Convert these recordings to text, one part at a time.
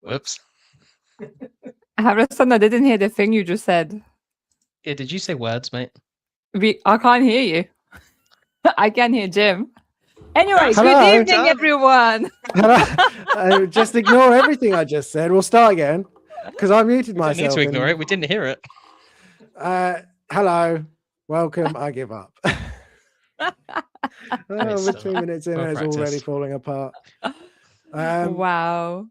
Whoops. Harrison, I didn't hear the thing you just said. Yeah, did you say words, mate? I can't hear you. I can hear Jim. Anyway, Hello. good evening, everyone. Just ignore everything I just said. We'll start again because I muted We didn't myself. need to ignore it. We didn't hear it. Hello, welcome. I give up. We're 2 minutes in and it's already falling apart. Wow.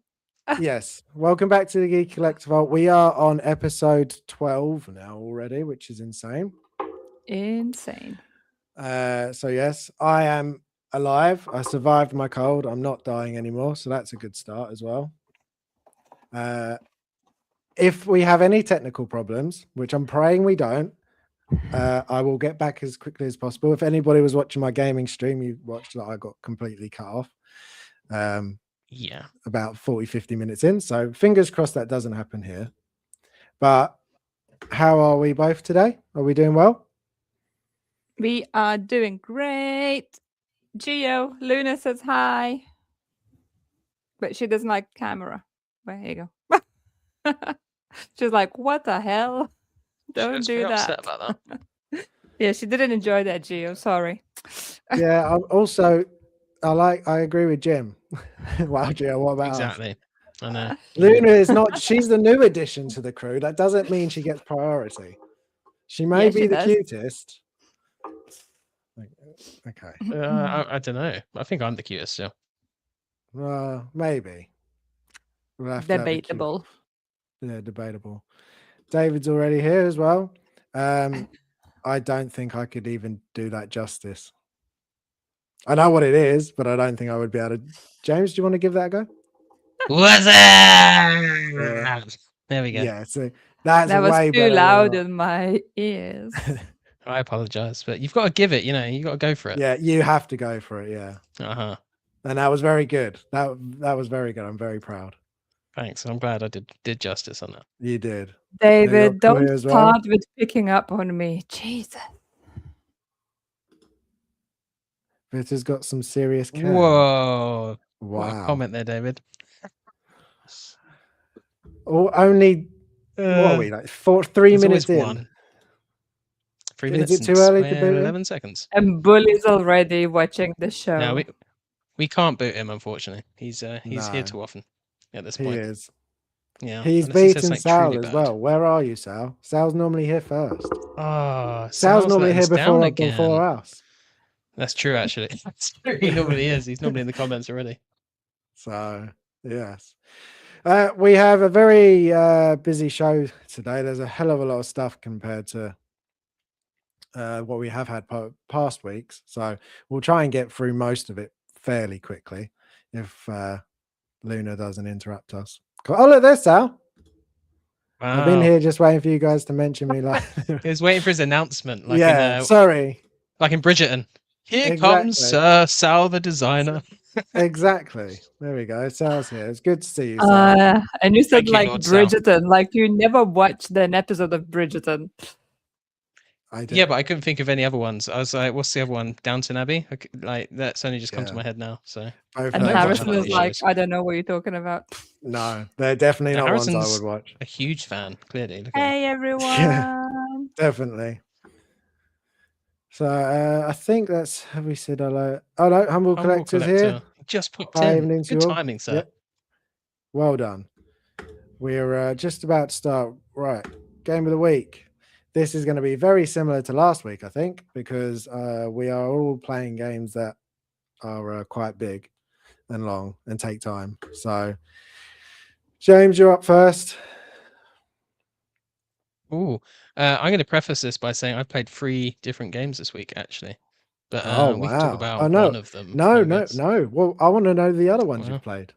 Yes, welcome back to the Geeky Collective Vault. We are on episode 12 now already, which is insane. Insane. So yes, I am alive. I survived my cold. I'm not dying anymore, so that's a good start as well. If we have any technical problems, which I'm praying we don't, I will get back as quickly as possible. If anybody was watching my gaming stream, you watched that I got completely cut off. Yeah, about 40-50 minutes in, so fingers crossed that doesn't happen here. But how are we both today? Are we doing well? We are doing great. Geo, Luna says hi, but she doesn't like camera. There you go. She's like, what the hell? Don't do that. Upset about that. Yeah, she didn't enjoy that, Geo. Sorry. Yeah, I agree with Jim. Wow, Gio, what about exactly? I know. Luna is not. She's the new addition to the crew. That doesn't mean she gets priority. She may be the cutest. Okay. I don't know. I think I'm the cutest still. Maybe. We'll have debatable. Yeah, debatable. David's already here as well. I don't think I could even do that justice. I know what it is, but I don't think I would be able to. James, do you want to give that a go? What's that? There we go. Yeah, so that was way too loud in my ears. I apologize, but you've got to give it. You got to go for it. Yeah, you have to go for it. Yeah. And that was very good. That was very good. I'm very proud. Thanks. I'm glad I did justice on that. You did. David, don't start with picking up on me. Jesus. Victor's got some serious care. Whoa. Wow. What a comment there, David. Only, what are we, like 3 minutes in? 3 minutes. Is it too early to boot 11 seconds. And Bully's already watching the show. No, we can't boot him, unfortunately. He's here too often at this point. He is. Yeah. He's beaten Sal as well. Where are you, Sal? Sal's normally here first. Oh, Sal's normally here before us. That's true, actually. He normally is. He's normally in the comments already. So, yes. We have a very busy show today. There's a hell of a lot of stuff compared to what we have had past weeks. So we'll try and get through most of it fairly quickly if Luna doesn't interrupt us. Oh, look, there's Sal. Wow. I've been here just waiting for you guys to mention me. He was waiting for his announcement. Sorry. Like in Bridgerton. Here comes Sal the designer. Exactly. There we go. Sal's here. It's good to see you, Sal. And you said Bridgerton, like you never watched an episode of Bridgerton. I did. Yeah, but I couldn't think of any other ones. I was like, what's the other one? Downton Abbey? Like that's only just come to my head now. So. And Harrison was like, I don't know what you're talking about. No, they're definitely not ones I would watch. A huge fan, clearly. Hey everyone. Yeah, definitely. So I think that's, have we said hello? Oh no, Humble Collector's here. Just popped in. Good timing, sir. Yep. Well done. We're just about to start. Right, game of the week. This is going to be very similar to last week, I think, because we are all playing games that are quite big and long and take time. So, James, you're up first. Ooh, I'm going to preface this by saying I've played 3 different games this week, actually. But we can talk about one of them. No. Well, I want to know the other ones you've played.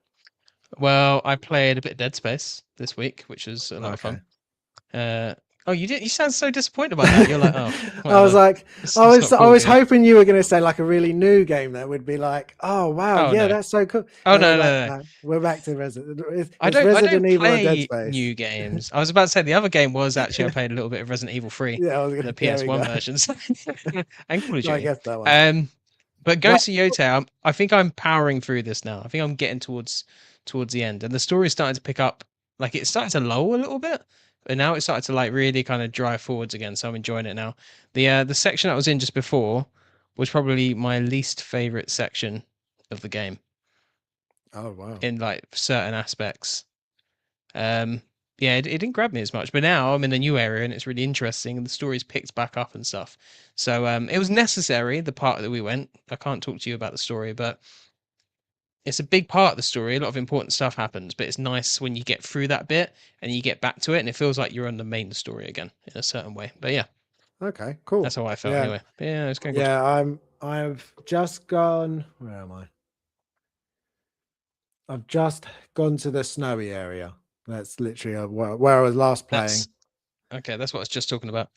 Well, I played a bit of Dead Space this week, which was a lot of fun. Oh, you did. You sound so disappointed about that. You're like, oh. Whatever. I was like, I was hoping you were going to say like a really new game that would be like, oh wow, that's so cool. Oh no. We're back to Resident. I don't play new games. I was about to say the other game was actually I played a little bit of Resident Evil 3, the PS1 versions, and Call of Duty. I guess that one. But Ghost of Yotei, I think I'm powering through this now. I think I'm getting towards towards the end, and the story started to pick up. Like it started to lull a little bit, but now it started to like really kind of drive forwards again. So I'm enjoying it now. The section I was in just before was probably my least favorite section of the game. Oh wow! In like certain aspects, yeah, it didn't grab me as much. But now I'm in a new area and it's really interesting, and the story's picked back up and stuff. So it was necessary. The part that we went, I can't talk to you about the story, but it's a big part of the story. A lot of important stuff happens, but it's nice when you get through that bit and you get back to it, and it feels like you're on the main story again in a certain way. But yeah, okay, cool. that's how I felt anyway. But yeah, it's going good. Yeah, I've just gone. Where am I? I've just gone to the snowy area. That's literally where I was last playing. Okay, that's what I was just talking about.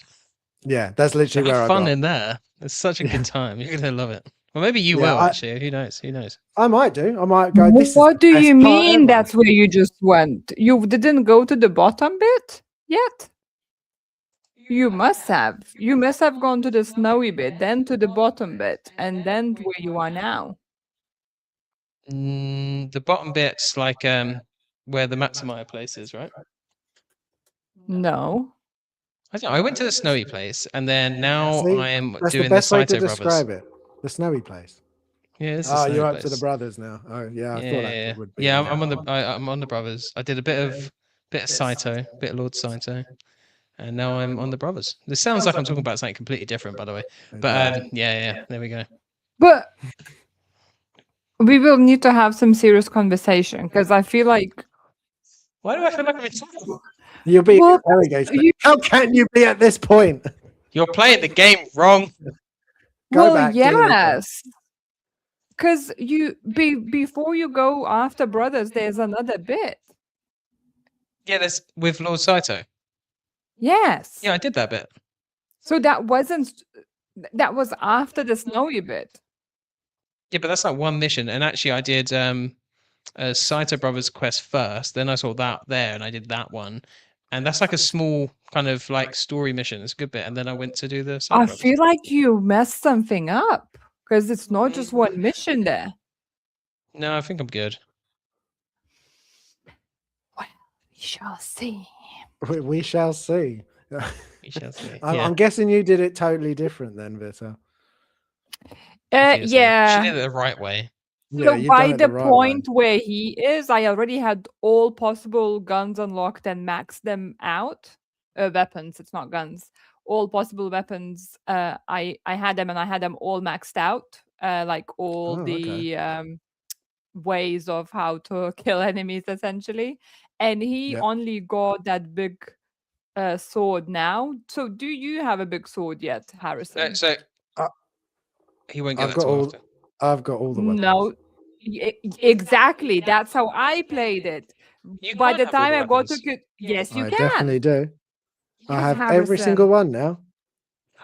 Yeah, that's literally where I got fun got. in there. It's such a good time. You're gonna love it. Well, maybe you will actually. Who knows? Who knows? I might do. I might go. What do you mean that's where you just went? You didn't go to the bottom bit yet? You must have. You must have gone to the snowy bit, then to the bottom bit, and then where you are now. The bottom bit's like where the Matsumaia place is, right? No. I don't know. I went to the snowy place, and then now I am doing the best way to Saito describe Brothers. it. The snowy place. Yeah, it's oh, you're up to the brothers now. Oh, yeah. I thought that would be. Yeah, I'm on the brothers. I did a bit of Saito, bit of Lord Saito, and now I'm on the brothers. This sounds like I'm talking about something completely different, by the way. But yeah, there we go. But we will need to have some serious conversation because I feel like. Why do I feel like I'm in trouble? You're being interrogated. How can you be at this point? You're playing the game wrong. Go back. Yes. Because before you go after brothers, there's another bit. Yeah, there's with Lord Saito. Yes. Yeah, I did that bit. So that was after the snowy bit. Yeah, but that's like one mission, and actually I did Saito Brothers quest first, then I saw that there, and I did that one, and that's like a small kind of like story mission. It's a good bit, and then I went to do the Saito Brothers. Feel like you messed something up because it's not just one mission there. No, I think I'm good. Well, we shall see. We shall see. We shall see. I'm guessing you did it totally different then, Vita. Yeah. She did it the right way. So by the point where he is, I already had all possible guns unlocked and maxed them out. Weapons, it's not guns. All possible weapons, I had them, and I had them all maxed out. Like all the ways of how to kill enemies, essentially. And he only got that big sword now. So do you have a big sword yet, Harrison? So he won't get that till after. I've got all the weapons. No, exactly. That's how I played it. By the time I got to yes, you can. I definitely do. I have every single one now.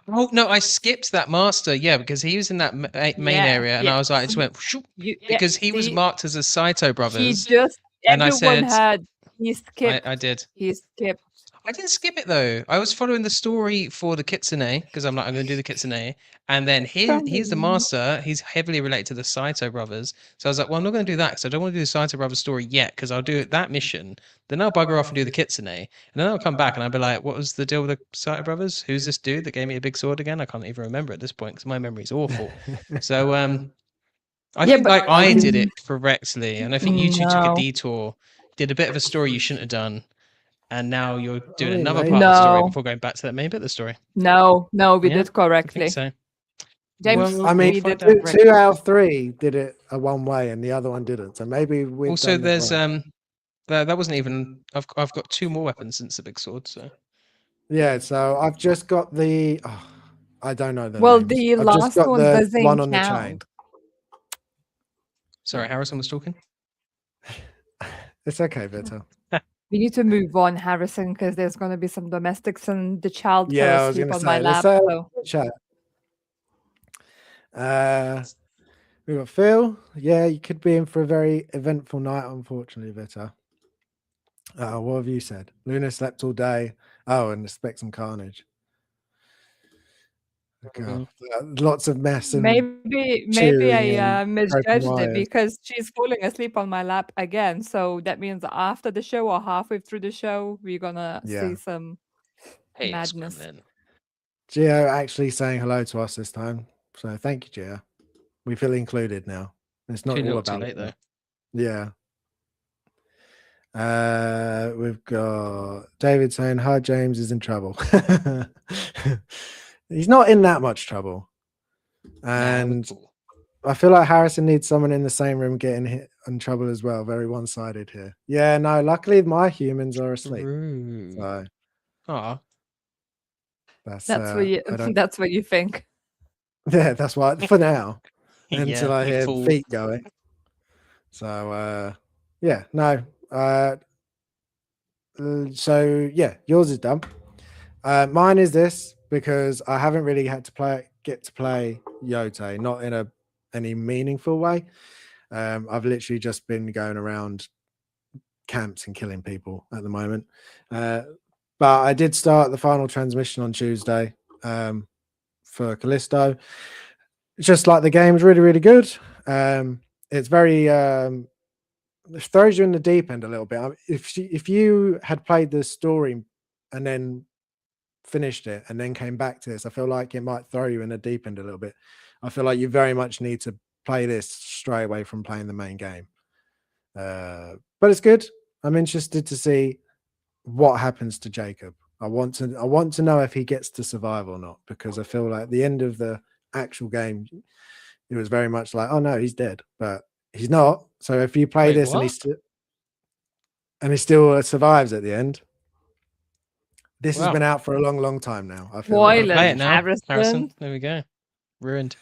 Oh no, I skipped that master. Yeah, because he was in that main area, and I was like, I just went because he was marked as a Saito Brothers. He just and I said, he skipped. I did. He skipped. I didn't skip it though. I was following the story for the Kitsune because I'm going to do the Kitsune, and then he's the master. He's heavily related to the Saito Brothers, so I was like, well, I'm not going to do that because I don't want to do the Saito Brothers story yet because I'll do that mission, then I'll bugger off and do the Kitsune, and then I'll come back and I'll be like, what was the deal with the Saito Brothers? Who's this dude that gave me a big sword again? I can't even remember at this point because my memory's awful. So I think like I did it correctly, and I think you two took a detour, did a bit of a story you shouldn't have done. And now you're doing another part of the story before going back to that main bit of the story. No, we did correctly. I think so. James, well, I mean, 2 out of 3 did it a one way, and the other one didn't. So maybe we. Also, there's that wasn't even. I've got 2 more weapons since the big sword. So. Yeah, so I've just got the. Oh, I don't know the. Well, names. the I've last just got one the doesn't one on count. the chain. Sorry, Harrison was talking. It's okay, Vito. We need to move on, Harrison, because there's going to be some domestics and the child I fell was asleep going to on say, my lap. Chat. We got Phil. Yeah, you could be in for a very eventful night, unfortunately, Vita. What have you said? Luna slept all day. Oh, and expect some carnage. God, lots of mess and Maybe chewing I and broken misjudged it wires. because she's falling asleep on my lap again. So that means after the show or halfway through the show, we're gonna Yeah. see some Hey, it's madness. Gremlin. Gio actually saying hello to us this time. So thank you, Gio. We feel included now. It's not Too all little, too about late though. Yeah. We've got David saying, "Hi, James is in trouble." He's not in that much trouble. And cool. I feel like Harrison needs someone in the same room getting hit in trouble as well. Very one-sided here. Yeah, no, luckily my humans are asleep. So Aw. that's what you I don't that's what you think. yeah, that's why for now. Yeah, Until I you hear fool. feet going. So yeah, no. So yeah, yours is done. Mine is this because I haven't really had to get to play Yote, not in any meaningful way. I've literally just been going around camps and killing people at the moment. But I did start the final transmission on Tuesday for Callisto. Just like the game's really, really good. It's very it throws you in the deep end a little bit. If you had played the story and then finished it and then came back to this, I feel like it might throw you in the deep end a little bit. I feel like you very much need to play this straight away from playing the main game. But it's good. I'm interested to see what happens to Jacob. I want to know if he gets to survive or not, because I feel like at the end of the actual game, it was very much like, oh no, he's dead, but he's not. So if you play Wait, this what? and he still survives at the end, this has Wow. been out for a long, long time now. I feel like Play Spoilers, it now, Harrison. Harrison. There we go. Ruined.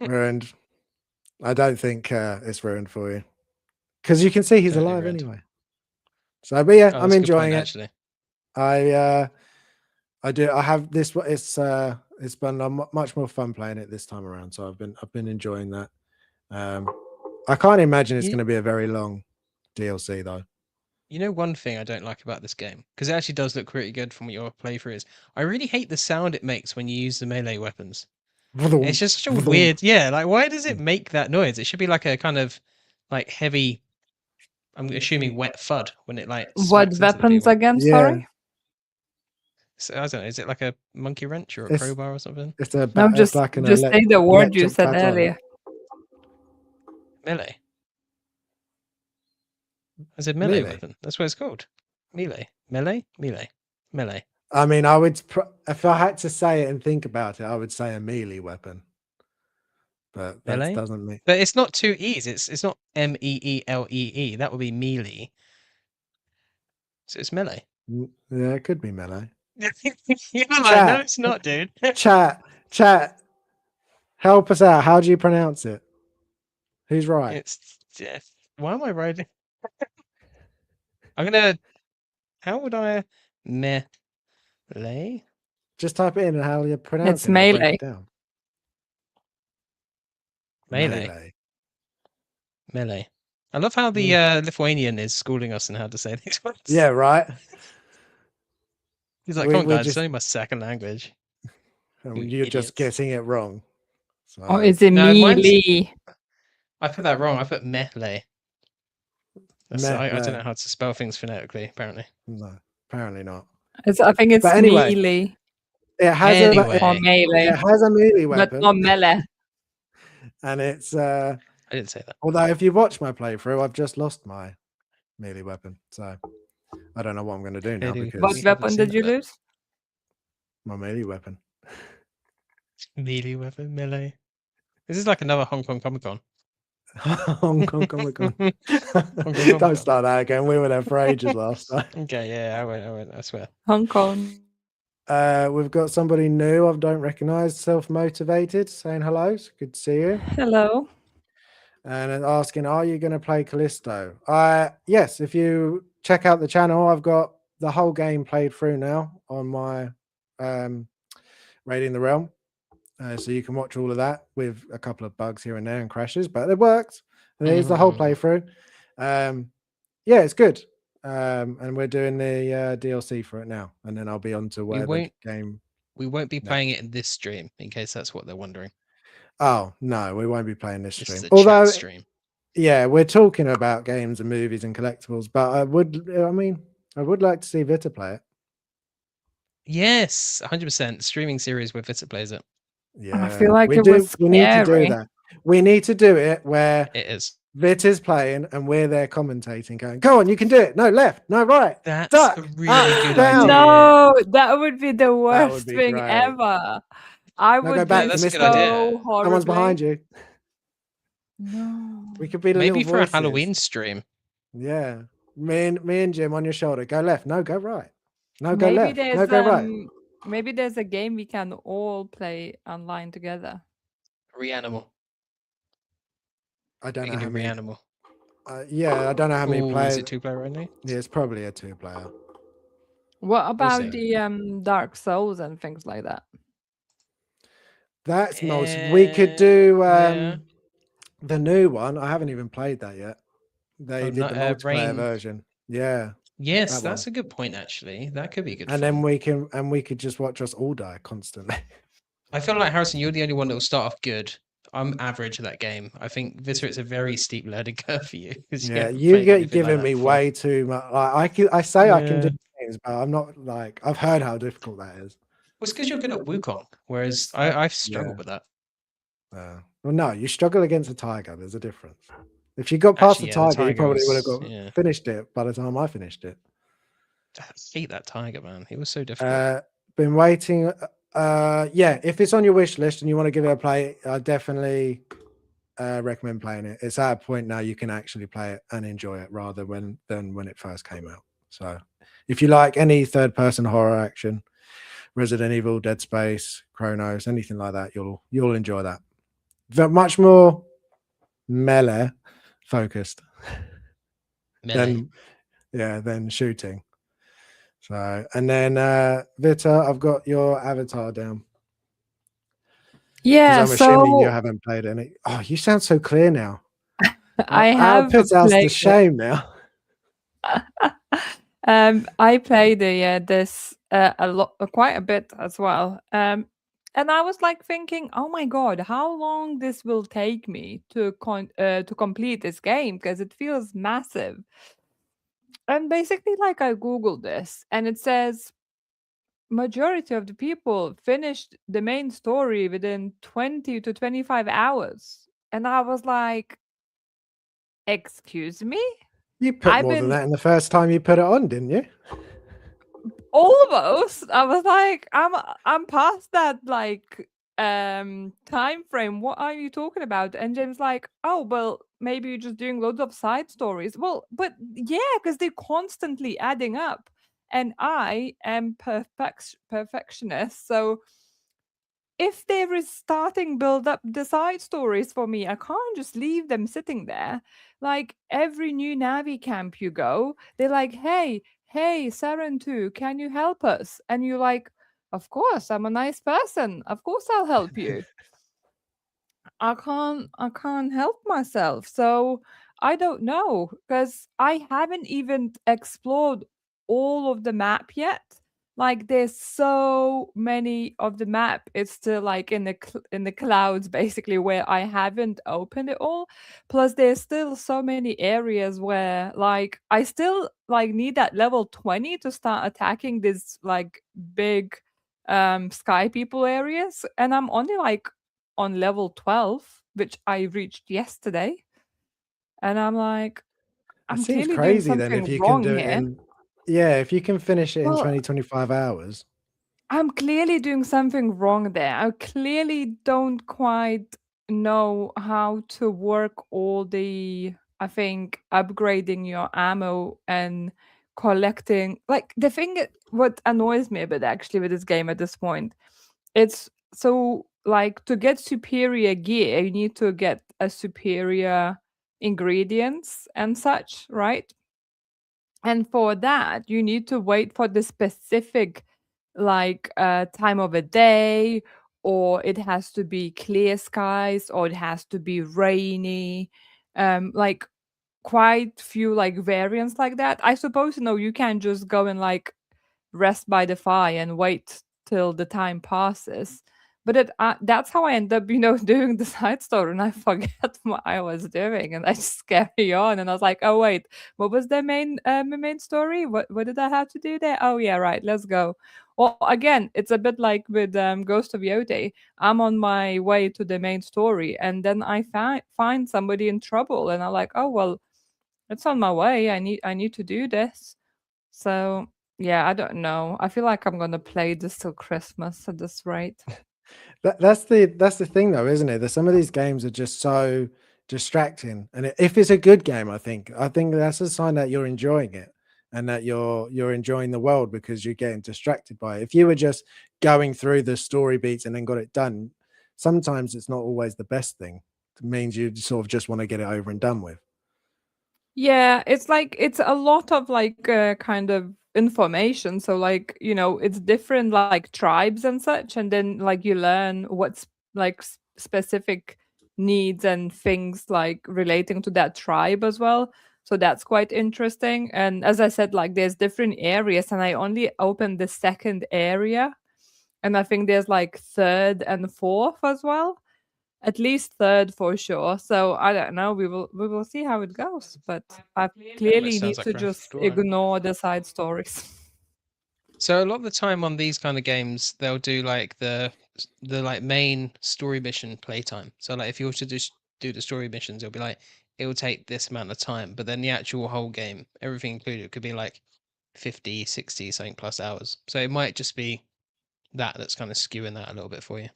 ruined. I don't think it's ruined for you, because you can see he's Totally alive ruined. anyway. So, but yeah, Oh, I'm that's a good enjoying point, it. actually. I do. I have this. It's been much more fun playing it this time around. So I've been enjoying that. I can't imagine it's You- going to be a very long DLC though. You know one thing I don't like about this game, because it actually does look pretty good from what your playthrough is. I really hate the sound it makes when you use the melee weapons. It's just such a weird, yeah. Like, why does it make that noise? It should be like a kind of like heavy. I'm assuming wet thud when it like What smacks into the weapons people. again? Yeah. Sorry. So, I don't know. Is it like a monkey wrench or a It's- crowbar or something? It's a No, it's like an just say the word you electric said baton. earlier. Melee. I said melee weapon. That's what it's called. Melee. Melee. Melee. Melee. I mean, if I had to say it and think about it, I would say a melee weapon. But that Melee? doesn't mean. But it's not two e's. It's not Meelee. That would be melee. So it's melee. Yeah, it could be melee. You're like, no, it's not, dude. Chat. Help us out. How do you pronounce it? Who's right? It's Jeff. Why am I writing? I'm gonna. How would I melee? Just type it in and how you pronounce It's it. And I'll break melee. it down. Melee. I love how the Lithuanian is schooling us in how to say these words. Yeah, right. He's like, come on, guys, it's only my second language. You're just getting it wrong. So, Or is it No, melee? I put that wrong. I put melee. I don't know how to spell things phonetically, apparently. No, apparently not. I think it's But anyway, melee. It has Or melee. it has a melee weapon. But not melee. And it's I didn't say that. although if you watch my playthrough, I've just lost my melee weapon. So I don't know what I'm going to do now because What weapon did you lose? my melee weapon. Melee weapon, melee. This is like another Hong Kong Comic Con. Hong Kong Comic Con. Don't start that again. We were there for ages last time. Okay, yeah, I won't, I swear. Hong Kong. We've got somebody new I don't recognize, self-motivated, saying hello. It's good to see you. Hello. And asking, are you going to play Callisto? Yes, if you check out the channel, I've got the whole game played through now on my Raiding the Realm. So you can watch all of that with a couple of bugs here and there and crashes, but it worked. There's the whole playthrough. Yeah, it's good. And we're doing the DLC for it now, and then I'll be on to whatever game We won't be No. playing it in this stream, in case that's what they're wondering. Oh no, we won't be playing this This is stream. a chat Although, stream. yeah, we're talking about games and movies and collectibles, but I would like to see Vita play it. Yes, 100%. Streaming series where Vita plays it. I Yeah, feel like we it do. was We need to do scary. that. We need to do it where It is. Vita's playing and we're there commentating, going, "Go on, you can do it. No left, no right. That's Duck, a really up, good down." idea. No, that would be the That would worst be thing great. ever. I Now would go back do to that's a Miss good Vita. idea. so horribly. Someone's behind you. No. We could be the Maybe little for a voices. Halloween stream. Yeah, me and Jim on your shoulder. Go left. No, go right. No, go Maybe left. there's No, go right. maybe there's a game we can all play online together. Reanimal. I don't We know can how do many. Reanimal. Yeah, I don't know how many Ooh, is players. it 2-player only? Yeah, it's probably a 2-player. What about see. the Dark Souls and things like that? That's most. We could do Yeah. the new one. I haven't even played that yet. They Oh, did not, the multiplayer Rain. version. Yeah, Yes, that that's one. a good point, actually. That could be good And fun. then we could just watch us all die constantly. I feel like, Harrison, you're the only one that will start off good. I'm average at that game. I think Vita, it's a very steep learning curve for you. 'cause Yeah, haven't you played get anything like giving that me before. way too much. Like, I say I can do Yeah. things, but I'm not like I've heard how difficult that is. Well, it's because you're good at Wukong, whereas I've struggled Yeah. with that. Well, no, you struggle against a tiger. There's a difference. If you got past Actually, the yeah, the tiger, you tiger probably would have was- got yeah. finished it by the time I finished it. I hate that tiger, man. He was so difficult. Been waiting. Yeah, if it's on your wish list and you want to give it a play, I definitely recommend playing it. It's at a point now you can actually play it and enjoy it rather than when it first came out. So if you like any third-person horror action, Resident Evil, Dead Space, Chronos, anything like that, you'll enjoy that. Much more melee focused Melee. than shooting. So, and then Vita, I've got your avatar down. Yeah, I'm assuming you so haven't played any. Oh, you sound so clear now. I have puts us to played shame now. I played this a lot, quite a bit as well. And I was like thinking, oh my god, how long this will take me to complete this game because it feels massive. And basically, like I googled this, and it says majority of the people finished the main story within 20 to 25 hours, and I was like, excuse me. You put I've more than been- that in the first time you put it on, didn't you? Almost. I was like, I'm past that like time frame. What are you talking about? And James like, oh well, maybe you're just doing loads of side stories. Well, but yeah, because they're constantly adding up. And I am perfectionist, so if they were starting build up the side stories for me, I can't just leave them sitting there. Like every new Navi camp you go, they're like, hey, Sarentu, can you help us? And you're like, of course, I'm a nice person. Of course I'll help you. I can't help myself. So I don't know because I haven't even explored all of the map yet. Like there's so many of the map. It's still like in the clouds basically where I haven't opened it all. Plus there's still so many areas where like I still like need that level 20 to start attacking this like big sky people areas, and I'm only like on level 12, which I reached yesterday. And I'm like, I'm It seems clearly doing crazy then if something you wrong can do here. it in. Yeah, if you can finish it in Well, 25 hours. I'm clearly doing something wrong there. I clearly don't quite know how to work all the, I think, upgrading your ammo and collecting. Like the thing, what annoys me a bit actually with this game at this point, it's so like to get superior gear, you need to get a superior ingredients and such, right? And for that, you need to wait for the specific like time of a day, or it has to be clear skies, or it has to be rainy. Like quite few like variants like that. I suppose you can just go and like rest by the fire and wait till the time passes. But that's how I end up, doing the side story, and I forget what I was doing, and I just carry on. And I was like, "Oh wait, what was the main story? What did I have to do there? Oh yeah, right, let's go." Well, again, it's a bit like with Ghost of Yode. I'm on my way to the main story, and then I find somebody in trouble, and I'm like, "Oh well, it's on my way. I need to do this." So yeah, I don't know. I feel like I'm gonna play this till Christmas at this rate. That's the thing though, isn't it? That some of these games are just so distracting, and if it's a good game, I think that's a sign that you're enjoying it and that you're enjoying the world because you're getting distracted by it. If you were just going through the story beats and then got it done, sometimes it's not always the best thing. It means you sort of just want to get it over and done with. Yeah, it's like it's a lot of like kind of information. So like, it's different like tribes and such, and then like you learn what's like specific needs and things like relating to that tribe as well. So that's quite interesting. And as I said, like there's different areas, and I only opened the second area, and I think there's like third and fourth as well. At least third for sure. So I don't know. We will see how it goes. But I clearly sounds need like to Grand Theft just Auto. ignore the side stories. So a lot of the time on these kind of games, they'll do like the like main story mission playtime. So like if you were to just do the story missions, it'll be like it will take this amount of time, but then the actual whole game, everything included, could be like 50, 60 something plus hours. So it might just be that's kind of skewing that a little bit for you.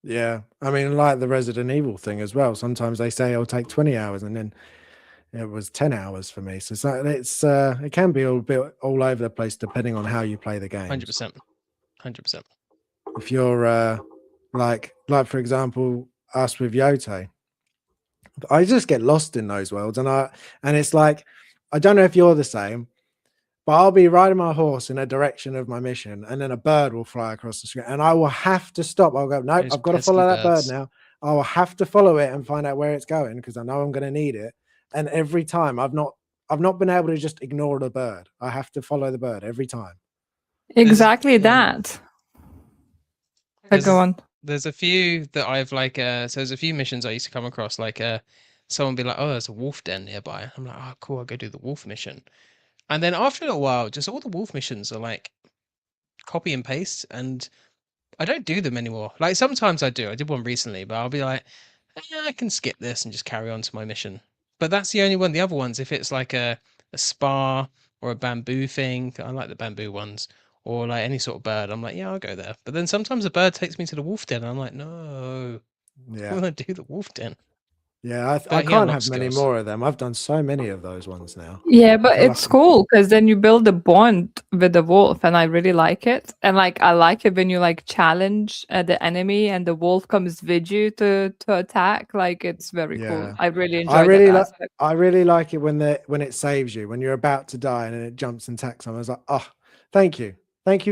Yeah, I mean, like the Resident Evil thing as well. Sometimes they say it'll take 20 hours, and then it was 10 hours for me. So it can be a bit all over the place depending on how you play the game. 100%. 100%. If you're like for example, us with Yote, I just get lost in those worlds, and it's like I don't know if you're the same, but I'll be riding my horse in a direction of my mission, and then a bird will fly across the screen, and I will have to stop. I'll go, nope, Those I've got to pesky follow that bird birds. now. I will have to follow it and find out where it's going because I know I'm going to need it. And every time I've not been able to just ignore the bird. I have to follow the bird every time. Exactly that. But go on. There's a few that I've like so there's a few missions I used to come across like someone be like, oh, there's a wolf den nearby. I'm like, oh cool, I'll go do the wolf mission. And then after a while, just all the wolf missions are like copy and paste, and I don't do them anymore. Like sometimes I do. I did one recently, but I'll be like, I can skip this and just carry on to my mission. But that's the only one. The other ones, if it's like a spa or a bamboo thing, I like the bamboo ones, or like any sort of bird, I'm like, yeah, I'll go there. But then sometimes a bird takes me to the wolf den, and I'm like, no, I want to do the wolf den. Yeah, I can't have many more of them. I've done so many of those ones now. Yeah, but it's cool because then you build a bond with the wolf, and I really like it. And like I like it when you like challenge the enemy, and the wolf comes with you to attack. Like it's very cool. I really enjoy that aspect. I really like it when it saves you when you're about to die and then it jumps and attacks someone. I was like, oh, thank you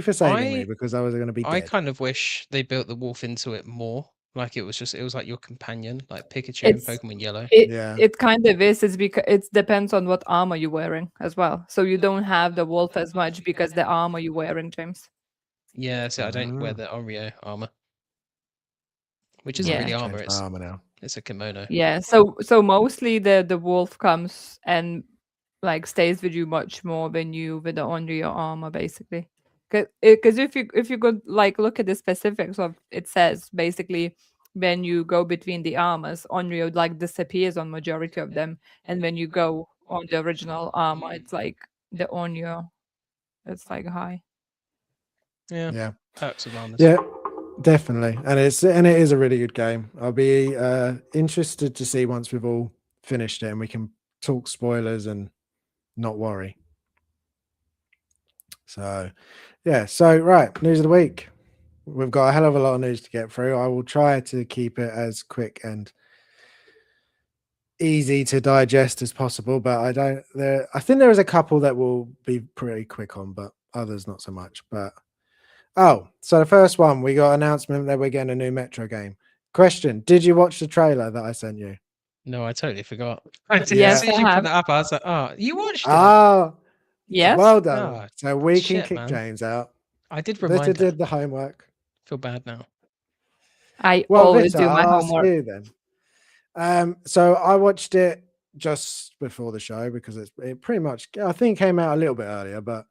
for saving me because I was going to be dead. I kind of wish they built the wolf into it more. Like it was like your companion, like Pikachu in Pokemon Yellow. It kind of is. It's because it depends on what armor you're wearing as well. So you don't have the wolf as much because the armor you're wearing, James. Yeah, so I don't wear the Onryo armor, which isn't really armor. It's a kimono. Yeah. So mostly the wolf comes and like stays with you much more than you with the Onryo armor, basically. Because if you could like look at the specifics of it, says basically when you go between the armors, Onryo like disappears on majority of them, and when you go on the original armor, it's like the Onryo, it's like high. Yeah. Perks of armors. Yeah, definitely, and it is a really good game. I'll be interested to see once we've all finished it and we can talk spoilers and not worry. So, yeah. So, right, news of the week. We've got a hell of a lot of news to get through. I will try to keep it as quick and easy to digest as possible, but I think there is a couple that will be pretty quick on, but others not so much. But so the first one, we got announcement that we're getting a new Metro game. Question: did you watch the trailer that I sent you? No, I totally forgot. As Yes, soon as you put that up, I was like, oh, you watched it? Yes. Well done. Oh, so we can kick James out. I did Vita remind her. did the homework. Feel bad now. I Well, always Vita, do my I'll ask homework. you then. So I watched it just before the show because it pretty much, I think, came out a little bit earlier. But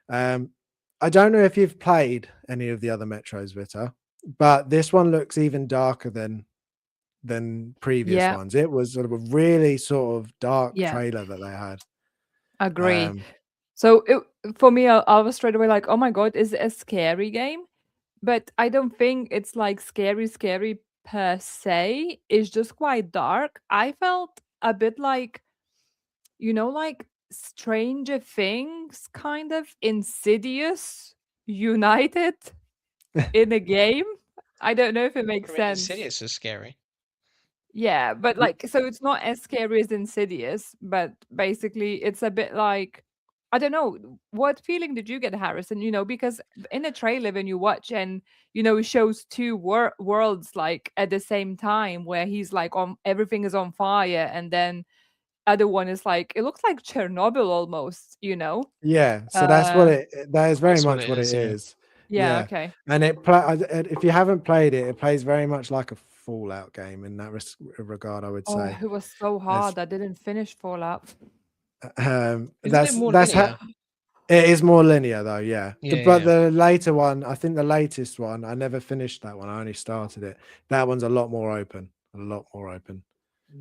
I don't know if you've played any of the other Metros, Vita, but this one looks even darker than previous Yeah, ones. It was sort of a really sort of dark yeah, trailer that they had. agree. So for me, I was straight away like, oh my God, is it a scary game? But I don't think it's like scary per se. It's just quite dark. I felt a bit like, like Stranger Things, kind of Insidious united in a game. I don't know if it makes I mean, sense. Insidious is scary. Yeah, but like, so it's not as scary as Insidious, but basically it's a bit like, I don't know, what feeling did you get, Harrison? Because in a trailer, when you watch and, it shows two worlds like at the same time where he's like on everything is on fire and then other one is like, it looks like Chernobyl almost, Yeah, so Uh, that is very That's what much it what it is, yeah. is. yeah, Yeah. okay. And if you haven't played it, it plays very much like a Fallout game in that regard, I would Oh, say. it was so It's, hard. I didn't finish Fallout. Isn't it more that's how linear? it is more linear though, yeah. Yeah, But yeah. the later one, I think the latest one, I never finished that one. I only started it. That one's a lot more open.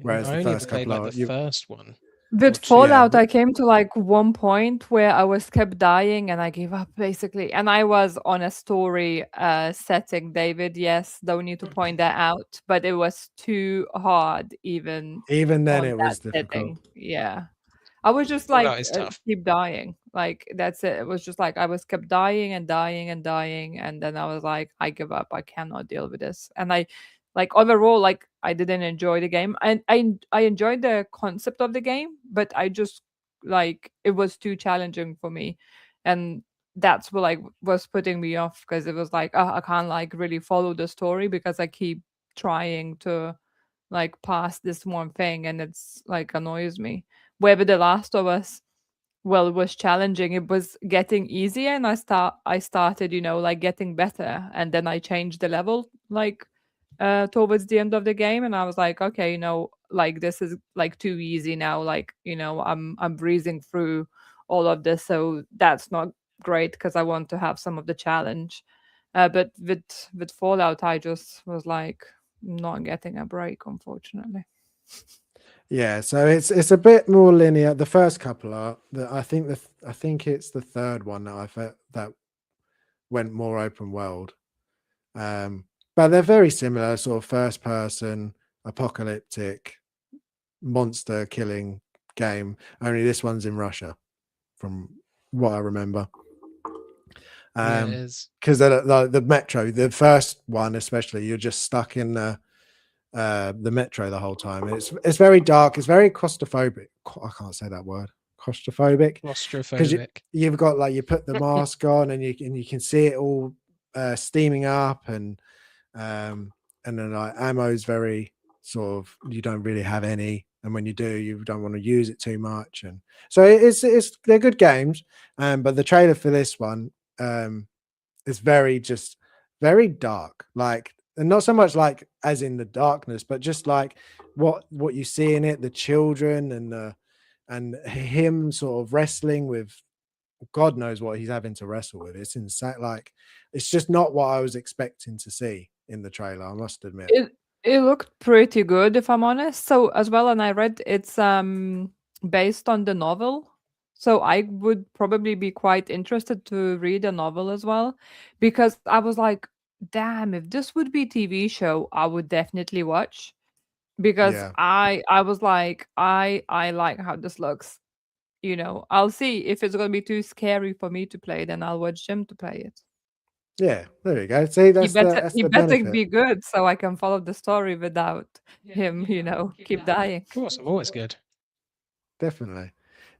Whereas I the only first played couple like the are first one. With Or two. yeah, Fallout, I came to like one point where I was kept dying and I gave up basically. And I was on a story setting, David. Yes, don't need to point that out, but it was too hard even even then on it that was difficult. setting. Yeah. I was just like Fallout is tough. keep dying. Like that's it. It was just like I was kept dying and dying and dying, and then I was like, I give up. I cannot deal with this. And I like overall, like I didn't enjoy the game. And I enjoyed the concept of the game, but I just like it was too challenging for me, and that's what like was putting me off because it was like I can't like really follow the story because I keep trying to like pass this one thing and it's like annoys me. Where with The Last of Us, well, it was challenging. It was getting easier, and I started, like getting better, and then I changed the level like towards the end of the game, and I was like, okay, like this is like too easy now. Like, I'm breezing through all of this, so that's not great because I want to have some of the challenge. But with Fallout, I just was like not getting a break, unfortunately. Yeah, so it's a bit more linear. The first couple are I think it's the third one that I felt that went more open world. But they're very similar, sort of first person apocalyptic monster killing game. Only this one's in Russia, from what I remember. Yeah, it is. Because the metro, the first one especially, you're just stuck in the metro the whole time. And it's very dark. It's very claustrophobic. I can't say that word. Claustrophobic. Because Claustrophobic. you've got like you put the mask on and you can see it all steaming up and then like ammo's very sort of you don't really have any, and when you do you don't want to use it too much, and so it's they're good games. But the trailer for this one is very dark, like, and not so much like as in the darkness, but just like what you see in it, the children and him sort of wrestling with God knows what he's having to wrestle with. It's insane. Like, it's just not what I was expecting to see in the trailer, I must admit. It looked pretty good, if I'm honest. So as well, and I read it's based on the novel. So I would probably be quite interested to read a novel as well, because I was like, damn, if this would be TV show, I would definitely watch. Because Yeah. I was like, I like how this looks. I'll see if it's gonna be too scary for me to play, then I'll watch Jim to play it. Yeah, there you go. See, He better that's he the better benefit. be good so I can follow the story without him, keep dying. Of course, I'm always good. Definitely.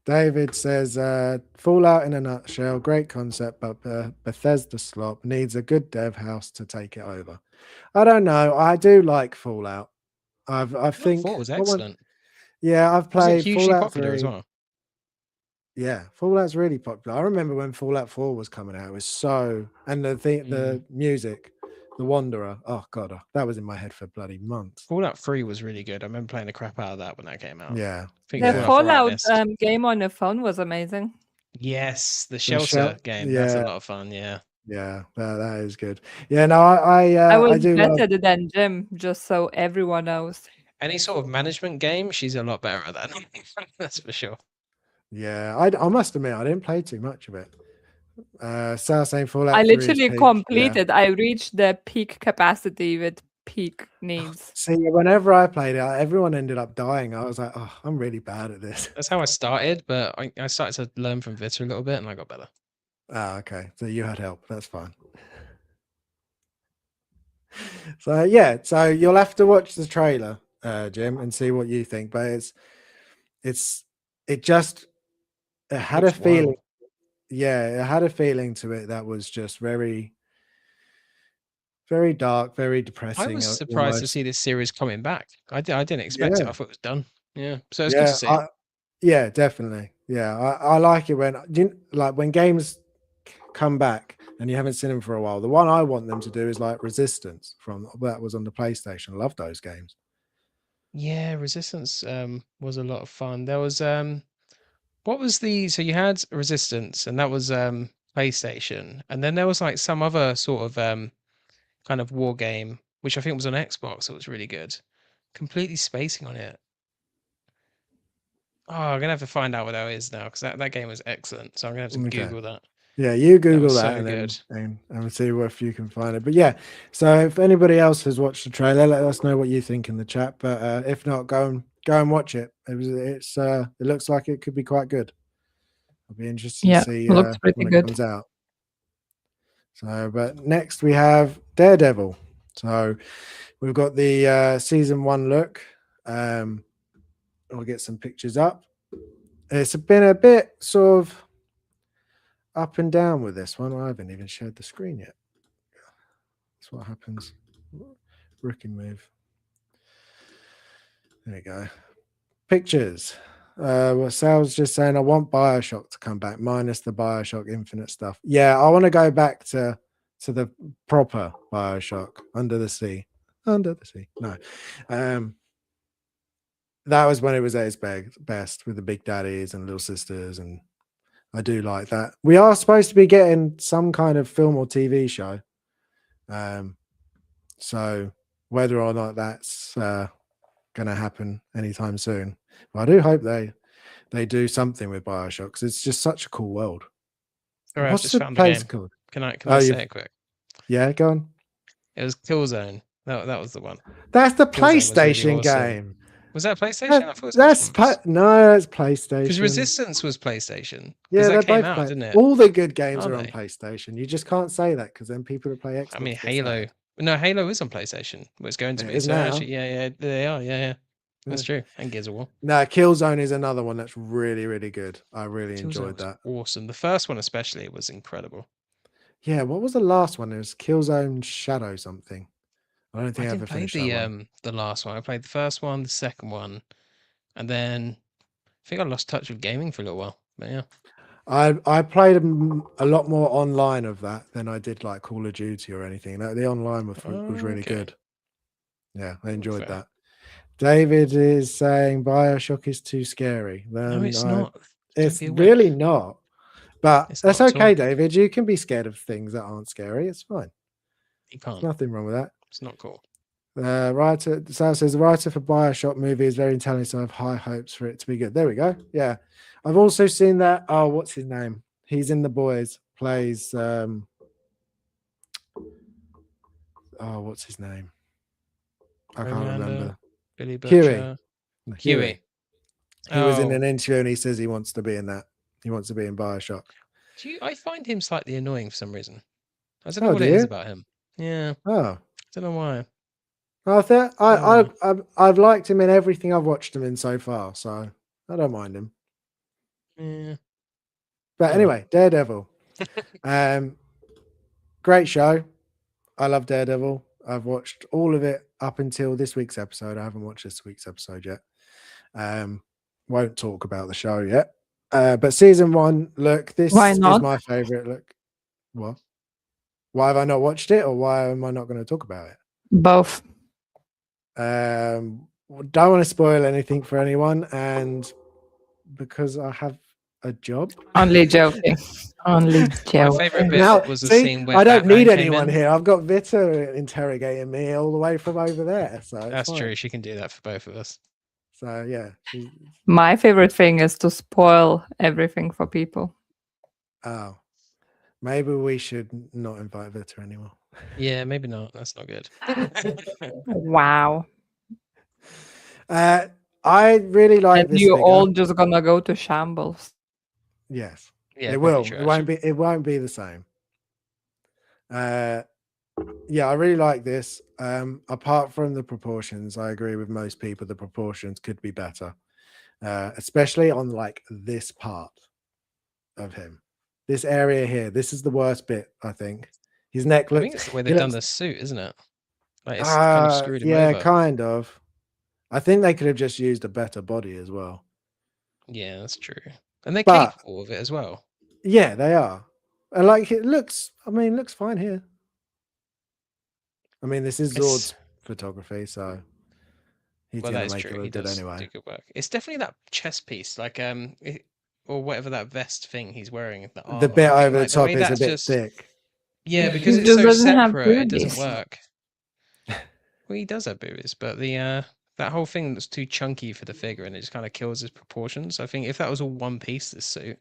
David says, Fallout in a nutshell, great concept, but Bethesda slop needs a good dev house to take it over. I don't know. I do like Fallout. I I thought think it was what one- excellent. yeah, I've Was it played hugely Fallout popular as 3. well? Yeah, Fallout's really popular. I remember when Fallout 4 was coming out. It was so, and the music, The Wanderer. Oh god, that was in my head for bloody months. Fallout 3 was really good. I remember playing the crap out of that when that came out. Yeah, I think The Fallout 4 I Fallout missed. game on the phone was amazing. Yes, the shelter game. That's a lot of fun. Yeah. Yeah, that is good. Yeah, no, I was do love. better than Jim, just so everyone knows. Any sort of management game, she's a lot better at that. That's for sure. Yeah, I must admit I didn't play too much of it. South saying Fallout. I 3 is literally peak. completed. Yeah. I reached the peak capacity with peak needs. See, whenever I played it, everyone ended up dying. I was like, oh, I'm really bad at this. That's how I started, but I started to learn from Vita a little bit, and I got better. Ah, okay. So you had help. That's fine. So yeah, so you'll have to watch the trailer, Jim, and see what you think. But it had a feeling. Wild. Yeah, it had a feeling to it that was just very, very dark, very depressing. I was surprised to see this series coming back. I didn't expect it. I thought it was done. Yeah, so it's good to see. Yeah, definitely. Yeah, I like it when when games come back and you haven't seen them for a while. The one I want them to do is like Resistance that was on the PlayStation. I love those games. Yeah, Resistance was a lot of fun. There was what was so you had Resistance, and that was PlayStation, and then there was like some other sort of kind of war game, which I think was on Xbox. It was really good. Completely spacing on it. Oh, I'm gonna have to find out what that is now, because that game was excellent. So I'm gonna have to Google that. Yeah, you Google that, so and see if you can find it. But yeah, so if anybody else has watched the trailer, let us know what you think in the chat. But if not, go and watch it. It looks like it could be quite good. I'll be interested to see looks pretty when good. it comes out. So, but next we have Daredevil. So we've got the season 1 look. I'll get some pictures up. It's been a bit sort of up and down with this one. I haven't even shared the screen yet. That's what happens. Rookie move. There we go. Pictures. Sal's just saying I want BioShock to come back, minus the BioShock Infinite stuff. Yeah, I want to go back to the proper BioShock, Under the Sea. Under the Sea. No. That was when it was at its best with the big daddies and little sisters, and I do like that. We are supposed to be getting some kind of film or TV show. So whether or not that's going to happen anytime soon, but I do hope they do something with BioShock, because it's just such a cool world. All right, What's just the found place the game. called? Can I say it quick? Yeah, go on. It was Killzone. That was the one. That's the PlayStation game. Was that PlayStation? I thought it was that's PlayStation. Because Resistance was PlayStation. Yeah, that came out, didn't it? All the good games are on PlayStation. You just can't say that, because then people who play Xbox. I mean, Halo. No, Halo is on PlayStation. Well, it's going to be. So actually, yeah, they are. Yeah. That's true. And Gears of War. No, Killzone is another one that's really, really good. I really enjoyed that. Awesome. The first one especially was incredible. Yeah, what was the last one? It was Killzone Shadow something. I don't think I ever finished the last one. I played the first one, the second one, and then I think I lost touch with gaming for a little while. But yeah, I played a lot more online of that than I did like Call of Duty or anything. The online was really good. Yeah, I enjoyed that. David is saying BioShock is too scary. No, it's not. It's really not. But that's okay, David. You can be scared of things that aren't scary. It's fine. You can't. There's nothing wrong with that. It's not cool. Sal says the writer for BioShock movie is very intelligent, so I have high hopes for it to be good. There we go. Yeah. I've also seen that. Oh, what's his name? He's in The Boys. Plays what's his name? I can't remember. Billy Butcher. Huey. He was in an interview and he says he wants to be in that. He wants to be in BioShock. I find him slightly annoying for some reason. I don't know what it is about him. Yeah. Oh. I don't know why. I've liked him in everything I've watched him in so far, so I don't mind him. Yeah. But anyway, Daredevil. Great show. I love Daredevil. I've watched all of it up until this week's episode. I haven't watched this week's episode yet. Won't talk about the show yet. But season 1, look, this Why is not? my favorite. Look, what? Why have I not watched it, or why am I not going to talk about it? Both. Don't want to spoil anything for anyone, and because I have a job. Only joking. Only My joking. favorite bit Now, was the see, scene where I don't Batman need came anyone in. here. I've got Vita interrogating me all the way from over there. So it's That's fine. true. She can do that for both of us. So yeah. My favorite thing is to spoil everything for people. Oh, maybe we should not invite Vita anymore. Yeah, maybe not. That's not good. Wow. I really like And this you figure. all just gonna go to shambles. Yes, Yeah, it probably will. true, It won't be. It won't be the same. Yeah, I really like this. Apart from the proportions, I agree with most people. The proportions could be better, especially on like this part of him. This area here. This is the worst bit, I think. His neck I looks. think it's the way he they've done looks- the suit, isn't it? Like it's kind of screwed him yeah, over. kind of. I think they could have just used a better body as well. Yeah, that's true. And they're But capable of it as well. yeah, they are. And like it looks, I mean, it looks fine here. I mean, this is Zord's photography, so he's Well, gonna that is make true. it He look good does anyway. do good work. It's definitely that chest piece, like or whatever that vest thing he's wearing. The armor. The bit I think, over the like, the way top is a that's bit just thick. yeah, He because it's just so doesn't have separate. It doesn't boobies. work. Well, he does have boobies, but the that whole thing that's too chunky for the figure, and it just kind of kills his proportions. I think if that was all one piece, this suit,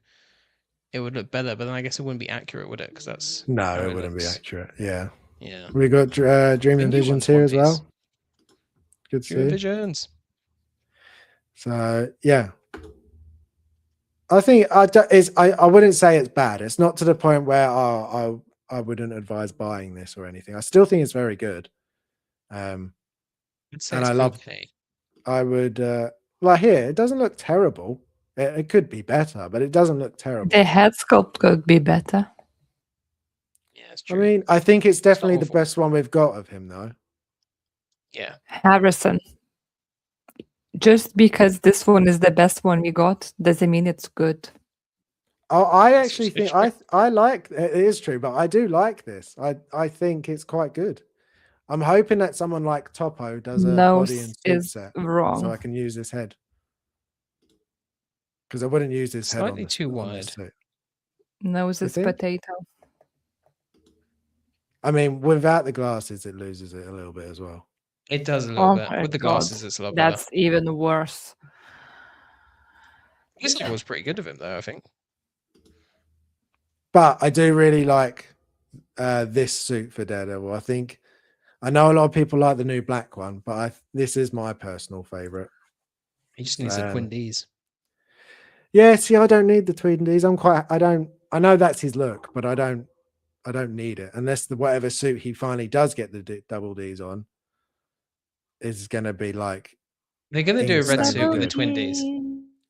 it would look better. But then I guess it wouldn't be accurate, would it? Because that's No, how it wouldn't be looks. accurate. Yeah. Yeah. We got Dream The and new Visions one's here One as Piece. well. Good to Dream and see. Visions. So yeah, I think I wouldn't say it's bad. It's not to the point where I wouldn't advise buying this or anything. I still think it's very good. I'd say And it's I love. okay. I would like here. It doesn't look terrible. It could be better, but it doesn't look terrible. The head sculpt could be better. Yeah, it's I true. mean, I think it's definitely the awful. best one we've got of him, though. Yeah. Harrison. Just because this one is the best one we got doesn't mean it's good. Oh, I That's actually true. think I like it is true, but I do like this. I think it's quite good. I'm hoping that someone like Topo does a body and suit is set, wrong. so I can use this head. Because I wouldn't use this head Slightly on this, too on this wide. suit. Nose You is think? potato. I mean, without the glasses, it loses it a little bit as well. It does a little Oh bit. my With the God. glasses, it's a lot better. That's even worse. This was pretty good of him, though, I think. But I do really like this suit for Daredevil. I know a lot of people like the new black one, but this is my personal favorite. He just needs the Twin Ds. Yeah, see, I don't need the Tweed and Ds. I know that's his look, but I don't need it unless whatever suit he finally does get the double Ds on is going to be like. They're going to do a red insane suit with the good. Twin Ds.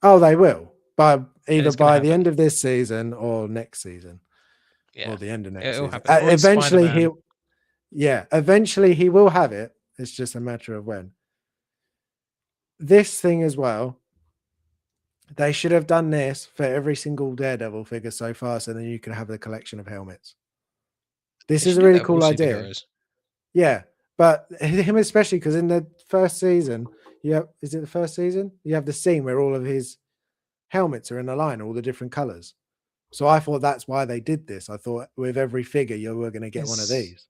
Oh, they will, but either it's gonna by the happen. end of this season or next season, Yeah. or the end of next It'll season. happen. Or Eventually, Spider-Man. eventually he will have it. It's just a matter of when. This thing as well. They should have done this for every single Daredevil figure so far, so then you can have the collection of helmets. This They is should a do really that with all cool idea. superheroes. Yeah, but him especially because in the first season, is it the first season? You have the scene where all of his helmets are in a line, all the different colors. So I thought that's why they did this. I thought with every figure you were going to get one of these.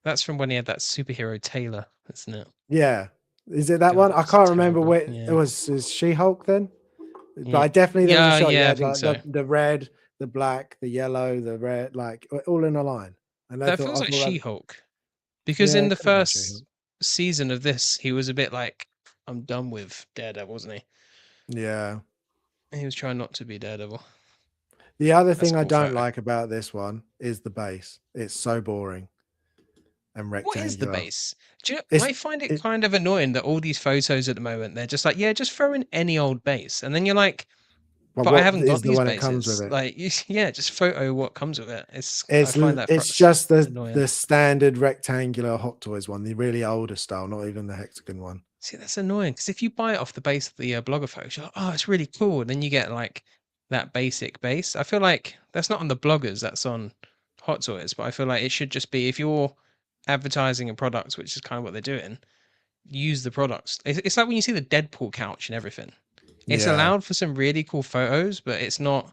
That's from when he had that superhero Taylor, isn't it? Yeah, is it that God, one? that I was can't remember terrible. where Yeah. it was. She-Hulk then. But Yeah. I definitely there was a shot. Yeah, I Yeah, think like so. the red, the black, the yellow, the red, like all in a line. And That feels like She-Hulk. Because in the first season of this, he was a bit like, I'm done with Daredevil, wasn't he? Yeah. He was trying not to be Daredevil. The other thing I don't like about this one is the base. It's so boring and rectangular. What is the base? Do you know, I find it kind of annoying that all these photos at the moment, they're just like, yeah, just throw in any old base. And then you're like, but I haven't got these bases. Comes with it? Like, yeah, just photo what comes with it. I find that it's just annoying. the standard rectangular Hot Toys one, the really older style, not even the hexagon one. See, that's annoying because if you buy it off the base of the blogger photos, you're like, oh, it's really cool. And then you get like that basic base. I feel like that's not on the bloggers, that's on Hot Toys, but I feel like it should just be if you're advertising a product, which is kind of what they're doing, use the products. It's like when you see the Deadpool couch and everything. It's Yeah, allowed for some really cool photos, but it's not,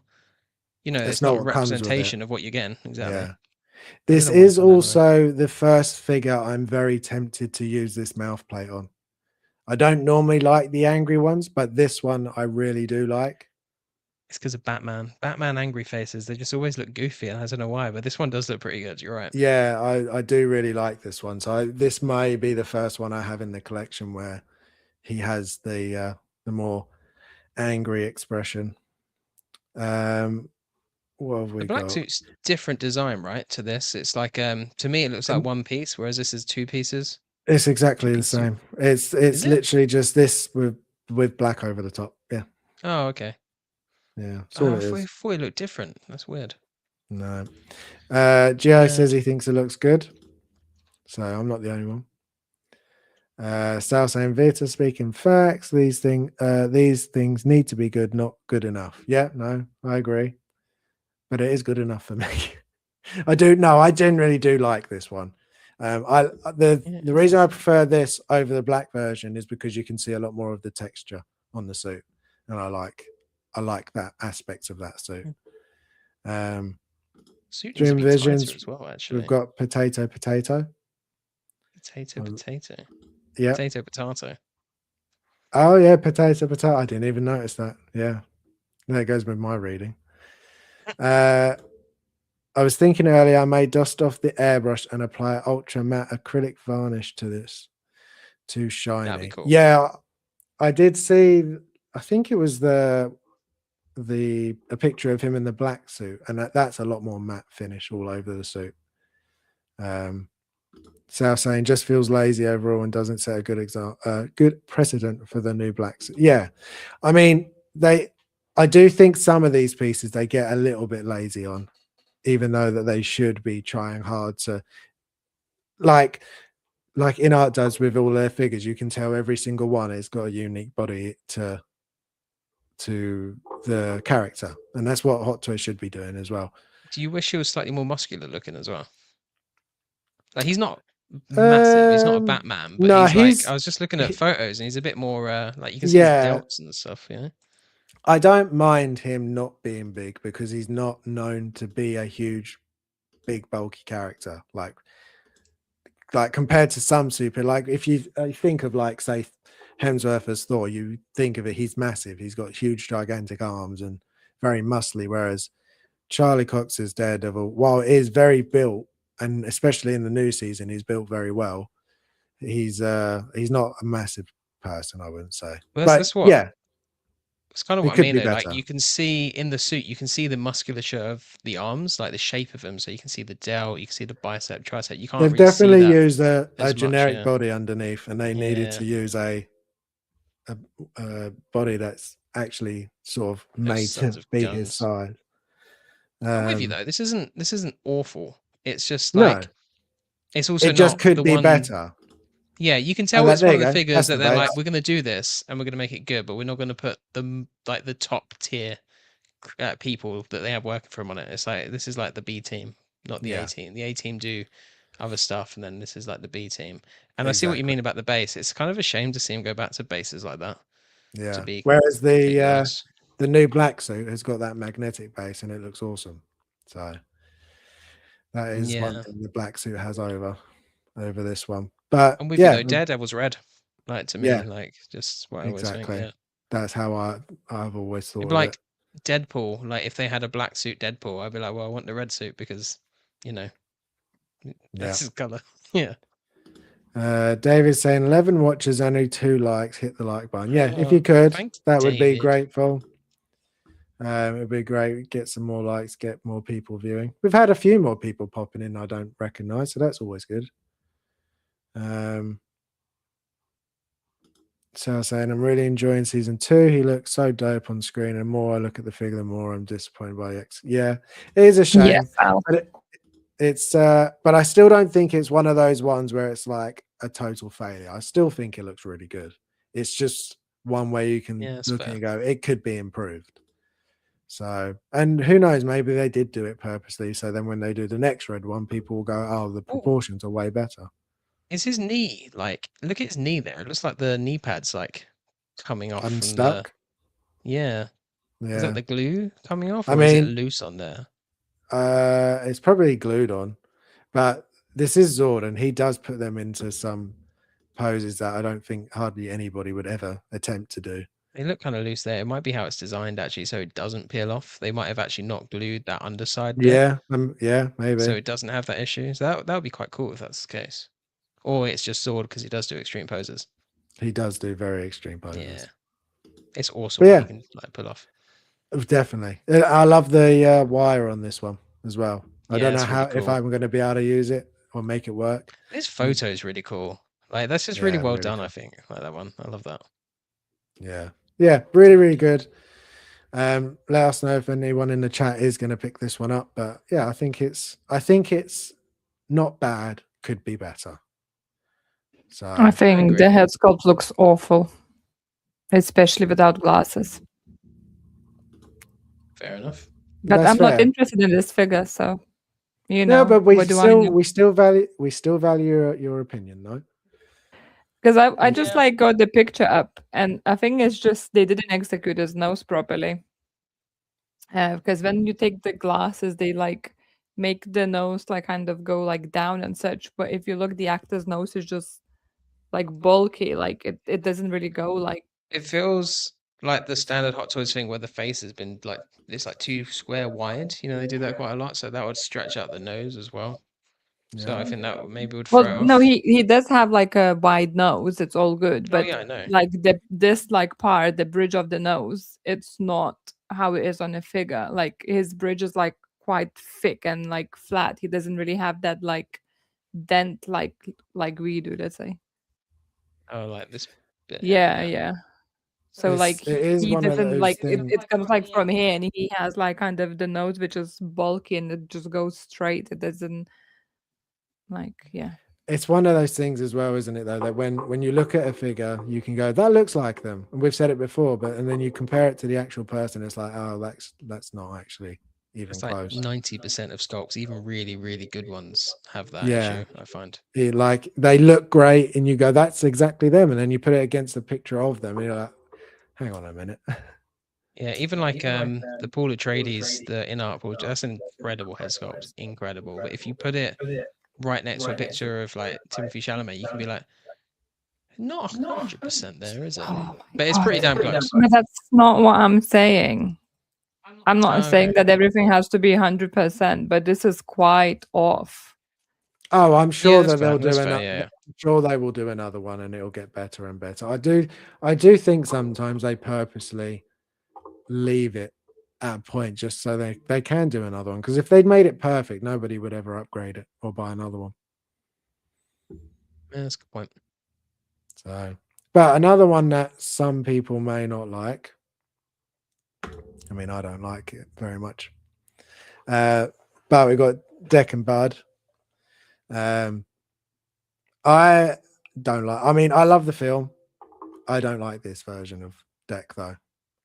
it's it's not not a what comes with it. representation of what you're getting. Exactly. Yeah. I This did want is some of them, though. also the first figure I'm very tempted to use this mouth plate on. I don't normally like the angry ones, but this one I really do like. It's because of Batman. Batman angry faces, they just always look goofy. I don't know why, but this one does look pretty good. You're right. Yeah, I do really like this one. So this may be the first one I have in the collection where he has the more angry expression. What have we The black got? suit's different design, right? To this, it's like to me it looks like one piece, whereas this is two pieces. It's exactly the Chicken soup. same. It's Is it? literally just this with black over the top. Yeah, Oh, okay. yeah. That's Oh, all I it is. thought it looked different. That's weird. No. Gio Weird. says he thinks it looks good. So I'm not the only one. Sal saying Vita speaking facts. These things need to be good, not good enough. Yeah, no, I agree. But it is good enough for me. I generally do like this one. The reason I prefer this over the black version is because you can see a lot more of the texture on the suit, and I like that aspect of that suit. Suit needs to Dream be Visions tighter as well. Actually, we've got potato. potato. Yeah. Potato. Oh yeah, potato. I didn't even notice that. Yeah, there goes with my reading. I was thinking earlier I may dust off the airbrush and apply ultra matte acrylic varnish to this. Too shiny. That'd be cool. Yeah, I did see. I think it was a picture of him in the black suit, and that's a lot more matte finish all over the suit. South saying just feels lazy overall and doesn't set a good precedent for the new black suit. Yeah, I mean I do think some of these pieces they get a little bit lazy on, even though that they should be trying hard to like In Art does with all their figures. You can tell every single one has got a unique body to the character, and that's what Hot Toys should be doing as well. Do you wish he was slightly more muscular looking as well? Like he's not massive. He's not a Batman, but no, he's like I was just looking at photos and he's a bit more like you can see his delts and stuff. Yeah. I don't mind him not being big because he's not known to be a huge, big, bulky character. Like compared to some super, like if you think of like say Hemsworth as Thor, you think of it, he's massive. He's got huge, gigantic arms and very muscly. Whereas Charlie Cox's Daredevil, while it is very built, and especially in the new season, he's built very well. He's not a massive person, I wouldn't say. Well, but that's what. yeah. It's kind of what I mean, though. Like you can see in the suit, you can see the musculature of the arms, like the shape of them. So you can see the delt, you can see the bicep, tricep. You can't They've really definitely see that used a generic much, body underneath, and they needed to use a body that's actually sort of made to be his size. I'm with you though. This isn't awful. It's just like it's also it just not could the be one... better. Yeah, you can tell it's one of the figures that they're like, we're going to do this and we're going to make it good, but we're not going to put them like the top tier people that they have working for them on it. It's like this is like the B team, not the A team. The A team do other stuff, and then this is like the B team. And I see what you mean about the base. It's kind of a shame to see him go back to bases like that. Yeah. Whereas the new black suit has got that magnetic base, and it looks awesome. So that is one thing the black suit has over this one. But I'm with you though. Daredevil's red, like to me, like just what I always think. Yeah. That's how I've always thought. Like Deadpool, like if they had a black suit Deadpool, I'd be like, well, I want the red suit because that's his color. Yeah. David's saying 11 watchers, only 2 likes. Hit the like button. Yeah, if you could, that would be grateful. It'd be great. Get some more likes, get more people viewing. We've had a few more people popping in I don't recognize, so that's always good. So I was saying I'm really enjoying season 2. He looks so dope on screen, and the more I look at the figure, the more I'm disappointed by X. Yeah, it is a shame. But but I still don't think it's one of those ones where it's like a total failure. I still think it looks really good. It's just one way you can look and go, it could be improved. So, and who knows, maybe they did do it purposely. So then when they do the next red one, people will go, oh, the proportions are way better. Is his knee like? Look at his knee there. It looks like the knee pad's like coming off from the. Unstuck. Yeah. Is that Yeah. the glue coming off, I or is it mean, loose on there? it's probably glued on, but this is Zord, and he does put them into some poses that I don't think hardly anybody would ever attempt to do. They look kind of loose there. It might be how it's designed actually, so it doesn't peel off. They might have actually not glued that underside bit, Yeah, maybe. so it doesn't have that issue. So that would be quite cool if that's the case. Or it's just Sword because he does do extreme poses. He does do very extreme poses. Yeah, it's awesome But what yeah, he can like pull off. definitely. I love the wire on this one as well. I Yeah, don't know it's really how if cool. I'm going to be able to use it or make it work. This photo is really cool. Like that's just really Yeah, well really done. cool. I think like that one. I love that. Yeah, really, really good. Let us know if anyone in the chat is going to pick this one up. But yeah, I think it's not bad. Could be better. So I think agree. the head sculpt looks awful, especially without glasses. Fair enough. But that's I'm not fair. interested in this figure, so you know. No, but what do I know? we still value your opinion, though. Because I just Yeah. like got the picture up, and I think it's just they didn't execute his nose properly. Because when you take the glasses, they like make the nose like kind of go like down and such. But if you look, the actor's nose is just like bulky, like it doesn't really go like. It feels like the standard Hot Toys thing where the face has been like it's like too square wide. You know, they do that quite a lot, so that would stretch out the nose as well. So I think that maybe would throw Well, it no, off. he does have like a wide nose. It's all good, Oh but yeah, I know. like this like part, the bridge of the nose, it's not how it is on a figure. Like his bridge is like quite thick and like flat. He doesn't really have that like dent like we do. Let's say. Oh, like this bit. Yeah. So like It is he one of doesn't those like things. it comes like from here, and he has like kind of the nose which is bulky and it just goes straight. It doesn't like yeah. It's one of those things as well, isn't it? Though that when you look at a figure, you can go, "That looks like them," and we've said it before. But and then you compare it to the actual person, it's like, "Oh, that's not actually even It's like close." 90% of sculpts, even really, really good ones, have that Yeah. issue. I find. Like they look great, and you go, "That's exactly them," and then you put it against a picture of them, and you're like, "Hang on a minute." Yeah, even like the Paul Atreides, the in art Paul, that's an incredible head sculpt, incredible. But if you put it right next to a picture of like Timothy Chalamet, you can be like, not 100% there, is it? Oh But it's pretty damn close. But that's not what I'm saying. I'm not Oh, saying okay. that everything has to be 100%, but this is quite off. Oh, I'm sure Yeah, that's that fair. they'll That's do fair. another. Yeah. I'm sure they will do another one, and it'll get better and better. I do think sometimes they purposely leave it at a point just so they can do another one. Because if they'd made it perfect, nobody would ever upgrade it or buy another one. Yeah, that's a good point. So, but another one that some people may not like. I mean, I don't like it very much. But we got Deck and Bud. I don't like. I mean, I love the film. I don't like this version of Deck though.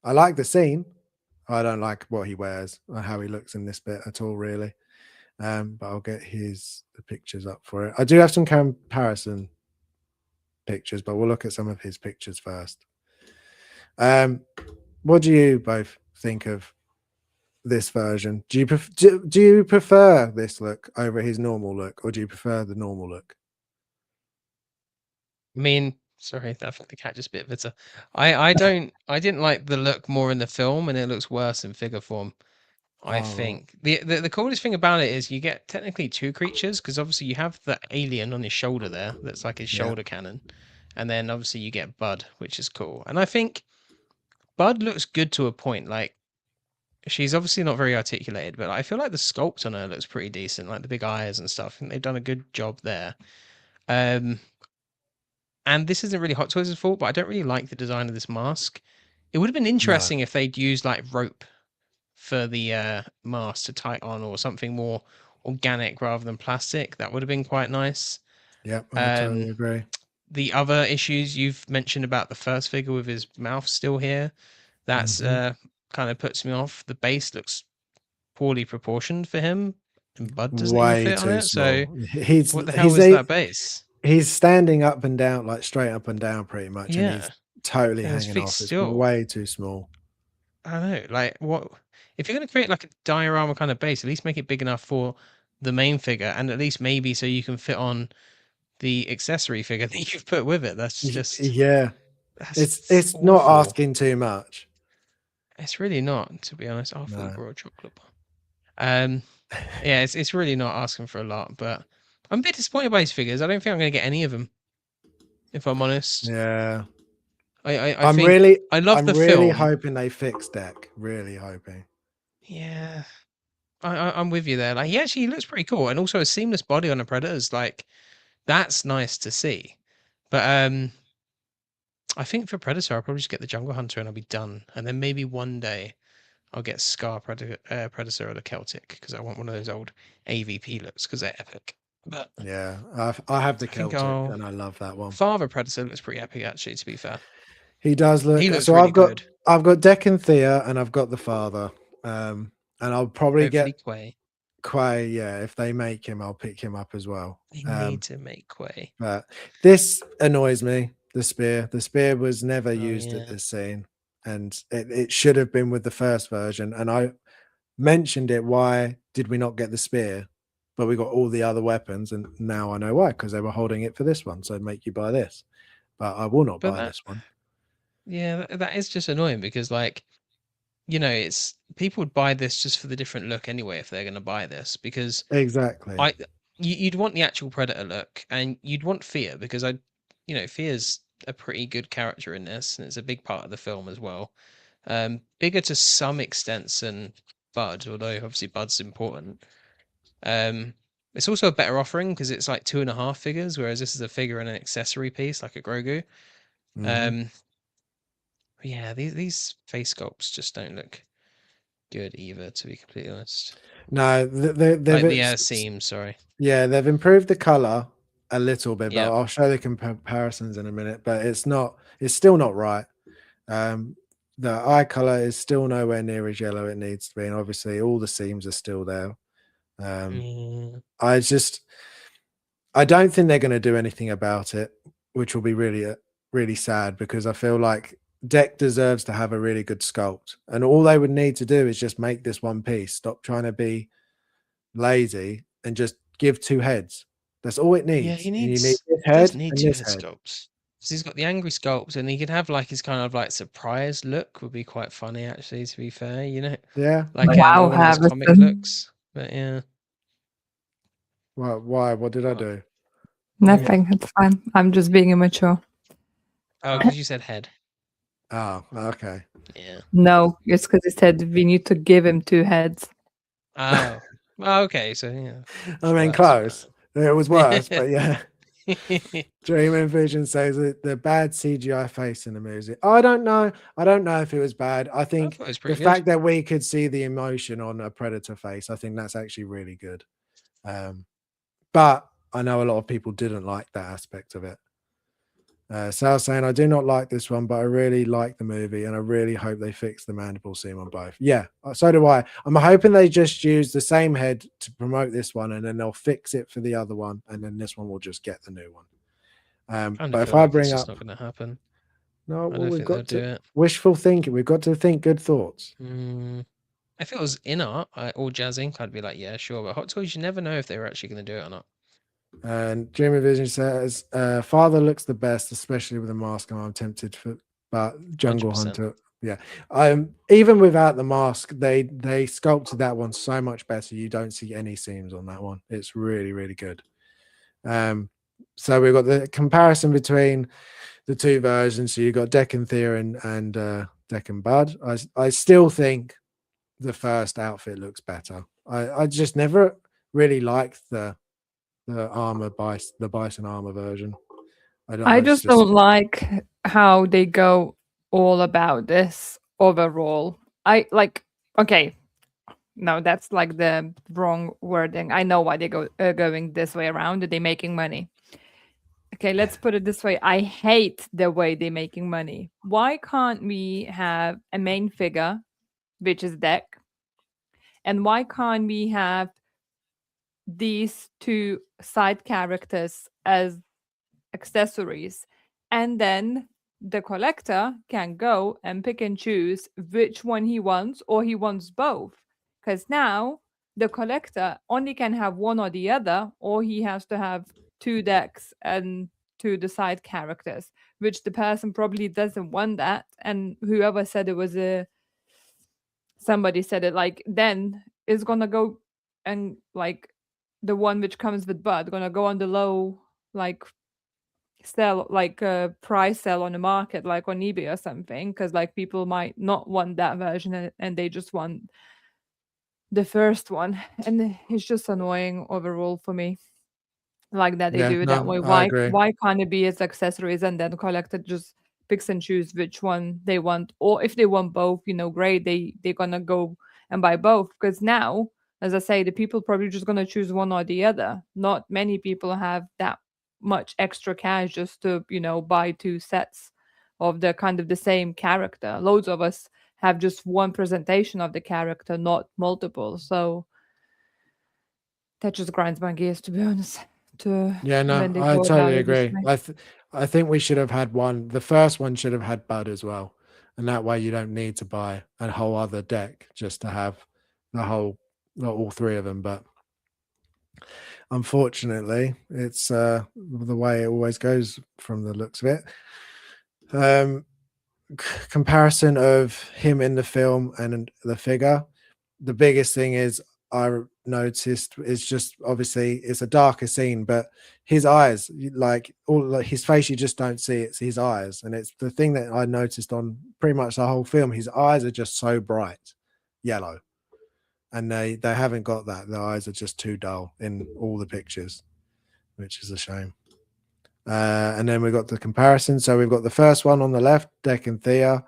I like the scene. I don't like what he wears or how he looks in this bit at all, really. But I'll get the pictures up for it. I do have some comparison pictures, but we'll look at some of his pictures first. What do you both think of this version? Do you prefer this look over his normal look, or do you prefer the normal look? I mean, sorry, I think the cat just bit bitter. I didn't like the look more in the film, and it looks worse in figure form. I think the coolest thing about it is you get technically two creatures, because obviously you have the alien on his shoulder there, that's like his shoulder cannon, and then obviously you get Bud, which is cool. And I think Bud looks good to a point. Like she's obviously not very articulated, but I feel like the sculpt on her looks pretty decent, like the big eyes and stuff. I think they've done a good job there. And this isn't really Hot Toys' fault, but I don't really like the design of this mask. It would have been interesting if they'd used like rope for the mask to tie on, or something more organic rather than plastic. That would have been quite nice. Yep, I totally agree. The other issues you've mentioned about the first figure with his mouth still here, that's kind of puts me off. The base looks poorly proportioned for him, and Bud doesn't even Way fit on too it. So small. He's what the hell he's is a, that base? he's standing up and down, like straight up and down, pretty much, and Yeah, he's totally and his hanging feet off. It's still. way too small. I don't know. Like, what if you're going to create like a diorama kind of base? At least make it big enough for the main figure, and at least maybe so you can fit on the accessory figure that you've put with it. That's just Yeah, that's it's not awful. asking too much. It's really not, to be honest. I thought you No. brought a chocolate bar. Yeah, it's really not asking for a lot, but I'm a bit disappointed by these figures. I don't think I'm going to get any of them, if I'm honest. Yeah, I I'm think really I love I'm the really film. hoping they fix Deck. Really hoping. Yeah, I'm with you there. Like, he looks pretty cool, and also a seamless body on a Predator's like that's nice to see. But I think for Predator, I'll probably just get the Jungle Hunter and I'll be done. And then maybe one day I'll get Scar Predator or the Celtic because I want one of those old AVP looks because they're epic. But Yeah, I have the I think Celtic, I'll and I love that one. Father Predator looks pretty epic actually. To be fair, He does look. he looks So really good. I've got Deck and Thea, and I've got the father. And I'll probably Hopefully, get Quay. Quay. Yeah, if they make him, I'll pick him up as well. They need to make Quay. But this annoys me. The spear. The spear was never used at Yeah. this scene, and it should have been with the first version. And I mentioned it. Why did we not get the spear? But we got all the other weapons, and now I know why, because they were holding it for this one. So make you buy this, but I will not But buy this one. Yeah, that is just annoying because like, it's people would buy this just for the different look anyway if they're going to buy this because Exactly. you'd want the actual Predator look and you'd want Fear because Fear's a pretty good character in this and it's a big part of the film as well. Bigger to some extent than Bud, although obviously Bud's important. It's also a better offering because it's like 2.5 figures, whereas this is a figure and an accessory piece like a Grogu. Mhm. Yeah, these face sculpts just don't look good either, to be completely honest. No, they've Like the seams, sorry. yeah, they've improved the color a little bit, Yeah. but I'll show the comparisons in a minute. But it's still not right. The eye color is still nowhere near as yellow it needs to be, and obviously all the seams are still there. I don't think they're going to do anything about it, which will be really, really sad because I feel like Deck deserves to have a really good sculpt, and all they would need to do is just make this one piece. Stop trying to be lazy and just give two heads. That's all it needs. Yeah, he You need needs this he does head need and 2 this head head. sculpts. Because he's got the angry sculpt and he could have like his kind of like surprise look would be quite funny actually, to be fair, Yeah. Like Wow, one of those comic Harrison. looks. But yeah. Why? What did I do? Nothing. It's fine. I'm just being immature. Oh, because you said head. Oh, okay. Yeah. No, it's because he said we need to give him 2 heads. Oh. Well, okay, so yeah. I mean, That's close. It was worse, but yeah. fine. Dream Vision says that the bad CGI face in the music. I don't know. I don't know if it was bad. I I think thought it was the pretty good. fact that we could see the emotion on a Predator face, I think that's actually really good. But I know a lot of people didn't like that aspect of it. Sal saying, I do not like this one, but I really like the movie and I really hope they fix the mandible seam on both. Yeah, so do I. I'm hoping they just use the same head to promote this one and then they'll fix it for the other one and then this one will just get the new one. But if I bring it's up, just not going to happen. no, I well, don't we've think they'll got do to it. wishful thinking. We've got to think good thoughts. If it was in art or Jazz Inc, I'd be like, yeah, sure. But Hot Toys, you never know if they were actually going to do it or not. And Dream of Vision says, Father looks the best, especially with a mask on. I'm tempted for, but Jungle 100%. Hunter, yeah. Even without the mask, they sculpted that one so much better. You don't see any seams on that one. It's really, really good. So we've got the comparison between the two versions. So you've got Deck and Thea and Deck and Bud. I still think the first outfit looks better. I just never really liked the bison armor version. I just don't like how they go all about this overall. Okay, no, that's like the wrong wording. I know why they going this way around. They're making money. Okay, let's put it this way. I hate the way they're making money. Why can't we have a main figure which is deck? And why can't we have these two side characters as accessories? And then the collector can go and pick and choose which one he wants, or he wants both. Because now the collector only can have one or the other, or he has to have two decks and two the side characters, which the person probably doesn't want that. And whoever said it was somebody said it, like, then is gonna go and like the one which comes with Bud gonna go on the low, like sell, like a price sell on the market, like on eBay or something, because like people might not want that version and they just want the first one, and it's just annoying overall for me, like that they Yeah, do it that no, way. I agree. Why can't it be as accessories, and then the collector just picks and choose which one they want? Or if they want both, great, they're gonna go and buy both, because now, as I say, the people probably just gonna choose one or the other. Not many people have that much extra cash just to buy two sets of the kind of the same character. Loads of us have just one presentation of the character, not multiple. So that just grinds my gears, to be honest. Yeah, no, When they I go about totally it this agree. way. I think we should have had one. The first one should have had Bud as well, and that way you don't need to buy a whole other deck just to have all three of them. But unfortunately, it's the way it always goes from the looks of it. Comparison of him in the film and the figure, the biggest thing is I noticed is just obviously it's a darker scene, but his eyes, his face, you just don't see it's his eyes, and it's the thing that I noticed on pretty much the whole film. His eyes are just so bright yellow, and they haven't got that. The eyes are just too dull in all the pictures, which is a shame. And then we've got the comparison. So we've got the first one on the left, Deck and Thea.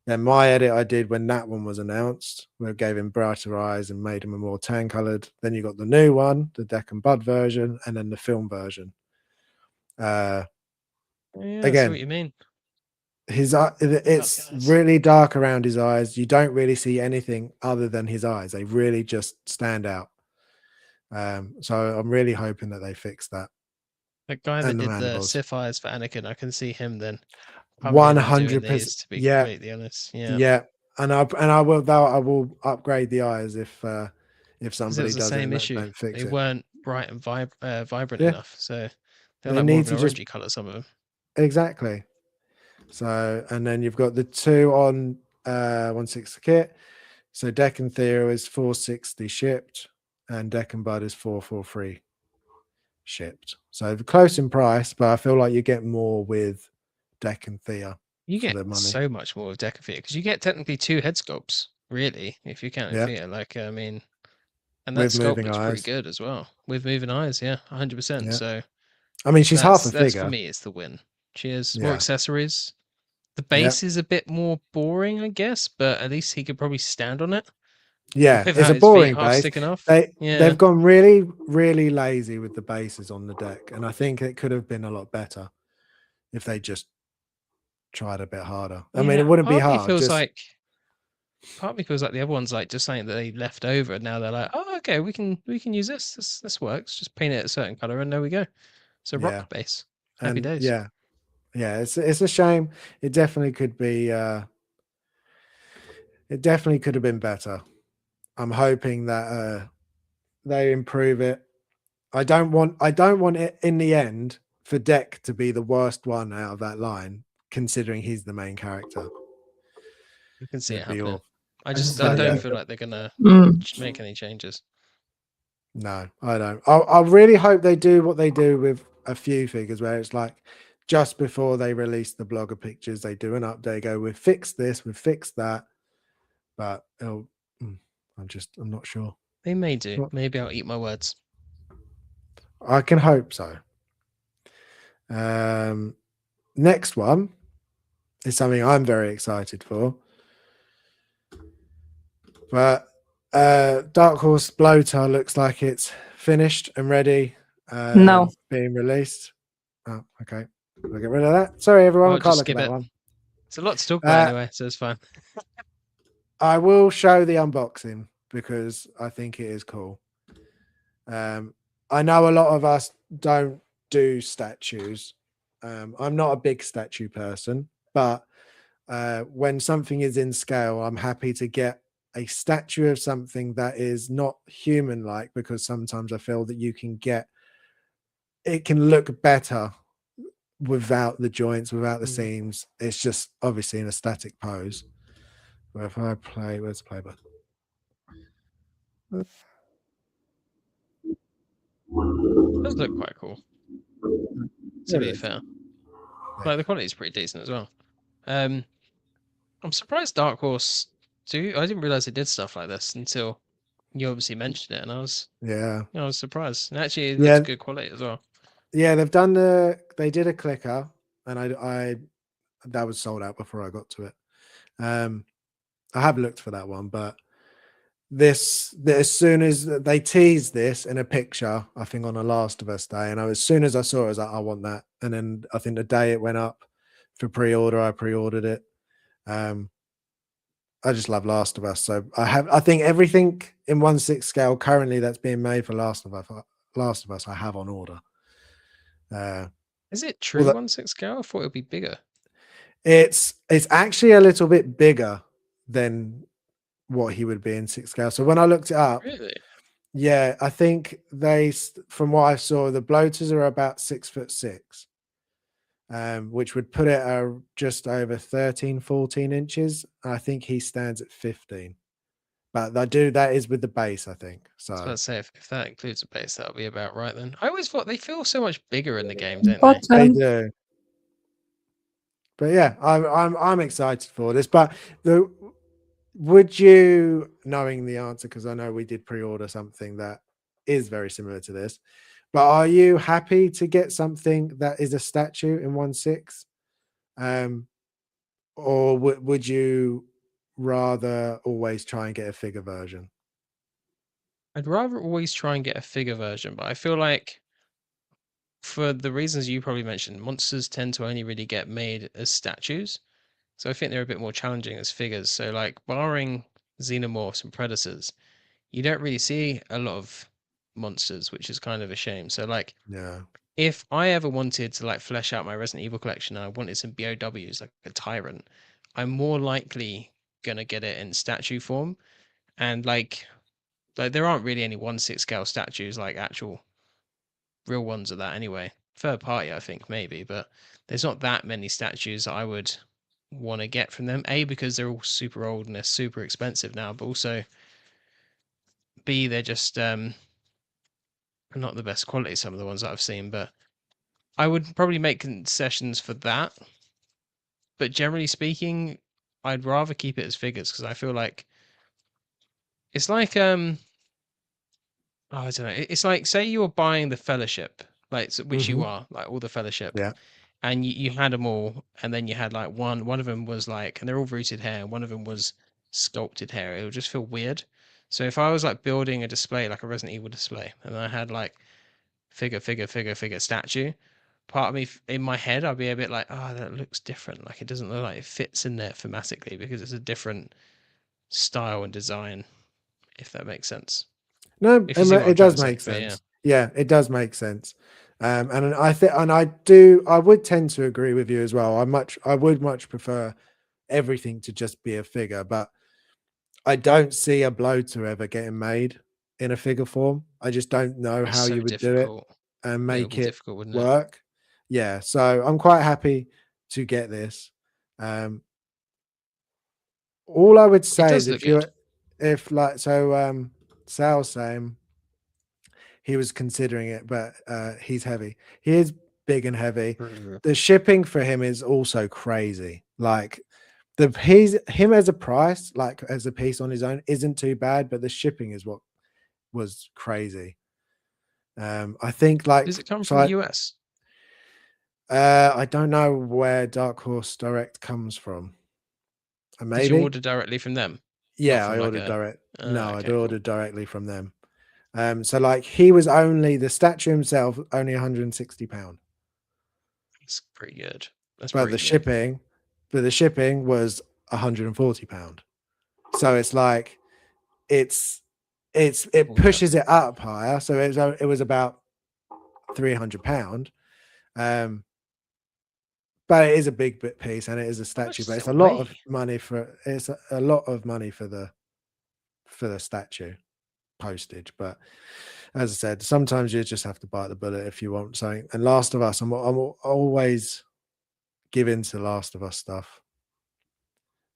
Then my edit I did when that one was announced, we gave him brighter eyes and made him a more tan colored. Then you got the new one, the Deck and Bud version, and then the film version. Yeah, I see what you Again, mean. it's really dark around his eyes. You don't really see anything other than his eyes. They really just stand out. So I'm really hoping that they fix that. The guy that And the did the mandibles. Sith eyes for Anakin, I can see him then coming in and doing 100%. these, to be Yeah. completely honest. Yeah. Yeah. And I will upgrade the eyes if Because it somebody was the does it same and issue. don't fix They it. weren't bright and vibrant Yeah. enough. So they're They like more need of an to just orangey color, some of them. exactly. So, and then you've got the two on 1/6 kit. So Deck and Thea is 460 shipped, and Deck and Bud is 443 shipped. So close in price, but I feel like you get more with Deck and Thea You for get the money. so much more with Deca Thea because you get technically two head sculpts, really, if you count Yeah. Thea. Like, I mean, and that With sculpt moving looks pretty eyes. good as well, with moving eyes. Yeah, 100%. Yeah. So I mean, she's half a that's for figure. me. It's the win. She has more Yeah. accessories. The Yeah. base is a bit more boring, I guess, but at least he could probably stand on it Yeah, it's without a his feet boring half base. sticking off. Yeah. Yeah, They've gone really, really lazy with the bases on the deck, and I think it could have been a lot better if they just tried a bit harder. I mean, it wouldn't be part of me hard. feels Just like part of me feels like the other one's like just something that they left over, and now they're like, oh, okay, we can use this. This works. Just paint it a certain color, and there we go. So yeah, rock base. Happy and days. yeah, it's a shame. It definitely could be. It definitely could have been better. I'm hoping that they improve it. I don't want it in the end for Deck to be the worst one out of that line, considering he's the main character. You can see it It'd be happening. awful. I But don't yeah. feel like they're gonna make any changes. No, I don't. I really hope they do what they do with a few figures, where it's like just before they release the blogger pictures, they do an update, go, we've fixed this, we've fixed that. But I'm not sure. They may do. Maybe I'll eat my words. I can hope so. Next one is something I'm very excited for. But Dark Horse Bloater looks like it's finished and ready. No. Being released. Oh, okay. We'll get rid of that. Sorry, everyone. I'll I can't just look at skip that it. one. It's a lot to talk about anyway, so it's fine. I will show the unboxing because I think it is cool. I know a lot of us don't do statues. I'm not a big statue person, but when something is in scale, I'm happy to get a statue of something that is not human like, because sometimes I feel that it can look better without the joints, without the seams. It's just obviously in a static pose. Where if I play, where's the play button? It does look quite cool, to There be it is. fair. Like the quality is pretty decent as well. I'm surprised Dark Horse do. I didn't realize they did stuff like this until you obviously mentioned it, and I was surprised. And actually, it looks good quality as well. Yeah, they did a clicker, and I that was sold out before I got to it. I have looked for that one, but this as soon as they teased this in a picture, I think on a Last of Us day, and as soon as I saw it, I was like, I want that. And then I think the day it went up for pre-order, I pre-ordered it. I just love Last of Us, so I think everything in 1/6 scale currently that's being made for Last of Us, I have on order. Is it true 1/6 scale? I thought it would be bigger. It's actually a little bit bigger than what he would be in 6 scale. So when I looked it up, Really? yeah, I think from what I saw, the bloaters are about 6'6", which would put it at just over 13, 14 inches. I think he stands at 15. But that is with the base, I think. So I was about to say, if that includes a base, that'll be about right then. I always thought they feel so much bigger in the game, don't they? They do. But yeah, I'm excited for this. But would you, knowing the answer, because I know we did pre-order something that is very similar to this, but are you happy to get something that is a statue in 1/6? Or would you rather always try and get a figure version? I'd rather always try and get a figure version, but I feel like for the reasons you probably mentioned, monsters tend to only really get made as statues. So I think they're a bit more challenging as figures. So like barring xenomorphs and predators, you don't really see a lot of monsters, which is kind of a shame. So like Yeah. if I ever wanted to like flesh out my Resident Evil collection and I wanted some BOWs like a tyrant, I'm more likely gonna get it in statue form. And like there aren't really any 1/6 scale statues like actual real ones of that anyway. Third party, I think maybe, but there's not that many statues that I would want to get from them. A, because they're all super old and they're super expensive now, but also B, they're just not the best quality. Some of the ones that I've seen, but I would probably make concessions for that. But generally speaking, I'd rather keep it as figures because I feel like it's like oh, I don't know. It's like say you were buying the Fellowship, like which you are, like all the Fellowship. Yeah. And you had them all, and then you had like one of them was like, and they're all rooted hair, and one of them was sculpted hair. It would just feel weird. So if I was like building a display, like a Resident Evil display, and I had like figure statue, part of me in my head, I'd be a bit like, oh, that looks different. Like it doesn't look like it fits in there thematically because it's a different style and design, if that makes sense. No, If you see what I'm it trying does to say, make but sense. Yeah, it does make sense. And I would tend to agree with you as well. I would much prefer everything to just be a figure, but I don't see a bloater ever getting made in a figure form. I just don't know it's how so you would do it difficult. and It would make be it difficult, wouldn't it? work. Yeah, so I'm quite happy to get this. All I would It say is does look good. Sal's saying he was considering it, but he's heavy. He is big and heavy. The shipping for him is also crazy. Like him as a price, like as a piece on his own, isn't too bad, but the shipping is what was crazy. I think like Does it come from the US? I don't know where Dark Horse Direct comes from. Did you Maybe. order directly from them? Yeah, from I like ordered direct. No, I okay, cool. ordered directly from them. So like he was only the statue himself, only £160. That's pretty good. That's But pretty good. the shipping was £140. So it's like it pushes it up higher. So it was about £300. But it is a big bit piece, and it is a statue. But it's a lot of money for the statue postage. But as I said, sometimes you just have to bite the bullet if you want something. And Last of Us, I'm always giving to Last of Us stuff.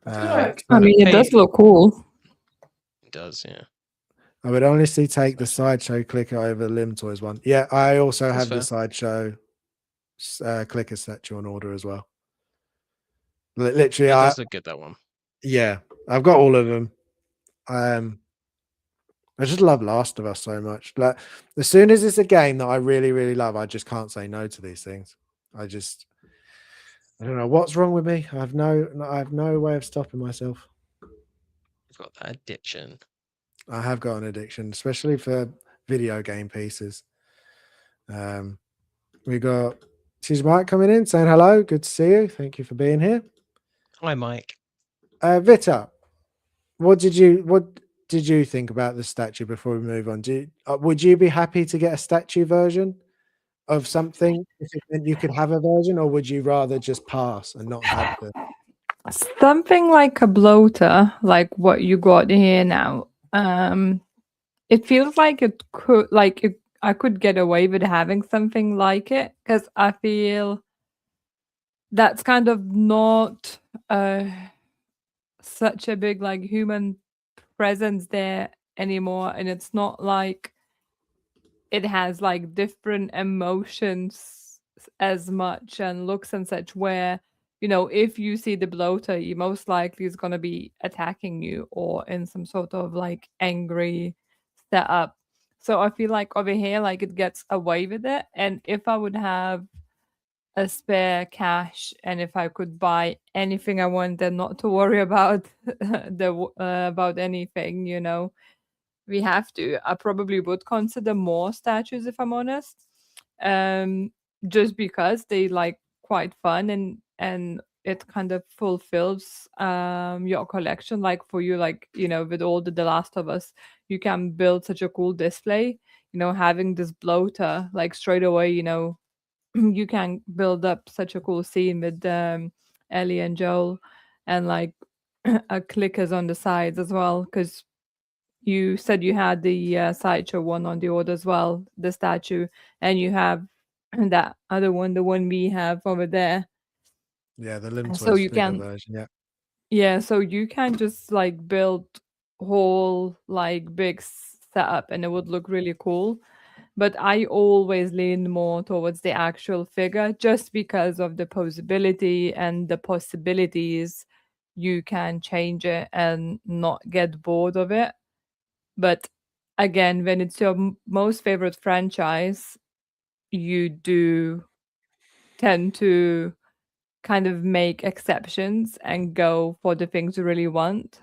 I mean, it does look cool. It does, yeah. I would honestly take the Sideshow clicker over the Limb Toys one. Yeah, I also That's have fair. the Sideshow clicker statue on order as well. Literally, It does look good, that one. Yeah, I've got all of them. I just love Last of Us so much. Like, as soon as it's a game that I really, really love, I just can't say no to these things. I don't know what's wrong with me. I have no way of stopping myself. You've got that addiction. I have got an addiction, especially for video game pieces. We got Mike coming in saying hello. Good to see you. Thank you for being here. Hi, Mike. Vita, what did you think about the statue before we move on? Would you be happy to get a statue version of something if it meant you could have a version, or would you rather just pass and not have the Something like a bloater, like what you got here now. It feels like it could, I could get away with having something like it, because I feel that's kind of not such a big like human presence there anymore, and it's not like it has like different emotions as much and looks and such, where if you see the bloater, he most likely is going to be attacking you or in some sort of like angry setup. So I feel like over here, like it gets away with it. And if I would have a spare cash and if I could buy anything I want and not to worry about about anything, we have to, I probably would consider more statues, if I'm honest. Just because they like quite fun, and it kind of fulfills your collection. Like for you, like with all the Last of Us, you can build such a cool display. Having this bloater, like straight away, you can build up such a cool scene with Ellie and Joel, and like clickers on the sides as well, because you said you had the sideshow one on the order as well, the statue, and you have that other one, the one we have over there. Yeah, the Limb So Toys you bigger can, version. yeah, so you can just like build whole like big setup, and it would look really cool. But I always lean more towards the actual figure, just because of the posability and the possibilities. You can change it and not get bored of it. But again, when it's your most favorite franchise, you do tend to kind of make exceptions and go for the things you really want.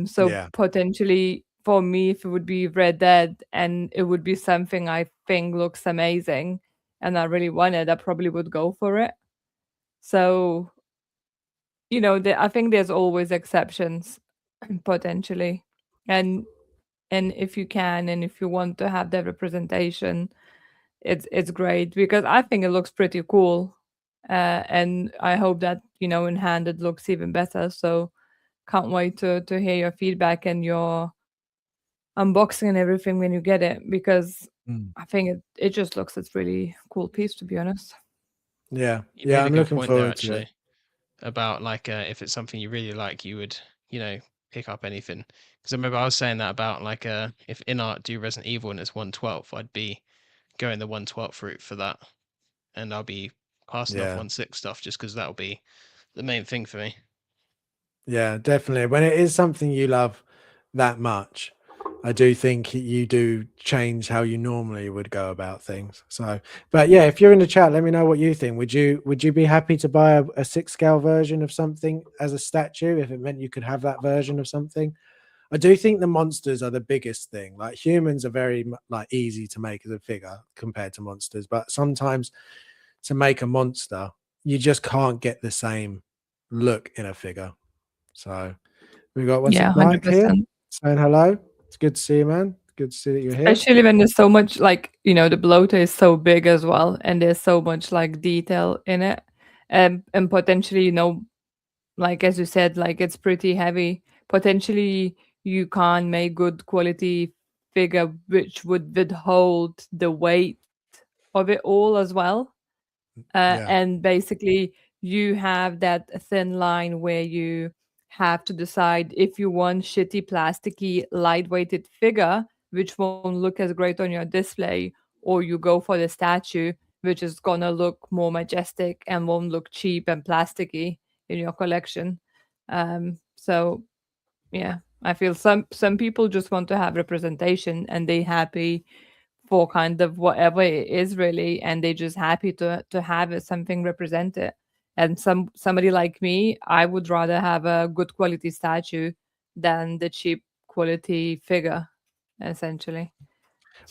So Yeah. potentially for me, if it would be Red Dead and it would be something I think looks amazing and I really want it, I probably would go for it. So, I think there's always exceptions potentially. And if you can, and if you want to have that representation, it's great, because I think it looks pretty cool. And I hope that, in hand it looks even better. So can't wait to hear your feedback and your unboxing and everything when you get it, because I think it just looks, it's really cool piece, to be honest. Yeah. You made a I'm good looking point there, forward to it. actually, about like if it's something you really like, you would pick up anything. Because I remember I was saying that about like if InArt do Resident Evil and it's 1/12, I'd be going the 1/12 route for that, and I'll be passing off Yeah. 1/6 stuff just because that'll be the main thing for me. Yeah, definitely. When it is something you love that much, I do think you do change how you normally would go about things. So, but yeah, if you're in the chat, let me know what you think. Would you be happy to buy a 6 scale version of something as a statue if it meant you could have that version of something? I do think the monsters are the biggest thing. Like, humans are very like easy to make as a figure compared to monsters, but sometimes to make a monster, you just can't get the same look in a figure. So We got what's Yeah, it, Mike here 100%. saying hello. It's good to see you, man. Good to see that you're here. Especially when there's so much, like, the bloater is so big as well, and there's so much like detail in it, and potentially, like as you said, like it's pretty heavy. Potentially, you can't make good quality figure which would withhold the weight of it all as well. Yeah. And basically, you have that thin line where you have to decide if you want shitty, plasticky, lightweighted figure, which won't look as great on your display, or you go for the statue, which is gonna look more majestic and won't look cheap and plasticky in your collection. So yeah, I feel some people just want to have representation and they happy for kind of whatever it is really, and they just happy to have it, something represented. And somebody like me, I would rather have a good quality statue than the cheap quality figure, essentially.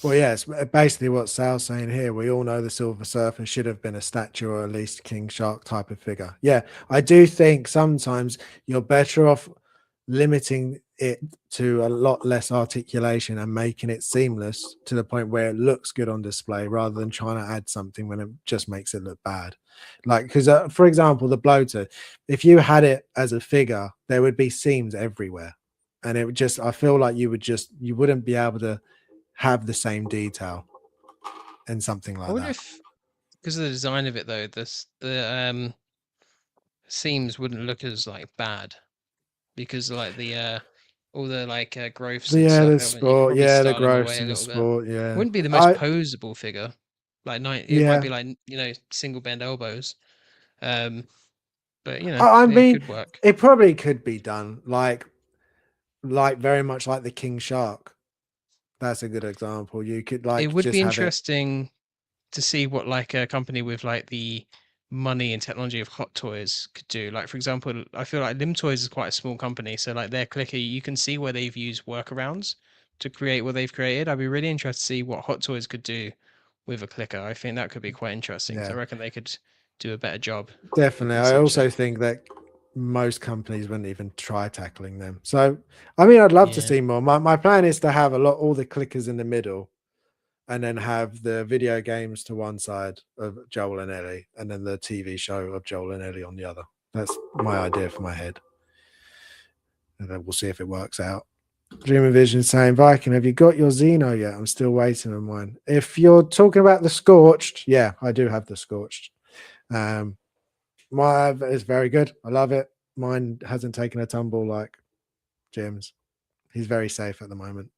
Well, yes, basically what Sal's saying here. We all know the Silver Surfer should have been a statue or at least King Shark type of figure. Yeah, I do think sometimes you're better off limiting it to a lot less articulation and making it seamless to the point where it looks good on display rather than trying to add something when it just makes it look bad. Like, because for example, the bloater, if you had it as a figure, there would be seams everywhere. And it would just, I feel like you wouldn't be able to have the same detail in something I like wonder that. if, because of the design of it though, the seams wouldn't look as like bad because like the all the like growths and Yeah, stuff, the you could sport, probably yeah, the style them growths away a and the little bit. sport, yeah. Wouldn't be the most I posable figure. Like it might yeah. be like single bend elbows. Um, but I it mean, could work. it probably could be done like very much like the King Shark. That's a good example. You could It like would be just have it. interesting to see what like a company with like the money and technology of Hot Toys could do. Like for example, I feel like Lim Toys is quite a small company, so like their clicker, you can see where they've used workarounds to create what they've created. I'd be really interested to see what Hot Toys could do with a clicker. I think that could be quite interesting. So Yeah, I reckon they could do a better job definitely. I essentially. also think that most companies wouldn't even try tackling them. So, I mean, I'd love to Yeah. see more. My plan is to have all the clickers in the middle and then have the video games to one side of Joel and Ellie, and then the TV show of Joel and Ellie on the other. That's my idea for my head. And then we'll see if it works out. Dream of Vision saying, Viking, have you got your Xeno yet? I'm still waiting on mine. If you're talking about the Scorched, yeah, I do have the Scorched. My is very good. I love it. Mine hasn't taken a tumble like Jim's. He's very safe at the moment.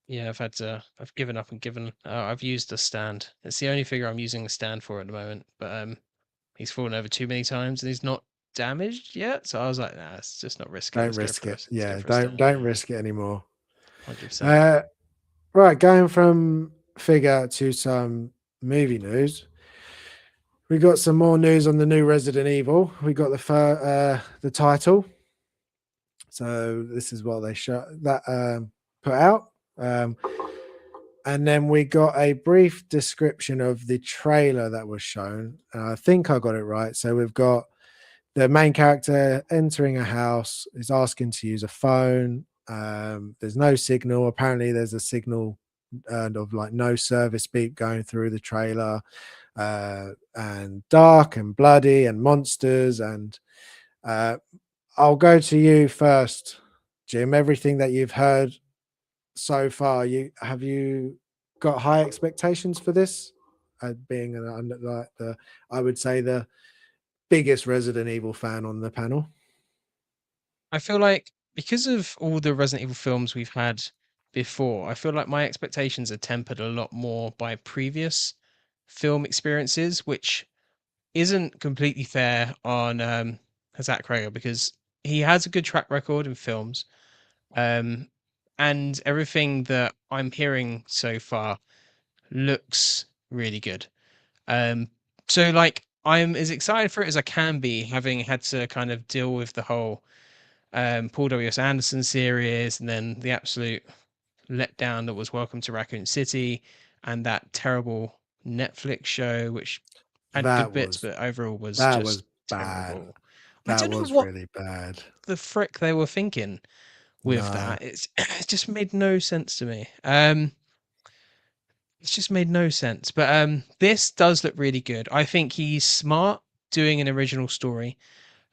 Yeah, I've given up and I've used the stand. It's the only figure I'm using the stand for at the moment. But he's fallen over too many times and he's not damaged yet. So I was like, nah, it's just not risky. Don't Let's go risk for it. Let's go Yeah, for a stand. don't risk it anymore. 100%. Right, going from figure to some movie news. We got some more news on the new Resident Evil. We got the title. So this is what they put out. And then we got a brief description of the trailer that was shown. I think I got it right. So we've got the main character entering a house, is asking to use a phone. There's no signal. Apparently, there's a signal of like no service beep going through the trailer, and dark and bloody and monsters. And I'll go to you first, Jim. Everything that you've heard so far, have you got high expectations for this? Being I would say the biggest Resident Evil fan on the panel. I feel like because of all the Resident Evil films we've had before, I feel like my expectations are tempered a lot more by previous film experiences, which isn't completely fair on Zack Crager because he has a good track record in films. And everything that I'm hearing so far looks really good. Um, so like I'm as excited for it as I can be, having had to kind of deal with the whole Paul W.S. Anderson series and then the absolute letdown that was Welcome to Raccoon City and that terrible Netflix show, which had good That bits, was but overall was that just was bad. terrible. I That don't know was what really bad. the frick they were thinking with No. that. It's just made no sense to me. It's just made no sense. But this does look really good. I think he's smart doing an original story.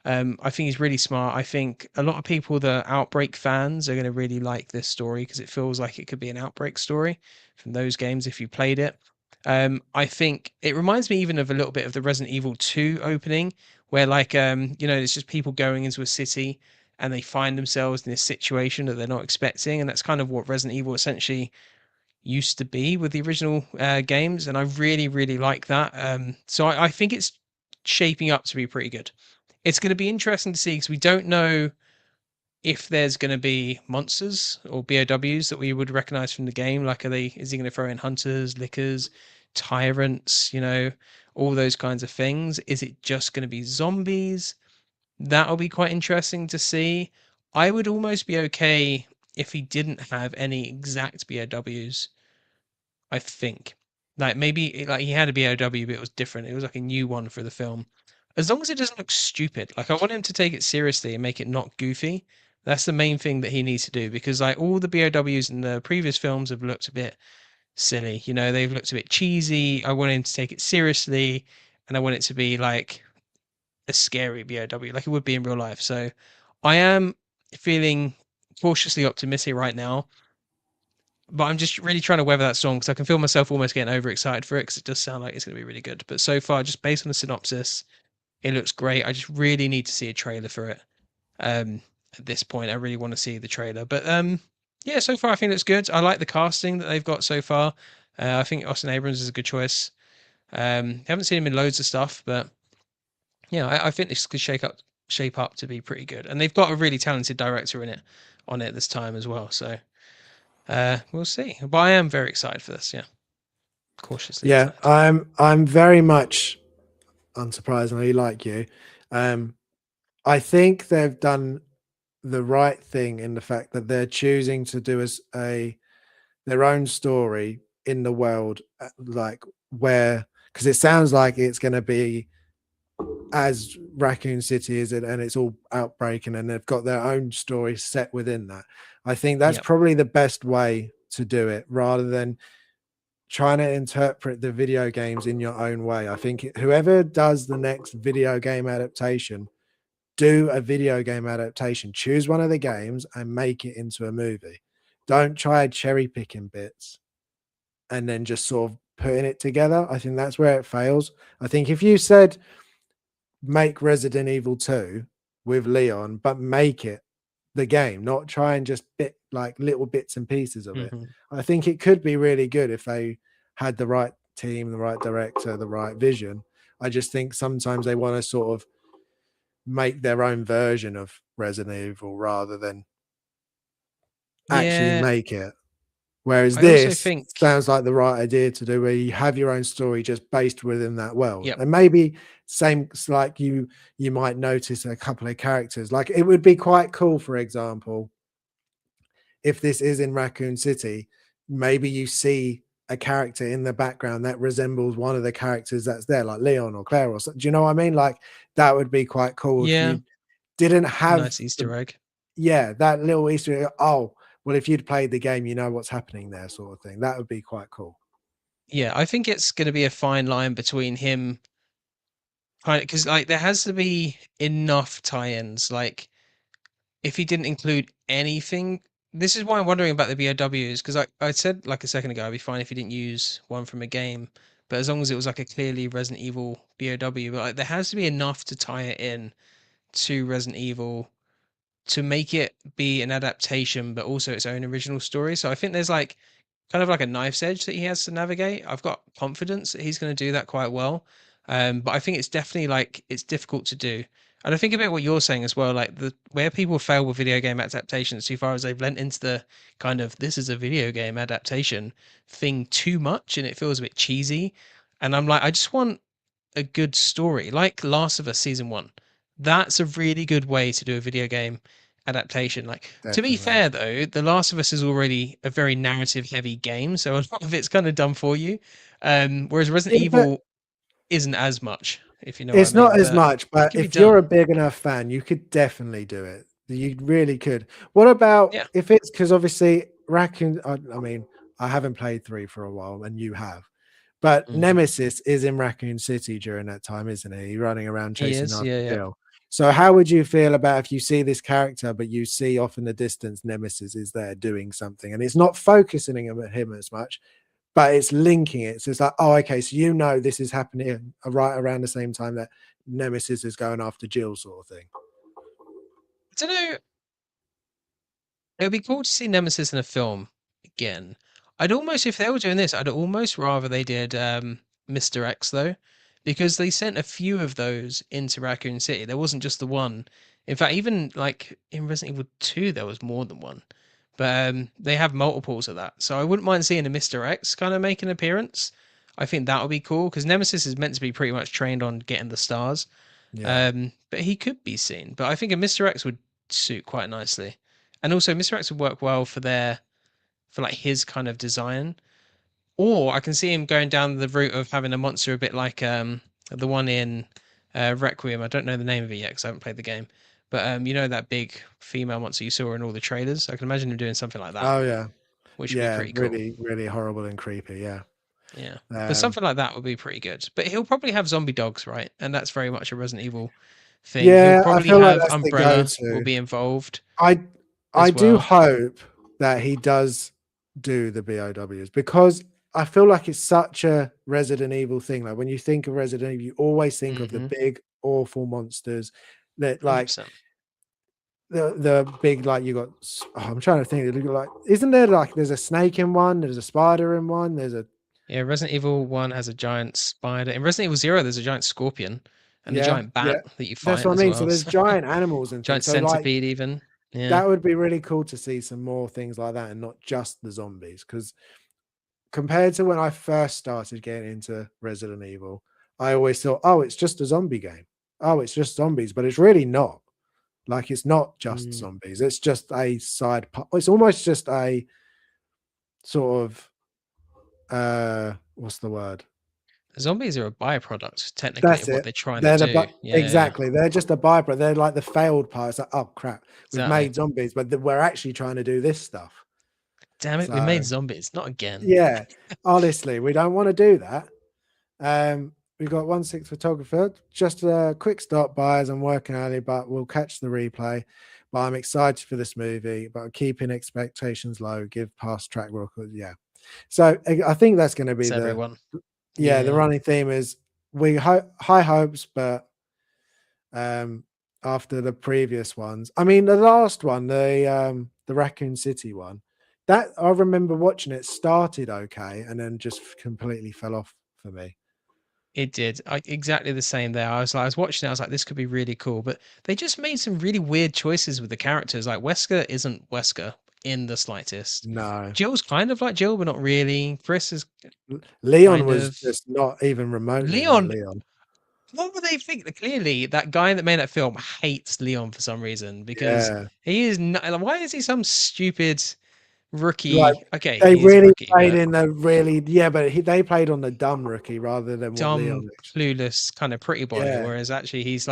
I think he's really smart. I think a lot of people that are Outbreak fans are going to really like this story because it feels like it could be an Outbreak story from those games if you played it. I think it reminds me even of a little bit of the Resident Evil 2 opening, where like it's just people going into a city and they find themselves in this situation that they're not expecting, and that's kind of what Resident Evil essentially used to be with the original games, and I really really like that. So I think it's shaping up to be pretty good. It's going to be interesting to see because we don't know if there's going to be monsters or BOWs that we would recognize from the game. Like, is he going to throw in hunters, lickers, tyrants, all those kinds of things? Is it just going to be zombies? That'll be quite interesting to see. I would almost be okay if he didn't have any exact BOWs, I think. Like, maybe like he had a BOW, but it was different. It was like a new one for the film. As long as it doesn't look stupid. Like, I want him to take it seriously and make it not goofy. That's the main thing that he needs to do, because like all the BOWs in the previous films have looked a bit silly. They've looked a bit cheesy. I want him to take it seriously, and I want it to be like a scary BOW, like it would be in real life. So I am feeling cautiously optimistic right now, but I'm just really trying to weather that storm because I can feel myself almost getting overexcited for it because it does sound like it's going to be really good. But so far, just based on the synopsis, it looks great. I just really need to see a trailer for it. At this point, I really want to see the trailer. But yeah, so far I think it's good. I like the casting that they've got so far. I think Austin Abrams is a good choice. Haven't seen him in loads of stuff, but yeah, I think this could shape up to be pretty good. And they've got a really talented director on it this time as well. So we'll see. But I am very excited for this. Yeah, cautiously Yeah, excited. I'm very much, unsurprisingly, like you. I think they've done the right thing in the fact that they're choosing to do their own story in the world, like where, because it sounds like it's going to be as Raccoon City is, and it's all outbreaking, and they've got their own story set within that. I think that's Yep. probably the best way to do it, rather than trying to interpret the video games in your own way. I think whoever does the next video game adaptation, do a video game adaptation. Choose one of the games and make it into a movie. Don't try cherry picking bits and then just sort of putting it together. I think that's where it fails. I think if you said make Resident Evil 2 with Leon, but make it the game, not try and just bit like little bits and pieces of it. Mm-hmm. I think it could be really good if they had the right team, the right director, the right vision. I just think sometimes they want to sort of make their own version of Resident Evil rather than actually Yeah, make it. Whereas I also this think. sounds like the right idea to do, where you have your own story just based within that world. Yep. And maybe same, like you might notice a couple of characters. Like it would be quite cool, for example, if this is in Raccoon City, maybe you see a character in the background that resembles one of the characters that's there, like Leon or Claire or something. Do you know what I mean? Like that would be quite cool if Yeah, you didn't have nice Easter egg. yeah, that little Easter egg. Oh, well, if you'd played the game, you know what's happening there, sort of thing. That would be quite cool. Yeah, I think it's going to be a fine line between him, kind of, because like there has to be enough tie-ins. Like, if he didn't include anything, this is why I'm wondering about the BOWs, because I said like a second ago, I'd be fine if he didn't use one from a game, but as long as it was like a clearly Resident Evil BOW, but like there has to be enough to tie it in to Resident Evil to make it be an adaptation, but also its own original story. So I think there's like kind of like a knife's edge that he has to navigate. I've got confidence that he's going to do that quite well. But I think it's definitely like it's difficult to do. And I think about what you're saying as well, like the where people fail with video game adaptations, so far as they've lent into the kind of this is a video game adaptation thing too much, and it feels a bit cheesy. And I'm like, I just want a good story, like Last of Us season one. That's a really good way to do a video game adaptation. Like, to be Definitely. fair though, The Last of Us is already a very narrative heavy game, so a lot of it's kind of done for you. Whereas Resident Yeah, but Evil isn't as much. if you know what I It's mean. not as But much, it but could be if you're a done. big enough fan, you could definitely do it. You really could. What about Yeah. if it's because obviously Raccoon? I mean, I haven't played 3 for a while, and you have. But Mhm. Nemesis is in Raccoon City during that time, isn't he? Running around He chasing is. after Yeah. Yeah. Jill. So how would you feel about if you see this character, but you see off in the distance Nemesis is there doing something, and it's not focusing on him as much, but it's linking it. So it's like, oh, okay, so you know this is happening right around the same time that Nemesis is going after Jill, sort of thing. I don't know. It would be cool to see Nemesis in a film again. I'd almost, if they were doing this, I'd almost rather they did Mr. X though, because they sent a few of those into Raccoon City. There wasn't just the one. In fact, even like in Resident Evil 2, there was more than one. But they have multiples of that. So I wouldn't mind seeing a Mr. X kind of make an appearance. I think that would be cool because Nemesis is meant to be pretty much trained on getting the stars. Yeah. But he could be seen. But I think a Mr. X would suit quite nicely. And also Mr. X would work well for like his kind of design. Or I can see him going down the route of having a monster a bit like the one in Requiem. I don't know the name of it yet because I haven't played the game. But you know that big female monster you saw in all the trailers? I can imagine him doing something like that, Oh yeah. which would be Yeah. pretty cool. Really, really horrible and creepy. Yeah. Yeah. But Um, something like that would be pretty good. But he'll probably have zombie dogs, right? And that's very much a Resident Evil thing. He'll yeah, I probably feel like have that's the Umbrella will go-to. be involved I I as do well. hope that he does do the BOWs because I feel like it's such a Resident Evil thing. Like when you think of Resident Evil, you always think of the Mm-hmm. big, awful monsters that like 100%. the big like you got. I'm trying to think. Like, isn't there like there's a snake in one? There's a spider in one. There's a Yeah, Resident Evil 1 has a giant spider. In Resident Evil 0, there's a giant scorpion and a yeah, giant yeah. bat that you That's fight what I as mean. So well. there's giant animals and Giant things. So like centipede even. Yeah. that would be really cool to see some more things like that and not just the zombies because compared to when I first started getting into Resident Evil, I always thought, oh, it's just a zombie game. Oh, it's just zombies, but it's really not. Like it's not just Mm. zombies. It's just a side part. It's almost just a sort of what's the word? Zombies are a byproduct, technically, That's of what it. they're trying to They're the do. but Yeah, yeah. exactly. They're just a byproduct. They're like the failed parts. Like, oh crap, we've Exactly. made zombies, but we're actually trying to do this stuff. Damn it, we So made zombies. Not again. yeah, honestly, we don't want to do that. We've got 1/6 photographer. Just a quick stop by as I'm working early, but we'll catch the replay. But I'm excited for this movie, but keeping expectations low, give past track records. Yeah. So I think that's going to be It's the everyone. the Yeah. running theme is we high hopes, but after the previous ones, I mean the last one, the Raccoon City one, that I remember watching it started okay and then just completely fell off for me. It did. Exactly the same there. I was watching it, I was like, this could be really cool. But they just made some really weird choices with the characters. Like Wesker isn't Wesker in the slightest. No. Jill's kind of like Jill, but not really. Chris is Leon kind was of just not even remotely like Leon. Leon. What would they think? Clearly, that guy that made that film hates Leon for some reason because Yeah. he is not. Like, why is he some stupid Like rookie? Okay, they he is a really rookie, played but in the really yeah, but they played on the dumb rookie rather than what dumb, Leon actually. clueless kind of pretty boy. Yeah. Whereas actually, he's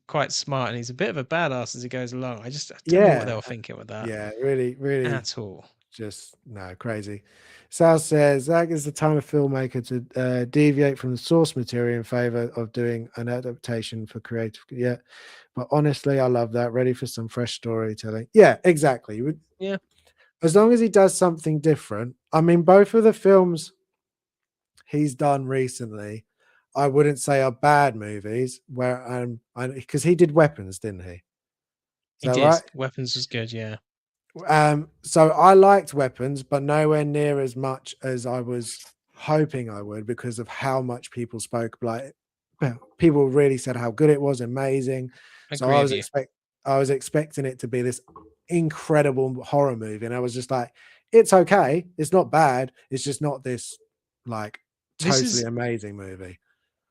quite smart and he's a bit of a badass as he goes along. I don't know what they Yeah. were thinking with that Yeah. Really, really at all. just no crazy. Sal says that is the time of filmmaker to deviate from the source material in favor of doing an adaptation for creative. Yeah, but honestly, I love that. Ready for some fresh storytelling. Yeah, exactly. Yeah, As long as he does something different. I mean, both of the films he's done recently, I wouldn't say are bad movies. Where because he did Weapons, didn't he? Is he that did. right? Weapons was good. Yeah, So I liked Weapons, but nowhere near as much as I was hoping I would because of how much people spoke. Like people really said how good it was, amazing. I So agree with you. I was expecting it to be this incredible horror movie, and I was just like, it's okay, it's not bad, it's just not this like This totally is amazing movie.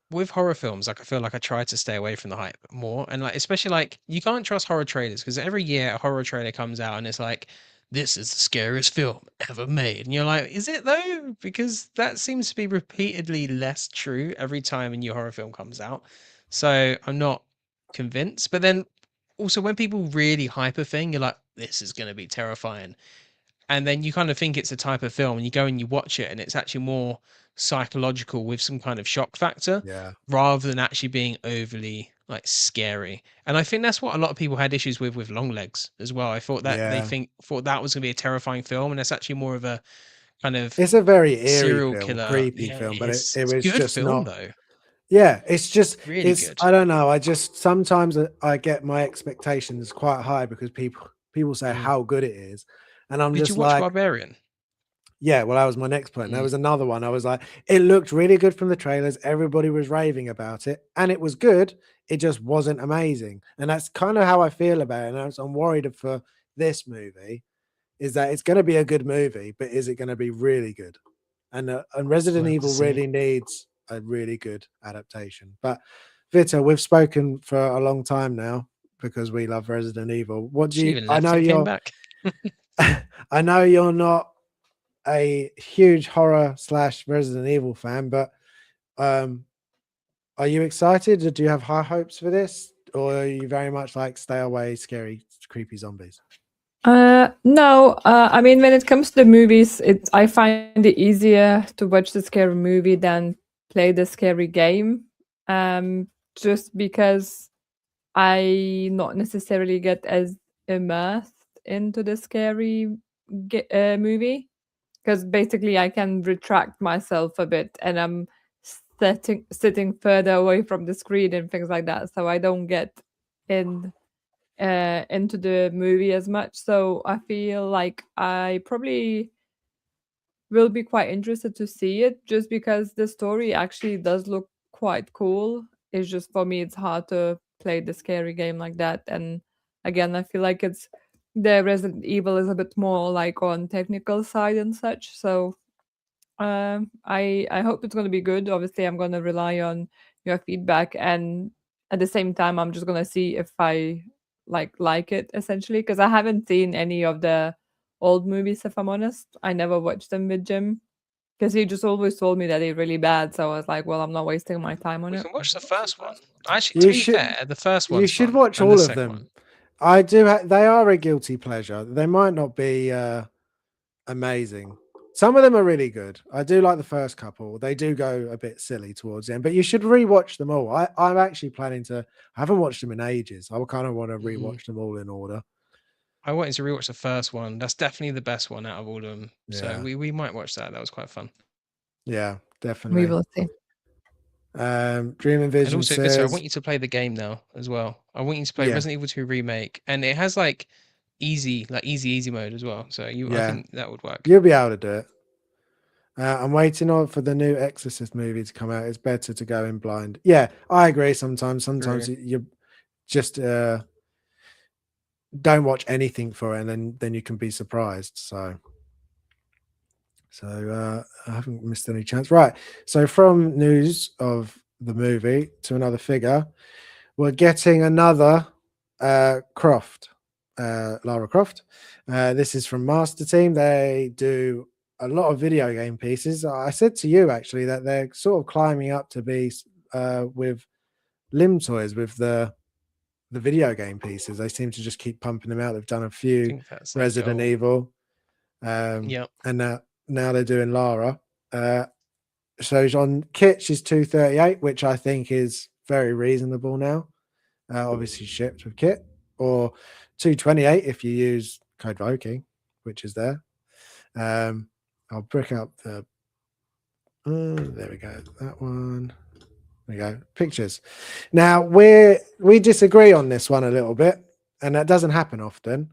with horror films, like I feel like I try to stay away from the hype more, and like especially like you can't trust horror trailers because every year a horror trailer comes out and it's like this is the scariest film ever made, and you're like, is it though? Because that seems to be repeatedly less true every time a new horror film comes out. So I'm not convinced. But then also when people really hype a thing, you're like, this is going to be terrifying. And then you kind of think it's a type of film and you go and you watch it and it's actually more psychological with some kind of shock factor Yeah. rather than actually being overly like scary. And I think that's what a lot of people had issues with Long Legs as well. I thought that Yeah. thought that was going to be a terrifying film, and it's actually more of a kind of It's a very eerie serial film, killer. creepy Yeah, film, it but is. it It's a was good just film not. though. Yeah, it's just Really it's. good. I don't know. I just sometimes I get my expectations quite high because people say Mm. how good it is, and I'm Did you just watch like, Barbarian? yeah. Well, that was my next point. There Mm. was another one. I was like, it looked really good from the trailers. Everybody was raving about it, and it was good. It just wasn't amazing, and that's kind of how I feel about it. And I'm worried for this movie is that it's going to be a good movie, but is it going to be really good? And Resident We'll have to Evil see. really needs a really good adaptation. But Vita, we've spoken for a long time now because we love Resident Evil. What do She you? even I left know and came you're. back. I know you're not a huge horror / Resident Evil fan, but um, are you excited? Or do you have high hopes for this, or are you very much like stay away, scary, creepy zombies? No. I mean, when it comes to the movies, I find it easier to watch the scary movie than play the scary game. Just because I not necessarily get as immersed into the scary movie, because basically I can retract myself a bit and I'm sitting further away from the screen and things like that, so I don't get in into the movie as much. So I feel like I probably will be quite interested to see it, just because the story actually does look quite cool. It's just for me, it's hard to play the scary game like that. And again, I feel like it's the Resident Evil is a bit more like on technical side and such. So I hope it's going to be good. Obviously, I'm going to rely on your feedback, and at the same time, I'm just going to see if I like it essentially, because I haven't seen any of the old movies. If I'm honest, I never watched them with Jim because he just always told me that they're really bad. So I was like, well, I'm not wasting my time on We it. can watch the first one. Actually, to You be should. fair, the first You one's should fun, watch and the all of second one. them. I do. They are a guilty pleasure. They might not be amazing. Some of them are really good. I do like the first couple. They do go a bit silly towards the end, but you should rewatch them all. I'm actually planning to. I haven't watched them in ages. I kind of want to rewatch them all in order. I wanted to rewatch the first one. That's definitely the best one out of all of them. So Yeah. we might watch that. That was quite fun. Yeah, We definitely. will see. Dream and And Vision also, Vista, I says, want you to play the game now as well. I want you to play yeah, Resident Evil 2 Remake, and it has like easy mode as well. So I yeah, think that would work. you'll be able to do it. I'm waiting on for the new Exorcist movie to come out. It's better to go in blind. Yeah, I agree. Sometimes you just don't watch anything for it, and then you can be surprised. So I haven't missed any chance. Right. So from news of the movie to another figure, we're getting another Croft, Lara Croft. This is from Master Team. They do a lot of video game pieces. I said to you actually that they're sort of climbing up to be with Limb Toys with the video game pieces. They seem to just keep pumping them out. They've done a I few think that's their Resident goal. Evil, Yeah. and now they're doing Lara. So on kit, she's 238, which I think is very reasonable now. Obviously shipped with kit, or 228 if you use code Voking, which is there. I'll brick up the there we go, that one. There we go, pictures. Now we disagree on this one a little bit, and that doesn't happen often.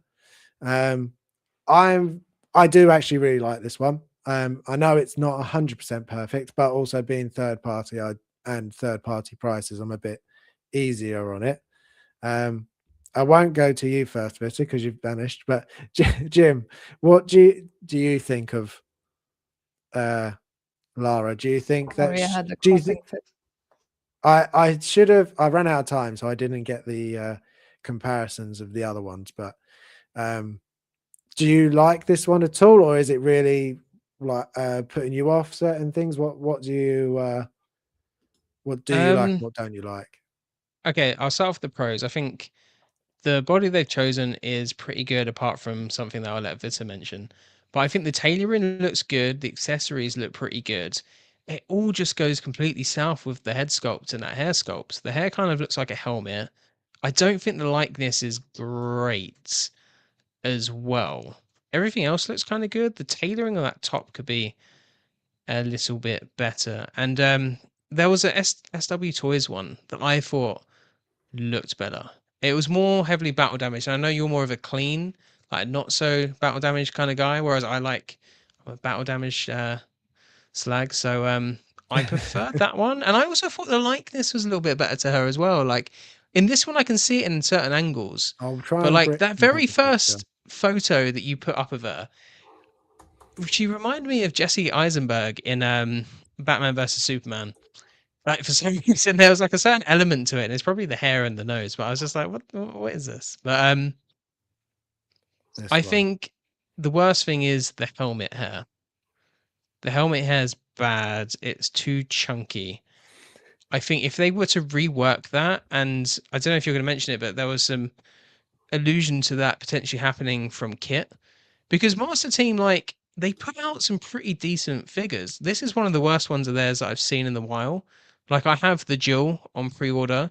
I do actually really like this one. I know it's not 100% perfect, but also being third party and third party prices, I'm a bit easier on it. I won't go to you first, Vita, because you've vanished. But Jim, what do you think of Lara? Do you think that? Sorry, I had the Do you coughing think fit. I should have? I ran out of time, so I didn't get the comparisons of the other ones. But do you like this one at all, or is it really like putting you off certain things? What do you like? Um, What don't you like? Okay, I'll start off with the pros. I think the body they've chosen is pretty good, apart from something that I'll let Vita mention. But I think the tailoring looks good. The accessories look pretty good. It all just goes completely south with the head sculpt and that hair sculpt. The hair kind of looks like a helmet. I don't think the likeness is great as well. Everything else looks kind of good. The tailoring on that top could be a little bit better. And there was a SW Toys one that I thought looked better. It was more heavily battle damage. And I know you're more of a clean, like not so battle damage kind of guy, whereas I'm a battle damage slag. So I preferred that one. And I also thought the likeness was a little bit better to her as well. Like in this one I can see it in certain angles. I'll try But and like that bring up very the picture. first photo that you put up of her, she reminded me of Jesse Eisenberg in Batman versus Superman. Like for some reason there was like a certain element to it, and it's probably the hair and the nose, but I was just like, what is this? But This I one. think the worst thing is the helmet hair. The helmet hair is bad. It's too chunky. I think if they were to rework that, and I don't know if you're going to mention it, but there was some allusion to that potentially happening from Kit, because Master Team, like, they put out some pretty decent figures. This is one of the worst ones of theirs that I've seen in a while. Like, I have the Jill on pre-order.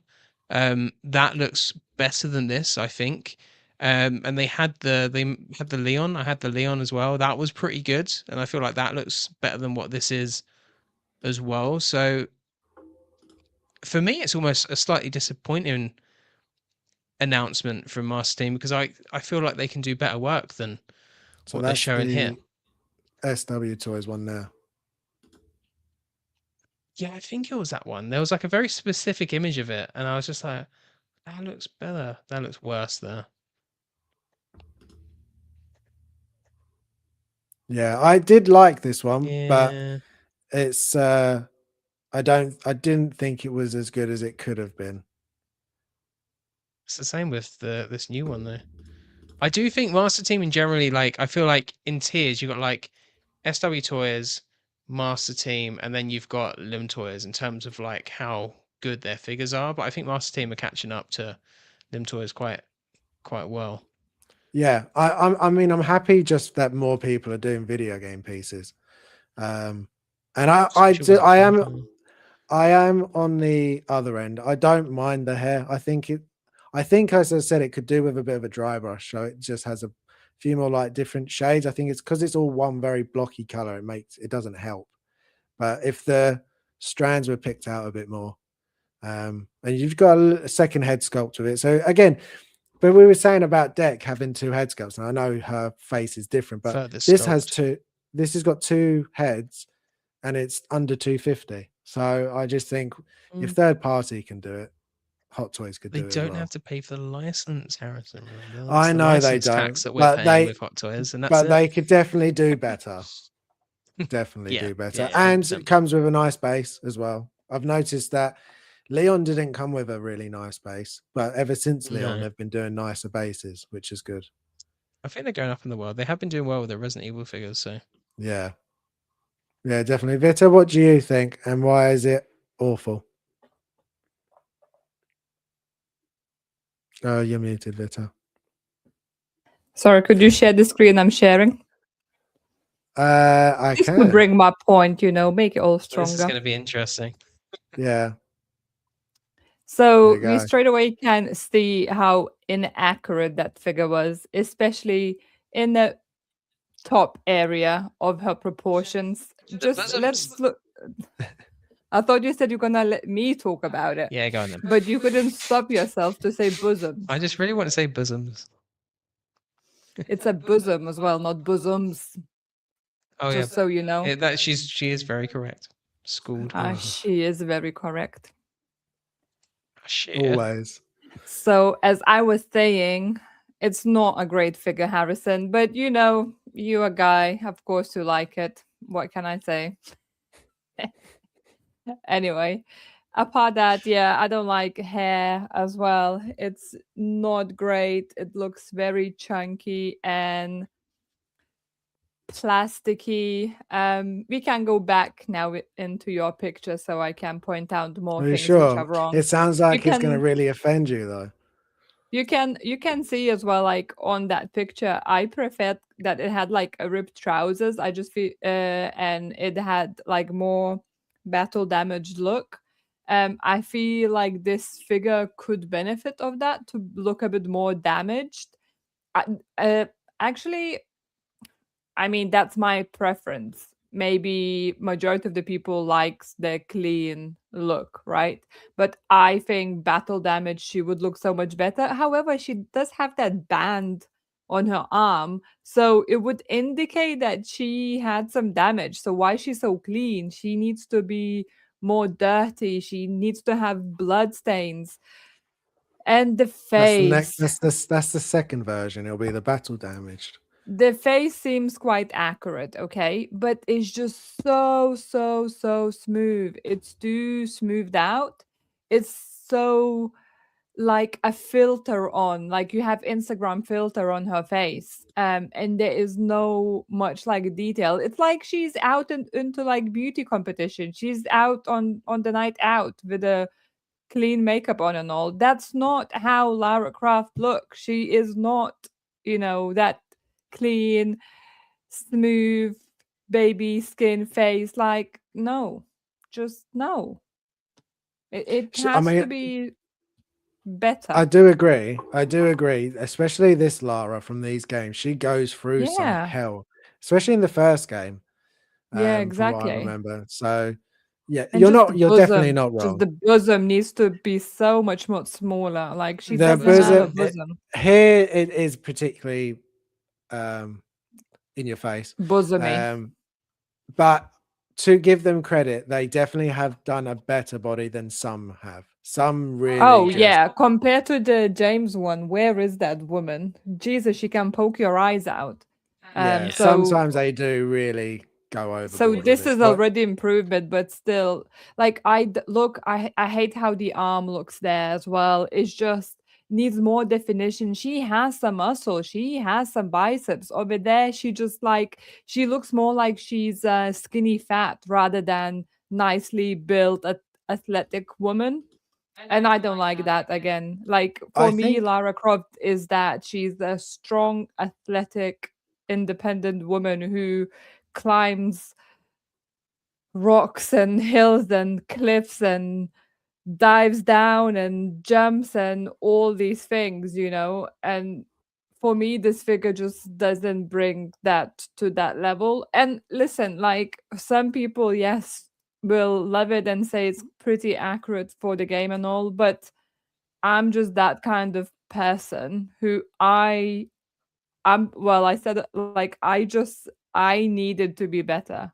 That looks better than this, I think. And they had the Leon. I had the Leon as well. That was pretty good, and I feel like that looks better than what this is as well. So for me, it's almost a slightly disappointing announcement from Master Team, because I feel like they can do better work than So what they're that's showing here. the SW Toys one now. Yeah, I think it was that one. There was like a very specific image of it, and I was just like, that looks better. That looks worse there. Yeah, I did like this one, but Yeah. it's I didn't think it was as good as it could have been. It's the same with this new one though. I do think Master Team in generally, like, I feel like in tiers you've got like SW Toys, Master Team, and then you've got Lim Toys in terms of like how good their figures are. But I think Master Team are catching up to Lim Toys quite well. Yeah, I mean I'm happy just that more people are doing video game pieces. And Especially with I Funko. am on the other end. I don't mind the hair. I think as I said, it could do with a bit of a dry brush, so it just has a few more like different shades. I think it's because it's all one very blocky color. It doesn't help. But if the strands were picked out a bit more, and you've got a second head sculpt with it. So again, but we were saying about Deck having two head sculpts, and I know her face is different, but Further this has sculpt. two. This has got two heads, and it's under 250. So I just think if third party can do it, Hot Toys could They do it as don't well. have to pay for the license, Harrison. Remember, I the know they license don't, tax that we're but paying with Hot Toys, and that's but it. they could definitely do better. Definitely Yeah, do better. yeah, And 100%. it comes with a nice base as well. I've noticed that Leon didn't come with a really nice base, but ever since Leon, No. they've been doing nicer bases, which is good. I think they're going up in the world. They have been doing well with their Resident Evil figures, so Yeah. Yeah, definitely. Vita, what do you think? And why is it awful? Oh, you're muted, Vita. Sorry, could you share the screen I'm sharing? I This can. would bring my point, make it all this is stronger. going to be interesting. Yeah. So There you we go. straight away can see how inaccurate that figure was, especially in the top area of her proportions. The Just bosoms. let's look. I thought you said you're gonna let me talk about it, Yeah, go on then. but you couldn't stop yourself to say bosom. I just really want to say bosoms. It's a bosom as well, not bosoms. Oh Just yeah, so you know. she is very correct. Schooled her. She is very correct. Shit. Always. So as I was saying, it's not a great figure, Harrison, but you're a guy, of course you like it. What can I say? Anyway, apart that, yeah, I don't like hair as well. It's not great. It looks very chunky and plasticky. We can go back now into your picture so I can point out more Are you things which sure? are wrong. It sounds You like it's going to can really offend you, though. you can see as well, like on that picture, I preferred that it had like a ripped trousers. I just feel and it had like more battle damaged look. I feel like this figure could benefit of that to look a bit more damaged. I, actually, I mean, that's my preference. Maybe majority of the people likes the clean look, right? But I think battle damage, she would look so much better. However, she does have that band on her arm, so it would indicate that she had some damage. So why she's so clean? She needs to be more dirty. She needs to have blood stains. And the That's the next. face. That's the second version. It'll be the battle damaged. The face seems quite accurate, okay? But it's just so smooth. It's too smoothed out. It's so like a filter on, like you have Instagram filter on her face. And there is no much like detail. It's like she's out into like beauty competition. She's out on the night out with a clean makeup on and all. That's not how Lara Croft looks. She is not, that clean, smooth baby skin face. Like, no, just no. It I has to mean, be I better. do agree. I do agree. Especially this Lara from these games. She goes through some Yeah. hell, especially in the first game. Yeah, From what I exactly. remember. So, yeah, And just the you're definitely bosom, not just wrong. the bosom needs to be so much more smaller. Like she The doesn't have a bosom bosom. here it is particularly in your face. Bosomy. But to give them credit, they definitely have done a better body than some have. Some really Oh just yeah, compared to the James one, where is that woman? Jesus, she can poke your eyes out. yeah. So Sometimes they do really go so overboard with this it. is But already improvement, but still, like look, I hate how the arm looks there as well. It's just needs more definition. She has some muscle, she has some biceps over there. She just like she looks more like she's skinny fat rather than nicely built athletic woman. And I don't like that again. Like I for me, think Lara Croft is that she's a strong, athletic, independent woman who climbs rocks and hills and cliffs and dives down and jumps and all these things. And for me, this figure just doesn't bring that to that level. And listen, like some people, yes, will love it and say it's pretty accurate for the game and all, but I'm just that kind of person who I said it, like I needed to be better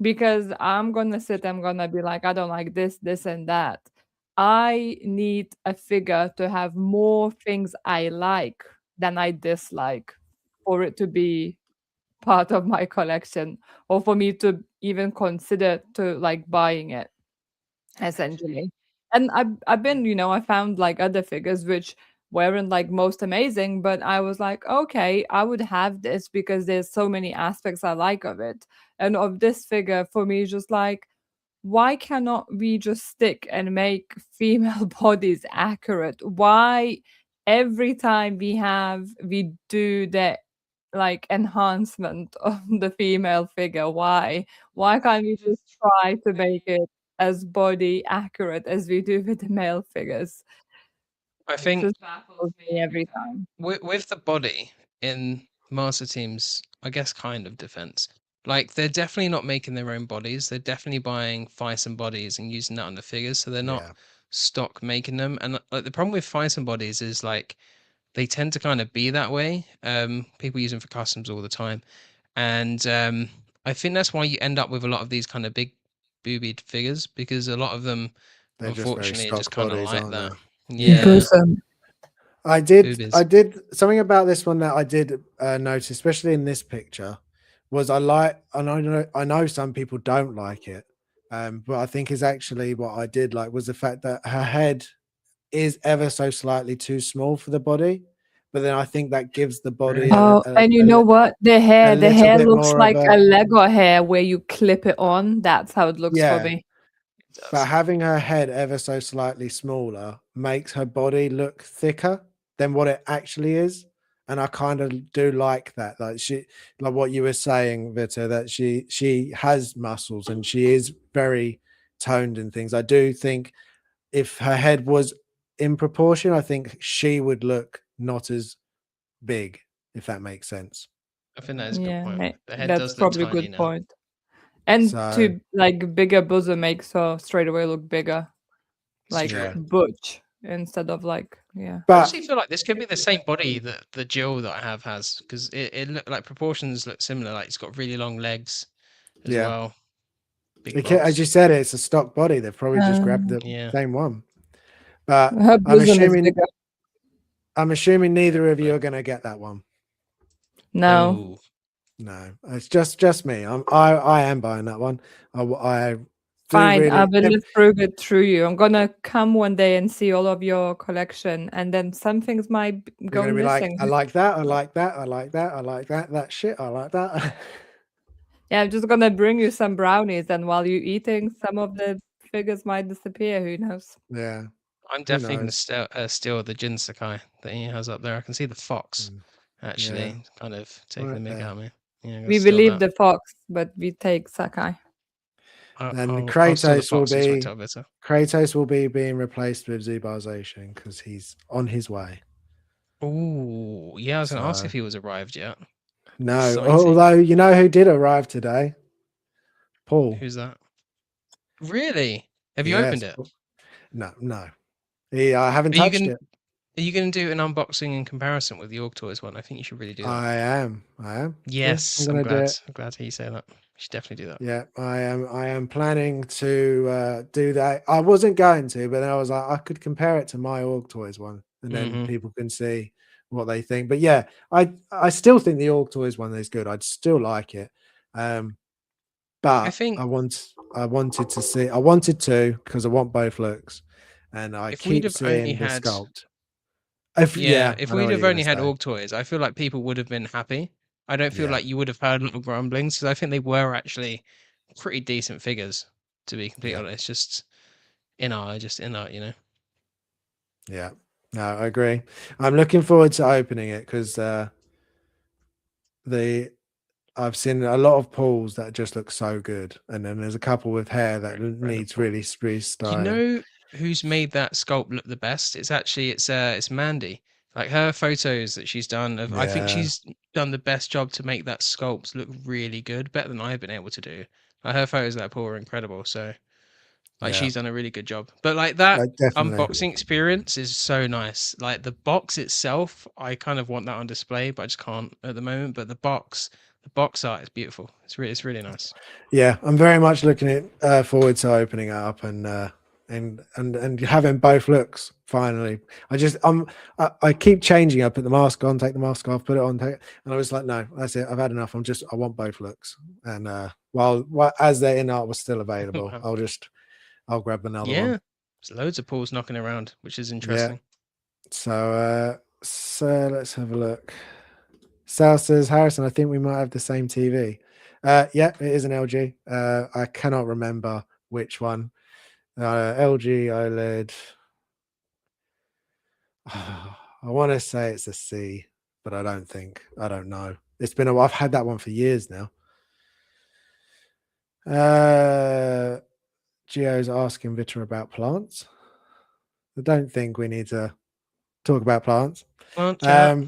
because I'm gonna be like, I don't like this, and that. I need a figure to have more things I like than I dislike for it to be part of my collection or for me to even consider to like buying it. Essentially. And I've been, I found like other figures which weren't like most amazing, but I was like, okay, I would have this because there's so many aspects I like of it. And of this figure, for me, is just like, why cannot we just stick and make female bodies accurate? Why every time we do the like enhancement of the female figure? Why can't we just try to make it as body accurate as we do with the male figures? I It think just baffles me every time. with the body in Master Team's, I guess, kind of defense, like they're definitely not making their own bodies. They're definitely buying Phison bodies and using that on the figures, so they're not yeah, stock making them. And like the problem with Phison bodies is like they tend to kind of be that way. People use them for customs all the time, and I think that's why you end up with a lot of these kind of big boobied figures because a lot of them, they're just very unfortunately, are just stock kind of bodies, like aren't that. they? Yeah. Yeah, Bosom. I boobies. did something about this one that I did notice, especially in this picture, was and I know some people don't like it, but I think is actually what I did like was the fact that her head is ever so slightly too small for the body, but then I think that gives the body Really? Oh, and you know what? The hair little bit looks more of like a- a Lego hair where you clip it on. That's how it looks for Yeah. me. It does. But having her head ever so slightly smaller makes her body look thicker than what it actually is. And I kind of do like that. Like what you were saying, Vita, that she has muscles and she is very toned and things. I do think if her head was in proportion, I think she would look not as big, if that makes sense. I think that is a good Yeah, point. The head that's does look probably a tiny good now. point. And So to like bigger bosom makes her straight away look bigger, It's like true. butch instead of like I but actually feel like this could be the same body that the Jill that I have has, because it look like proportions look similar. Like it's got really long legs as yeah, well. Big as box. you said, it's a stock body. They've probably just grabbed the Yeah. same one. But her I'm bosom is bigger. assuming neither of you are going to get that one. No. Oh, No, it's just me. I am buying that one. I do Fine, I really. will prove it through you. I'm gonna come one day and see all of your collection, and then some things might You're go going to be like, missing. I like that. I like that. I like that. I like that. That shit. I like that. Yeah, I'm just gonna bring you some brownies, and while you're eating, some of the figures might disappear. Who knows? Yeah. I'm Who definitely going knows? to steal the Jin Sakai that he has up there. I can see the fox actually kind of taking Right the mick there. out of me. Yeah, I'm gonna We steal believe that. the fox, but we take Sakai. And I'll steal the Kratos will fox next week, be tell Vita. Kratos will be being replaced with Zubarzation because he's on his way. Oh, yeah, I was going to ask So if he was arrived yet. no, Exciting. although you know who did arrive today? Paul. Who's that? Really? Have you Yes, opened it? No. I haven't Are you touched going it. Are you going to do an unboxing in comparison with the Org Toys one? I think you should really do that. I am. Yeah, Yes, I'm I'm gonna do glad. it. I'm glad to hear you say that. You should definitely do that. Yeah, I am. I am planning to do that. I wasn't going to, but then I was like, I could compare it to my Org Toys one, and then people can see what they think. But yeah, I still think the Org Toys one is good. I'd still like it. But think I wanted to see. I wanted to because I want both looks, and I if we'd keep have only seeing the had sculpt. if I know we'd what have you're only gonna had say. Org Toys, I feel like people would have been happy. I don't feel Yeah, like you would have heard little grumblings because I think they were actually pretty decent figures, to be completely yeah, honest. Just in art, you know. yeah. No, I agree. I'm looking forward to opening it because I've seen a lot of pools that just look so good, and then there's a couple with hair that needs really You restyling. know who's made that sculpt look the best? It's Mandy. Like her photos that she's done I think Yeah, she's done the best job to make that sculpt look really good, better than I've been able to do. Like her photos of that pool are incredible. So like yeah, she's done a really good job. But like that definitely. unboxing experience is so nice. Like the box itself, I kind of want that on display, but I just can't at the moment. But the box art is beautiful. It's really nice. Yeah, I'm very much looking forward to opening it up and having both looks finally. I keep changing. I put the mask on, take the mask off, put it on, take it, and I was like, no, that's it. I've had enough. I want both looks. And while as their in art was still available, Wow. I'll grab another Yeah. one. There's loads of pools knocking around, which is Yeah. interesting. So let's have a look. Sal says, Harrison, I think we might have the same TV. Yeah, it is an LG. I cannot remember which one. LG OLED. I want to say it's a C, but I don't know. I've had that one for years now. Gio's asking Vita about plants. I don't think we need to talk about plants. Plant chat.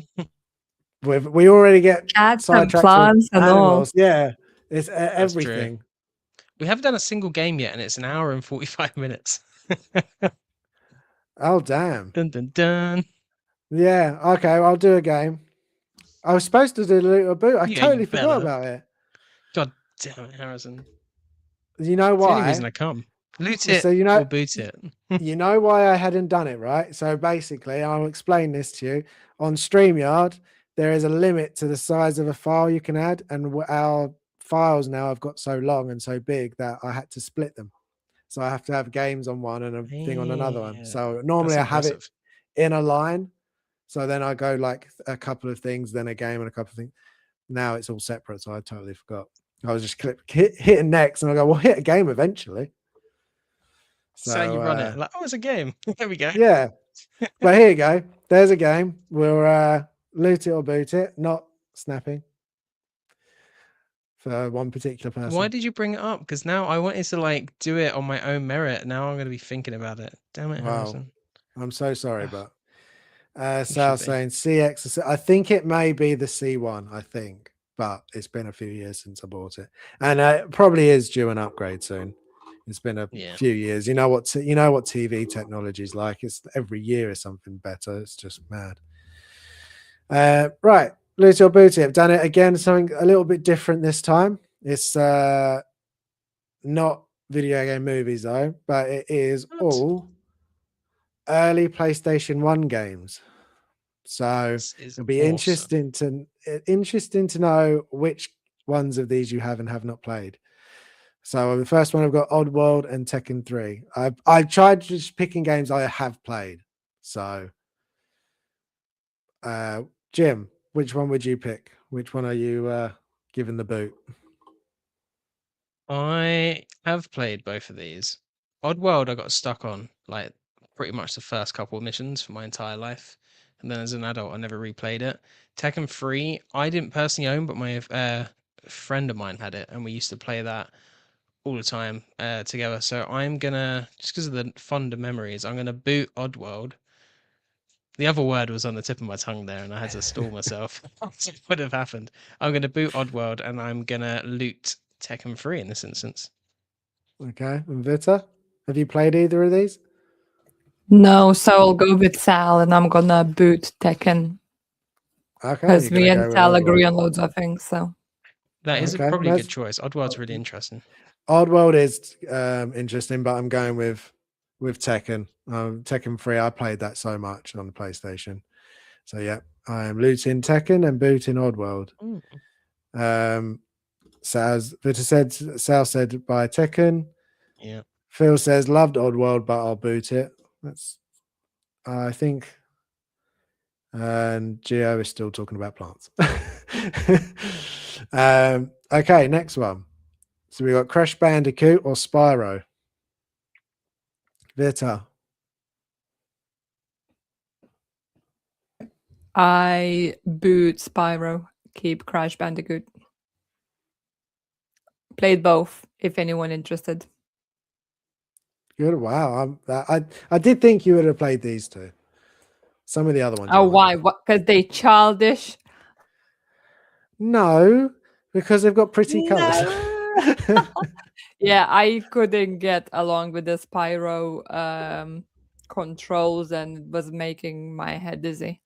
We already get Cats and sidetracked with plants and all. animals. Yeah, it's That's everything. true. We haven't done a single game yet, and it's an hour and 45 minutes. Oh, damn. Dun dun dun. Yeah, okay, I'll do a game. I was supposed to do a little boot. I Yeah, totally you forgot better. about it. God damn it, Harrison. You know It's the only why? reason I come. Loot it So or boot it. you know why I hadn't done it, right? So basically, I'll explain this to you. On StreamYard, there is a limit to the size of a file you can add, and our files now have got so long and so big that I had to split them. So I have to have games on one and a thing on another one. Yeah, So normally that's I have it impressive. in a line, So then I go like a couple of things, then a game and a couple of things. Now it's all separate, so I totally forgot. I was just hitting next, and I go, "Well, hit a game eventually." That's how you run So it. Like, oh, it's a game. There we go. yeah, but here you go. There's a game. We'll loot it or boot it, not snapping for one particular person. Why did you bring it up? Because now I wanted to like do it on my own merit. Now I'm going to be thinking about it. Damn it, Wow. Harrison. I'm so sorry, Ugh, but you Sal should be. saying CX. I think it may be the C1. I think, but it's been a few years since I bought it, and it probably is due an upgrade soon. It's been a Yeah. few years. You know what TV technology is like. It's every year is something better. It's just mad. Right, Lucy or Booty, I've done it again. Something a little bit different this time. It's not video game movies though, but it is What? all early PlayStation 1 games. So This is it'll be awesome. interesting to know which ones of these you have and have not played. So the first one I've got Oddworld and Tekken 3. I've tried just picking games I have played. So Jim, which one would you pick? Which one are you giving the boot? I have played both of these. Oddworld, I got stuck on like pretty much the first couple of missions for my entire life, and then as an adult, I never replayed it. Tekken 3, I didn't personally own, but my friend of mine had it, and we used to play that all the time together. So I'm gonna, just because of the fonder memories, I'm gonna boot Oddworld. The other word was on the tip of my tongue there, and I had to stall myself. What would have happened? I'm gonna boot Oddworld, and I'm gonna loot Tekken 3 in this instance. Okay, and Vita, have you played either of these? No, so I'll go with Sal, and I'm gonna boot Tekken Okay, because you're me gonna and go with Sal agree Oddworld. on loads of things. So That is Okay, probably a good choice. Oddworld's really interesting. Oddworld is interesting, but I'm going with Tekken. Tekken 3, I played that so much on the PlayStation. So yeah, I am looting Tekken and booting Oddworld. So as Vita said, Sal said by Tekken. Yeah. Phil says loved Oddworld, but I'll boot it. That's I think. And Geo is still talking about plants. Okay, next one. So we got Crash Bandicoot or Spyro. Vita. I boot Spyro, keep Crash Bandicoot. Played both, if anyone interested. Good. Wow. I did think you would have played these two. Some of the other ones. Oh, why? What? Because they childish. No, because they've got pretty colors. No. Yeah, I couldn't get along with the Spyro controls and it was making my head dizzy.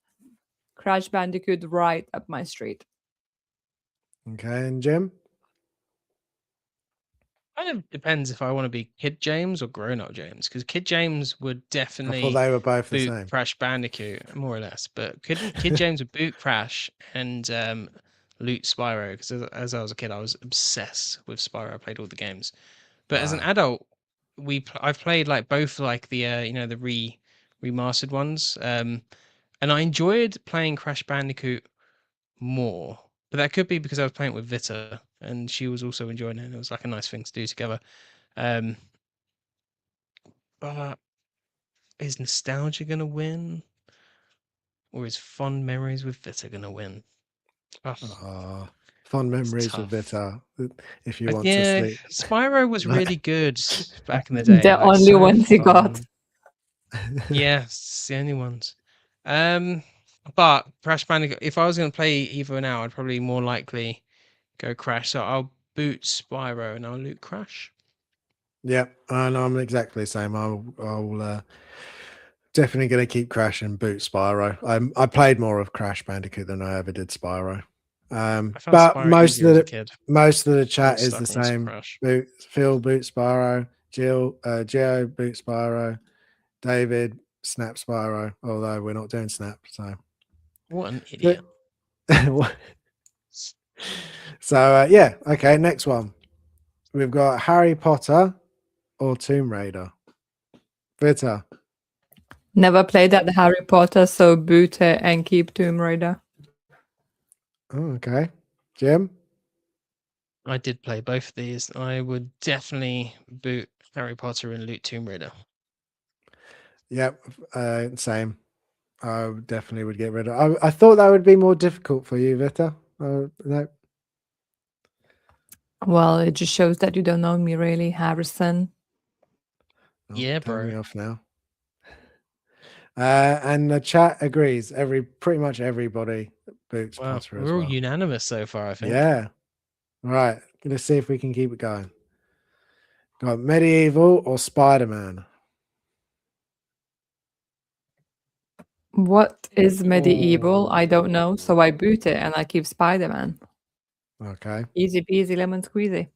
Crash Bandicoot right up my street. Okay, and Jim? Kind of depends if I want to be Kid James or Grown Up James, because Kid James would I thought definitely they were both the boot same. Crash Bandicoot, more or less. But Kid James would boot Crash and loot Spyro, because as I was a kid, I was obsessed with Spyro. I played all the games. But as an Wow. adult, I've played like both like the the remastered ones. And I enjoyed playing Crash Bandicoot more. But that could be because I was playing it with Vita and she was also enjoying it. And it was like a nice thing to do together. But is nostalgia gonna win? Or is fond memories with Vita gonna win? Oh, Fond it's memories with tough. Vita. If you want to Yeah, sleep. Spyro was really good back in the day. The Like, only so ones he got. fun. Yeah, it's the only ones. But Crash Bandicoot, if I was going to play either now, I'd probably more likely go Crash. So I'll boot Spyro and I'll loot Crash. Yeah, and I'm exactly the same. I'll definitely going to keep Crash and boot Spyro. I played more of Crash Bandicoot than I ever did Spyro. I found But Spyro easier as a kid. most of the I chat was is the stuck on same. Crash. Phil boot Spyro, Geo boot Spyro, David snap Spyro. Although we're not doing snap, so What an idiot. So yeah, okay. Next one, we've got Harry Potter or Tomb Raider. Vita. Never played that Harry Potter, so boot it and keep Tomb Raider. Oh, okay. Jim? I did play both of these. I would definitely boot Harry Potter and loot Tomb Raider. Yep. Same. I definitely would get rid of. I thought that would be more difficult for you, Vita. No. Well, it just shows that you don't know me really, Harrison. Oh, Yeah, turn me bro. off now. And the chat agrees. Pretty much everybody boots Wow, Potter as we're all well. unanimous so far, I think. Yeah. Right. Let's see if we can keep it going. Got Medieval or Spider-Man? What is medieval? I don't know, so I boot it and I keep Spider-Man. Okay. Easy peasy lemon squeezy.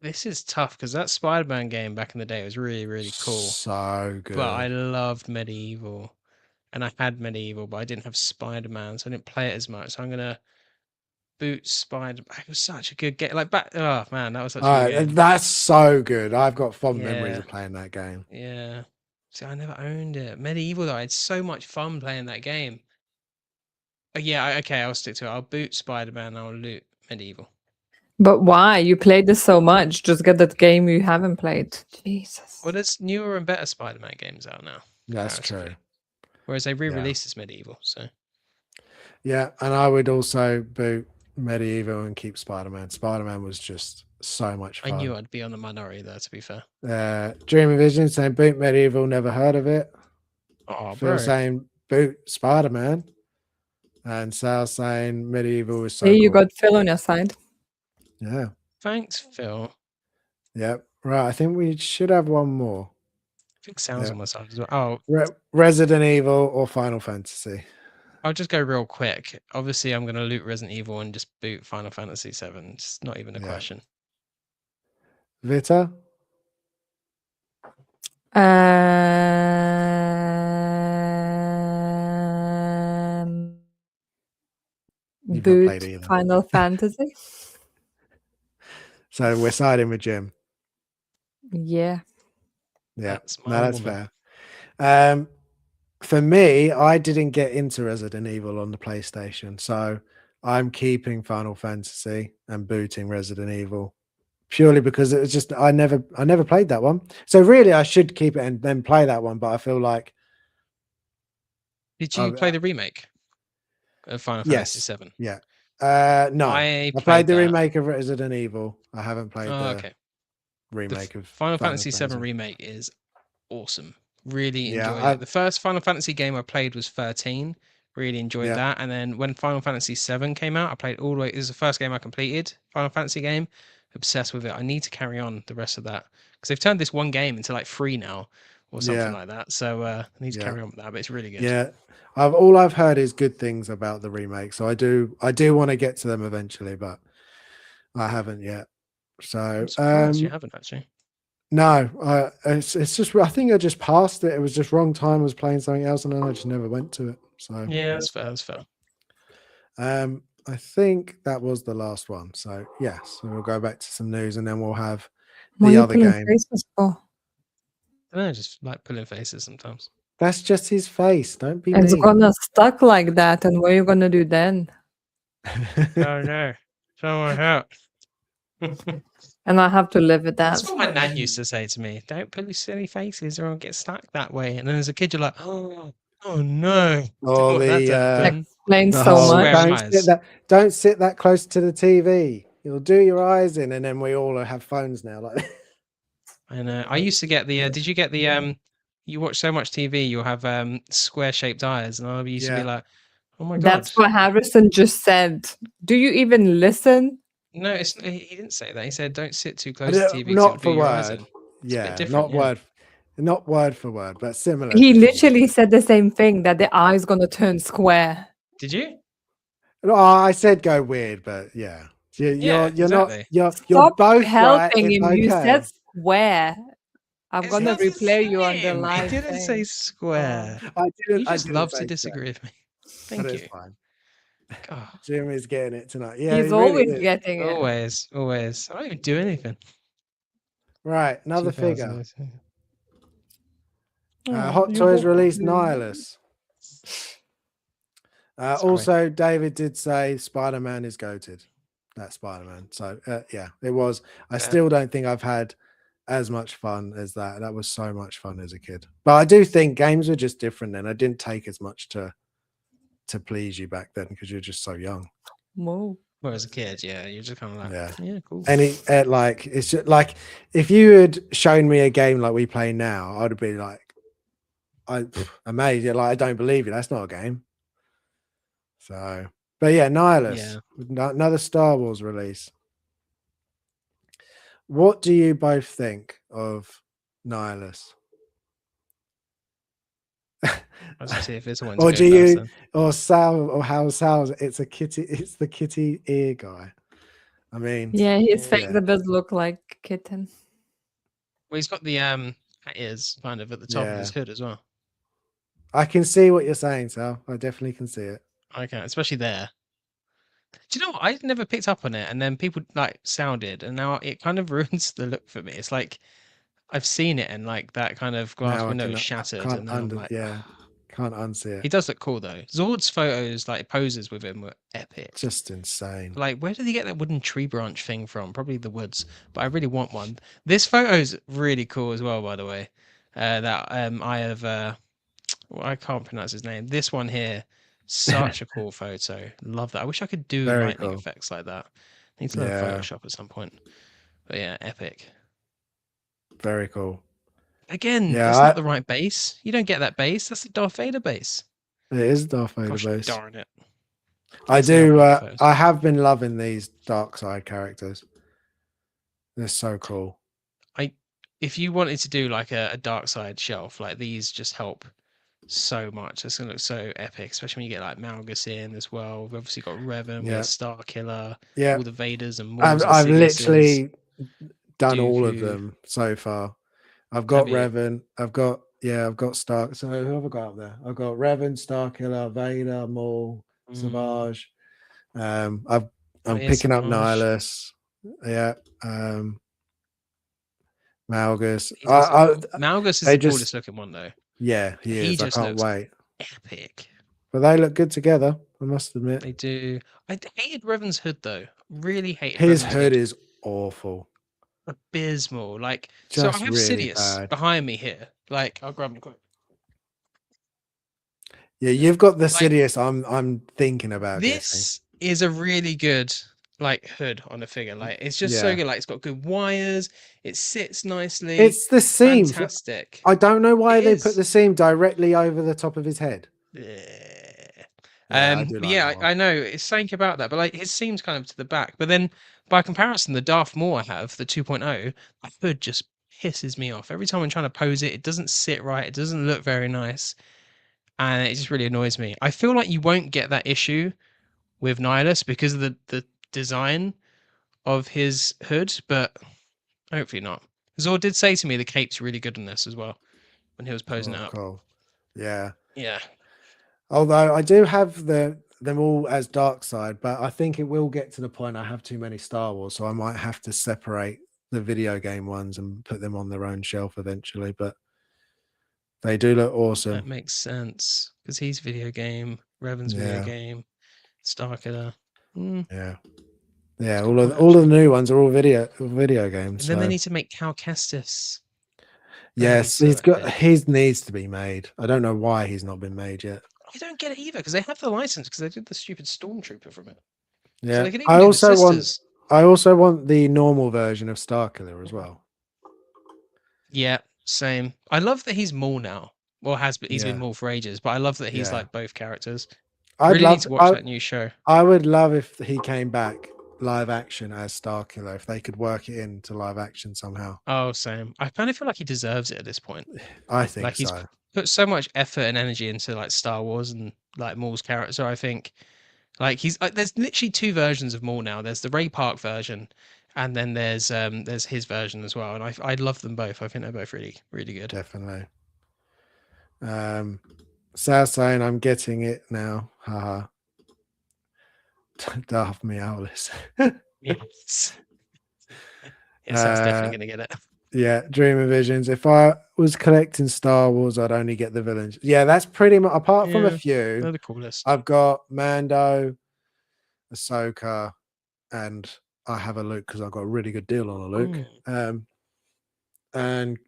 This is tough because that Spider-Man game back in the day was really, really cool. So good. But I loved Medieval. And I had Medieval, but I didn't have Spider-Man, so I didn't play it as much. So I'm gonna boot Spider-Man. It was such a good game. Like back, oh man, that was such a good game. That's so good. I've got fond memories Yeah. of playing that game. Yeah. See, I never owned it. Medieval, though, I had so much fun playing that game. Yeah, okay, I'll stick to it. I'll boot Spider-Man. I'll loot Medieval. But why? You played this so much. Just get that game you haven't played. Jesus. Well, there's newer and better Spider-Man games out now. That's true. comparatively. Whereas they re-released this Medieval, so. Yeah, and I would also boot Medieval and keep Spider-Man. Spider-Man was just so much I fun. knew I'd be on the minority there, to be fair. Dream of Vision saying boot Medieval, never heard of it. Oh, Phil bro. saying boot Spider-Man. And Sal saying Medieval is so Hey, you cool. got Phil on your side. Yeah. Thanks, Phil. Yep. Right. I think we should have one more. I think Sal's on my side as well. Oh, Resident Evil or Final Fantasy? I'll just go real quick. Obviously, I'm going to loot Resident Evil and just boot Final Fantasy VII. It's not even a question. Vita? You've not played Boot either. Final Fantasy. So we're siding with Jim. Yeah. Yeah, That's my that's woman. fair. For me, I didn't get into Resident Evil on the PlayStation, so I'm keeping Final Fantasy and booting Resident Evil purely because it was just I never played that one. So really, I should keep it and then play that one. But I feel like Did you play the remake of Final Fantasy VII? Yeah. No, I played the that. remake of Resident Evil. I haven't played the remake of Final Fantasy VII remake is awesome. Really enjoyed it. The first Final Fantasy game I played was 13. Really enjoyed that. And then when Final Fantasy VII came out, I played all the way. It was the first game I completed, Final Fantasy game. Obsessed with it. I need to carry on the rest of that because they've turned this one game into like 3 now or something like that. So I need to carry on with that. But it's really good. Yeah, all I've heard is good things about the remake. So I do want to get to them eventually, but I haven't yet. So I'm surprised you haven't actually. No, it's just I think I just passed it. It was just wrong time. I was playing something else, and then I just never went to it. So yeah, that's fair. That's fair. I think that was the last one. So yes, we'll go back to some news, and then we'll have the other game. I don't know, just like pulling faces sometimes. That's just his face. Don't be It's mean. gonna stuck like that, and what are you gonna do then? Oh no, someone help. And I have to live with that. That's what my nan used to say to me. Don't pull your silly faces or I'll get stuck that way. And then as a kid, you're like, oh no. Or explains so much. Don't sit that close to the TV. You'll do your eyes in, and then we all have phones now. Like I know. I used to get the. Did you get the? You watch so much TV, you'll have square-shaped eyes, and I used to be like, oh my god. That's what Harrison just said. Do you even listen? No, he didn't say that. He said, "Don't sit too close to TV." Not for word. Yeah, not word for word, but similar. He literally said the same thing, that the eye's gonna turn square. Did you? No, I said go weird, but yeah, you're exactly. not. You're both helping right. him. Okay. You said square. I'm gonna replay you on the He live. didn't say square. I didn't. You just I love to disagree with me. Thank you. Fine. God. Jim is getting it tonight. Yeah, he's always getting it. Always. I don't even do anything. Right, another figure. Hot Toys released Nihilus. Also, David did say Spider-Man is goated. That's Spider-Man. So yeah, it was. I still don't think I've had as much fun as that. That was so much fun as a kid. But I do think games were just different then. I didn't take as much to please you back then because you're just so young. Whoa. Well, as a kid, yeah, you're just kind of like, yeah, cool. And like it's just like if you had shown me a game like we play now, I'd have been like, amazed. Like I don't believe you. That's not a game. So, but yeah, Nihilus, another Star Wars release. What do you both think of Nihilus? Let's see if this one's or good do you, person. or Sal, or how Sal's? It's the kitty ear guy. I mean, yeah, his face does look like kitten. Well, he's got the hat ears kind of at the top of his hood as well. I can see what you're saying, Sal. I definitely can see it. I can, especially there. Do you know what? I never picked up on it, and then people like sounded, and now it kind of ruins the look for me. It's like I've seen it, and like that kind of glass Now window is shattered, and now I'm like, can't unsee it. He does look cool though. Zord's photos, like poses with him, were epic. Just insane. Like, where did he get that wooden tree branch thing from? Probably the woods, but I really want one. This photo's really cool as well, by the way. That I have. Well, I can't pronounce his name. This one here, such a cool photo. Love that. I wish I could do Very lightning cool. effects like that. Need to learn Photoshop at some point. But yeah, epic. Very cool. Again, that's not the right base. You don't get that base. That's the Darth Vader base. It is Darth Vader base. Darn it. I do. I have been loving these dark side characters. They're so cool. If you wanted to do like a dark side shelf, like these just help so much. It's gonna look so epic, especially when you get like Malgus in as well. We've obviously got Revan, we have Star Killer, all the Vaders and Maws. I've literally done all of them so far. I've got Revan. I've got Star. So who have I got up there? I've got Revan, Star Killer, Vader, Maul, Savage. I'm picking up Nihilus. Yeah. Malgus. Malgus is the coolest looking one though. Yeah, he is. I can't wait. Epic. But they look good together, I must admit. They do. I hated Revan's hood though. Really hated his hood is awful. Abysmal. Like, just so I have really Sidious bad. behind me here. Like, I'll grab him quick. Yeah, you've got the Sidious I'm thinking about. This is a really good like hood on a figure. Like, it's just so good. Like, it's got good wires. It sits nicely. It's the seam. Fantastic. I don't know why they put the seam directly over the top of his head. I know it's something about that, but like his seam's kind of to the back. But then by comparison, the Darth Maul I have, the 2.0, that hood just pisses me off. Every time I'm trying to pose it, it doesn't sit right. It doesn't look very nice. And it just really annoys me. I feel like you won't get that issue with Nihilus because of the design of his hood, but hopefully not. Zord did say to me the cape's really good in this as well when he was posing it up. Cool. Yeah. Yeah. Although I do have them all as dark side, but I think it will get to the point I have too many Star Wars, so I might have to separate the video game ones and put them on their own shelf eventually. But they do look awesome. That makes sense because he's video game, Revan's video game, Star Killer. Yeah. All of the new ones are all video games. And then they need to make Cal Kestis. Yes, his needs to be made. I don't know why he's not been made yet. I don't get it either because they have the license because they did the stupid Stormtrooper from it. Yeah, so I also want the normal version of Star Killer as well. Yeah, same. I love that he's Maul now. Well, he's been Maul for ages, but I love that he's like both characters. I really need to watch that new show. I would love if he came back live action as Star Killer, if they could work it into live action somehow. Oh, same. I kind of feel like he deserves it at this point. I think like he's put so much effort and energy into like Star Wars and like Maul's character. I think like he's there's literally two versions of Maul now. There's the Ray Park version, and then there's his version as well. And I love them both. I think they're both really really good. Definitely. Sal saying I'm getting it now. Haha. Darth Meowless. Yes. Yes, that's definitely gonna get it. Yeah, Dream of Visions. If I was collecting Star Wars, I'd only get the villains. Yeah, that's pretty much, apart from a Yeah, few, they're the coolest. I've got Mando, Ahsoka, and I have a Luke because I got a really good deal on a Luke. And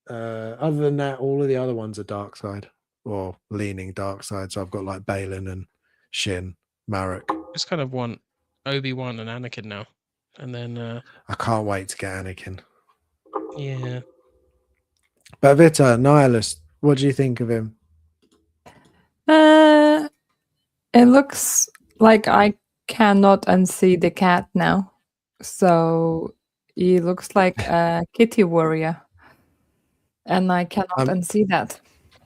other than that, all of the other ones are dark side or leaning dark side. So I've got like Balin and Shin, Marek. Just kind of want Obi-Wan and Anakin now. And then I can't wait to get Anakin. yeah. But Vita, Nihilist, what do you think of him? It looks like I cannot unsee the cat now. So he looks like a kitty warrior. And I cannot unsee that.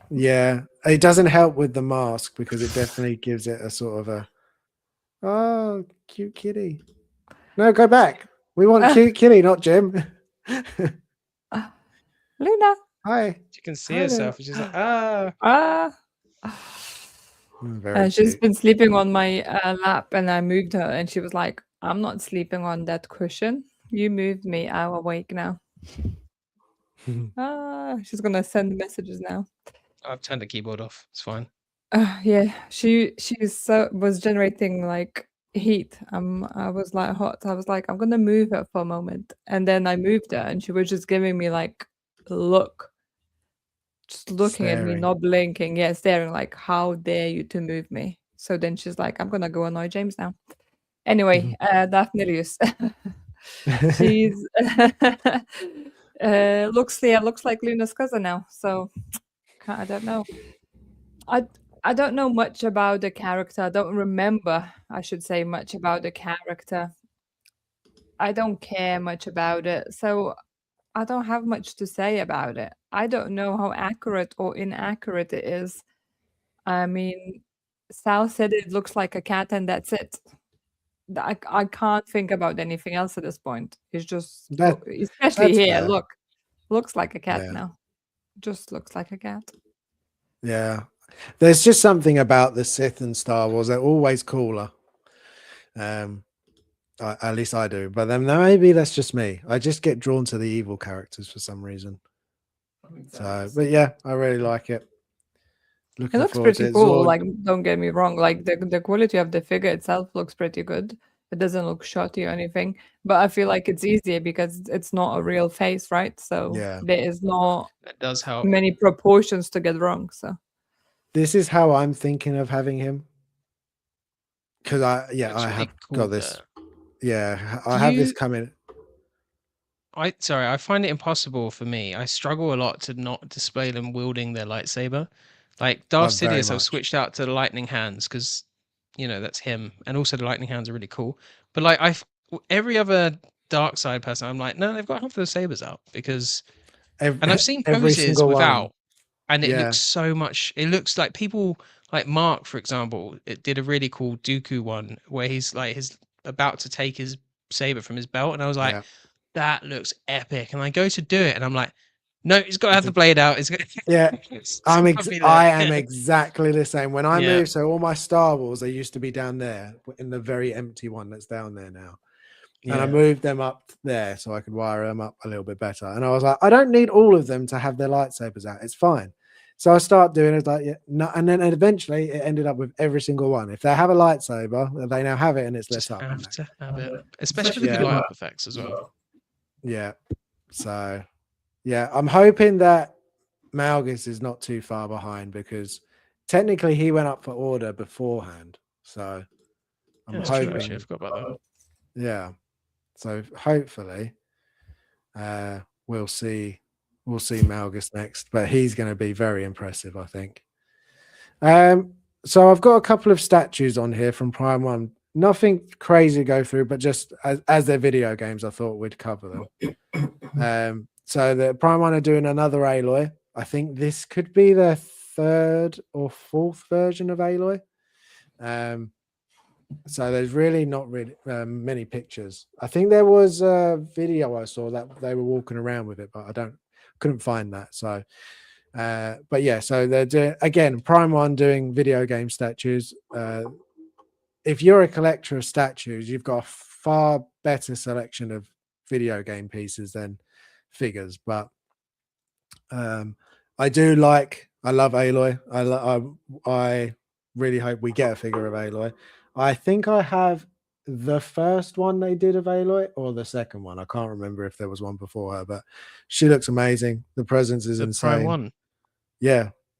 Yeah, it doesn't help with the mask because it definitely gives it a sort of a, oh, cute kitty. No, go back. We want cute kitty, not Jim. Luna. Hi. She can see Hi, herself. Luna. And she's like, Very she's cute. been sleeping on my lap and I moved her and she was like, I'm not sleeping on that cushion. You moved me. I'm awake now. She's going to send messages now. I've turned the keyboard off. It's fine. Yeah, she was generating like heat. I was like hot. I was like, I'm gonna move her for a moment, and then I moved her, and she was just giving me like a look, just looking at me, Staring. not blinking. Yeah, staring like, how dare you to move me? So then she's like, I'm gonna go annoy James now. Anyway, Daphne she's looks like Luna's cousin now. So I don't know. I don't know much about the character. I don't remember, I should say, much about the character. I don't care much about it. So I don't have much to say about it. I don't know how accurate or inaccurate it is. I mean, Sal said it looks like a cat and that's it. I can't think about anything else at this point. It's just, especially that's here, fair. looks like a cat Yeah. now. Just looks like a cat. Yeah. There's just something about the Sith and Star Wars. They're always cooler. At least I do. But then maybe that's just me. I just get drawn to the evil characters for some reason. So, but yeah, I really like it. It looks pretty cool. Like, don't get me wrong. Like the quality of the figure itself looks pretty good. It doesn't look shoddy or anything. But I feel like it's easier because it's not a real face, right? So there is not that does help. Many proportions to get wrong. So this is how I'm thinking of having him. Because I really have cool got this. Yeah, I have this coming. I find it impossible for me. I struggle a lot to not display them wielding their lightsaber. Like Darth Sidious, I've switched out to the lightning hands because, that's him, and also the lightning hands are really cool. But like every other dark side person, I'm like, no, they've got half of the sabers out because, and I've seen poses without, and it looks so much. It looks like people like Mark, for example, it did a really cool Dooku one where he's like about to take his saber from his belt, and I was like, that looks epic. And I go to do it, and I'm like, no, he's got to have the blade out. Yeah, I am exactly the same. When I moved, so all my Star Wars, they used to be down there in the very empty one that's down there now. And I moved them up there so I could wire them up a little bit better. And I was like, I don't need all of them to have their lightsabers out. It's fine. So I start doing it like, no, and then eventually it ended up with every single one. If they have a lightsaber, they now have it and it's lit up. Have to have it, especially with the light up effects as well. Yeah. So, yeah, I'm hoping that Malgus is not too far behind because technically he went up for order beforehand. So I'm hoping. True, I forgot about that. Yeah. So hopefully we'll see Malgus next, but he's going to be very impressive, I think. So I've got a couple of statues on here from Prime 1. Nothing crazy to go through, but just as they're video games, I thought we'd cover them. So the Prime 1 are doing another Aloy. I think this could be their third or fourth version of Aloy. So there's really not really many pictures. I think there was a video I saw that they were walking around with it, but couldn't find that. So, but yeah, so they're doing, again, Prime 1 doing video game statues. If you're a collector of statues, you've got a far better selection of video game pieces than figures, but I love Aloy. I really hope we get a figure of Aloy. I think I have the first one they did of Aloy or the second one. I can't remember if there was one before her, but she looks amazing. The presence is The Prime insane. 1.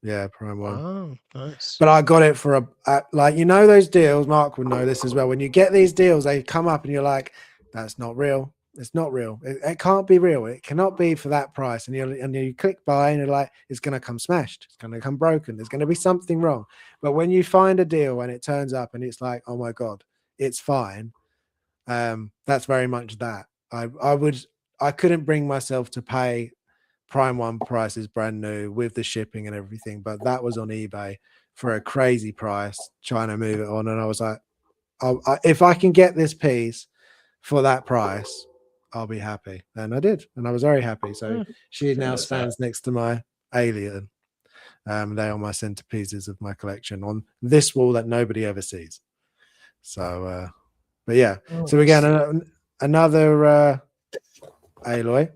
Yeah, Prime 1. Oh, nice. But I got it for like, you know, those deals. Mark would know this as well. When you get these deals, they come up and you're like, that's not real. It's not real. It can't be real. It cannot be for that price. And you click buy and you're like, it's going to come smashed. It's going to come broken. There's going to be something wrong. But when you find a deal and it turns up and it's like, oh my God, it's fine. That's very much that. I couldn't bring myself to pay Prime 1 prices brand new with the shipping and everything, but that was on eBay for a crazy price, trying to move it on. And I was like, if I can get this piece for that price, I'll be happy. And I did, and I was very happy. So she now stands next to my alien. They are my centerpieces of my collection on this wall that nobody ever sees. So but yeah, so we get another Aloy.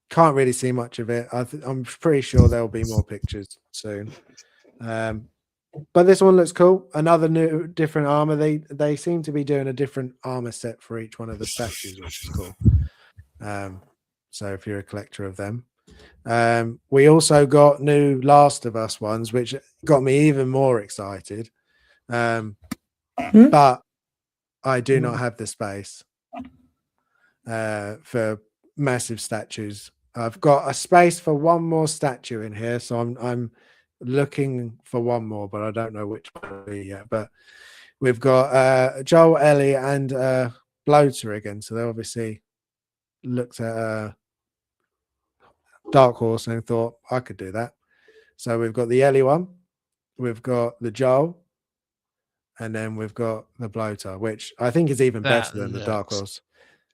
Can't really see much of it. I'm pretty sure there'll be more pictures soon. But this one looks cool. Another new, different armor. They seem to be doing a different armor set for each one of the statues, which is cool. So if you're a collector of them, we also got new Last of Us ones, which got me even more excited. But I do not have the space for massive statues. I've got a space for one more statue in here, so I'm looking for one more, but I don't know which one it'll be yet. But we've got Joel, Ellie, and Bloater again. So they obviously looked at Dark Horse and thought I could do that. So we've got the Ellie one, we've got the Joel, and then we've got the Bloater, which I think is even better than the Dark Horse.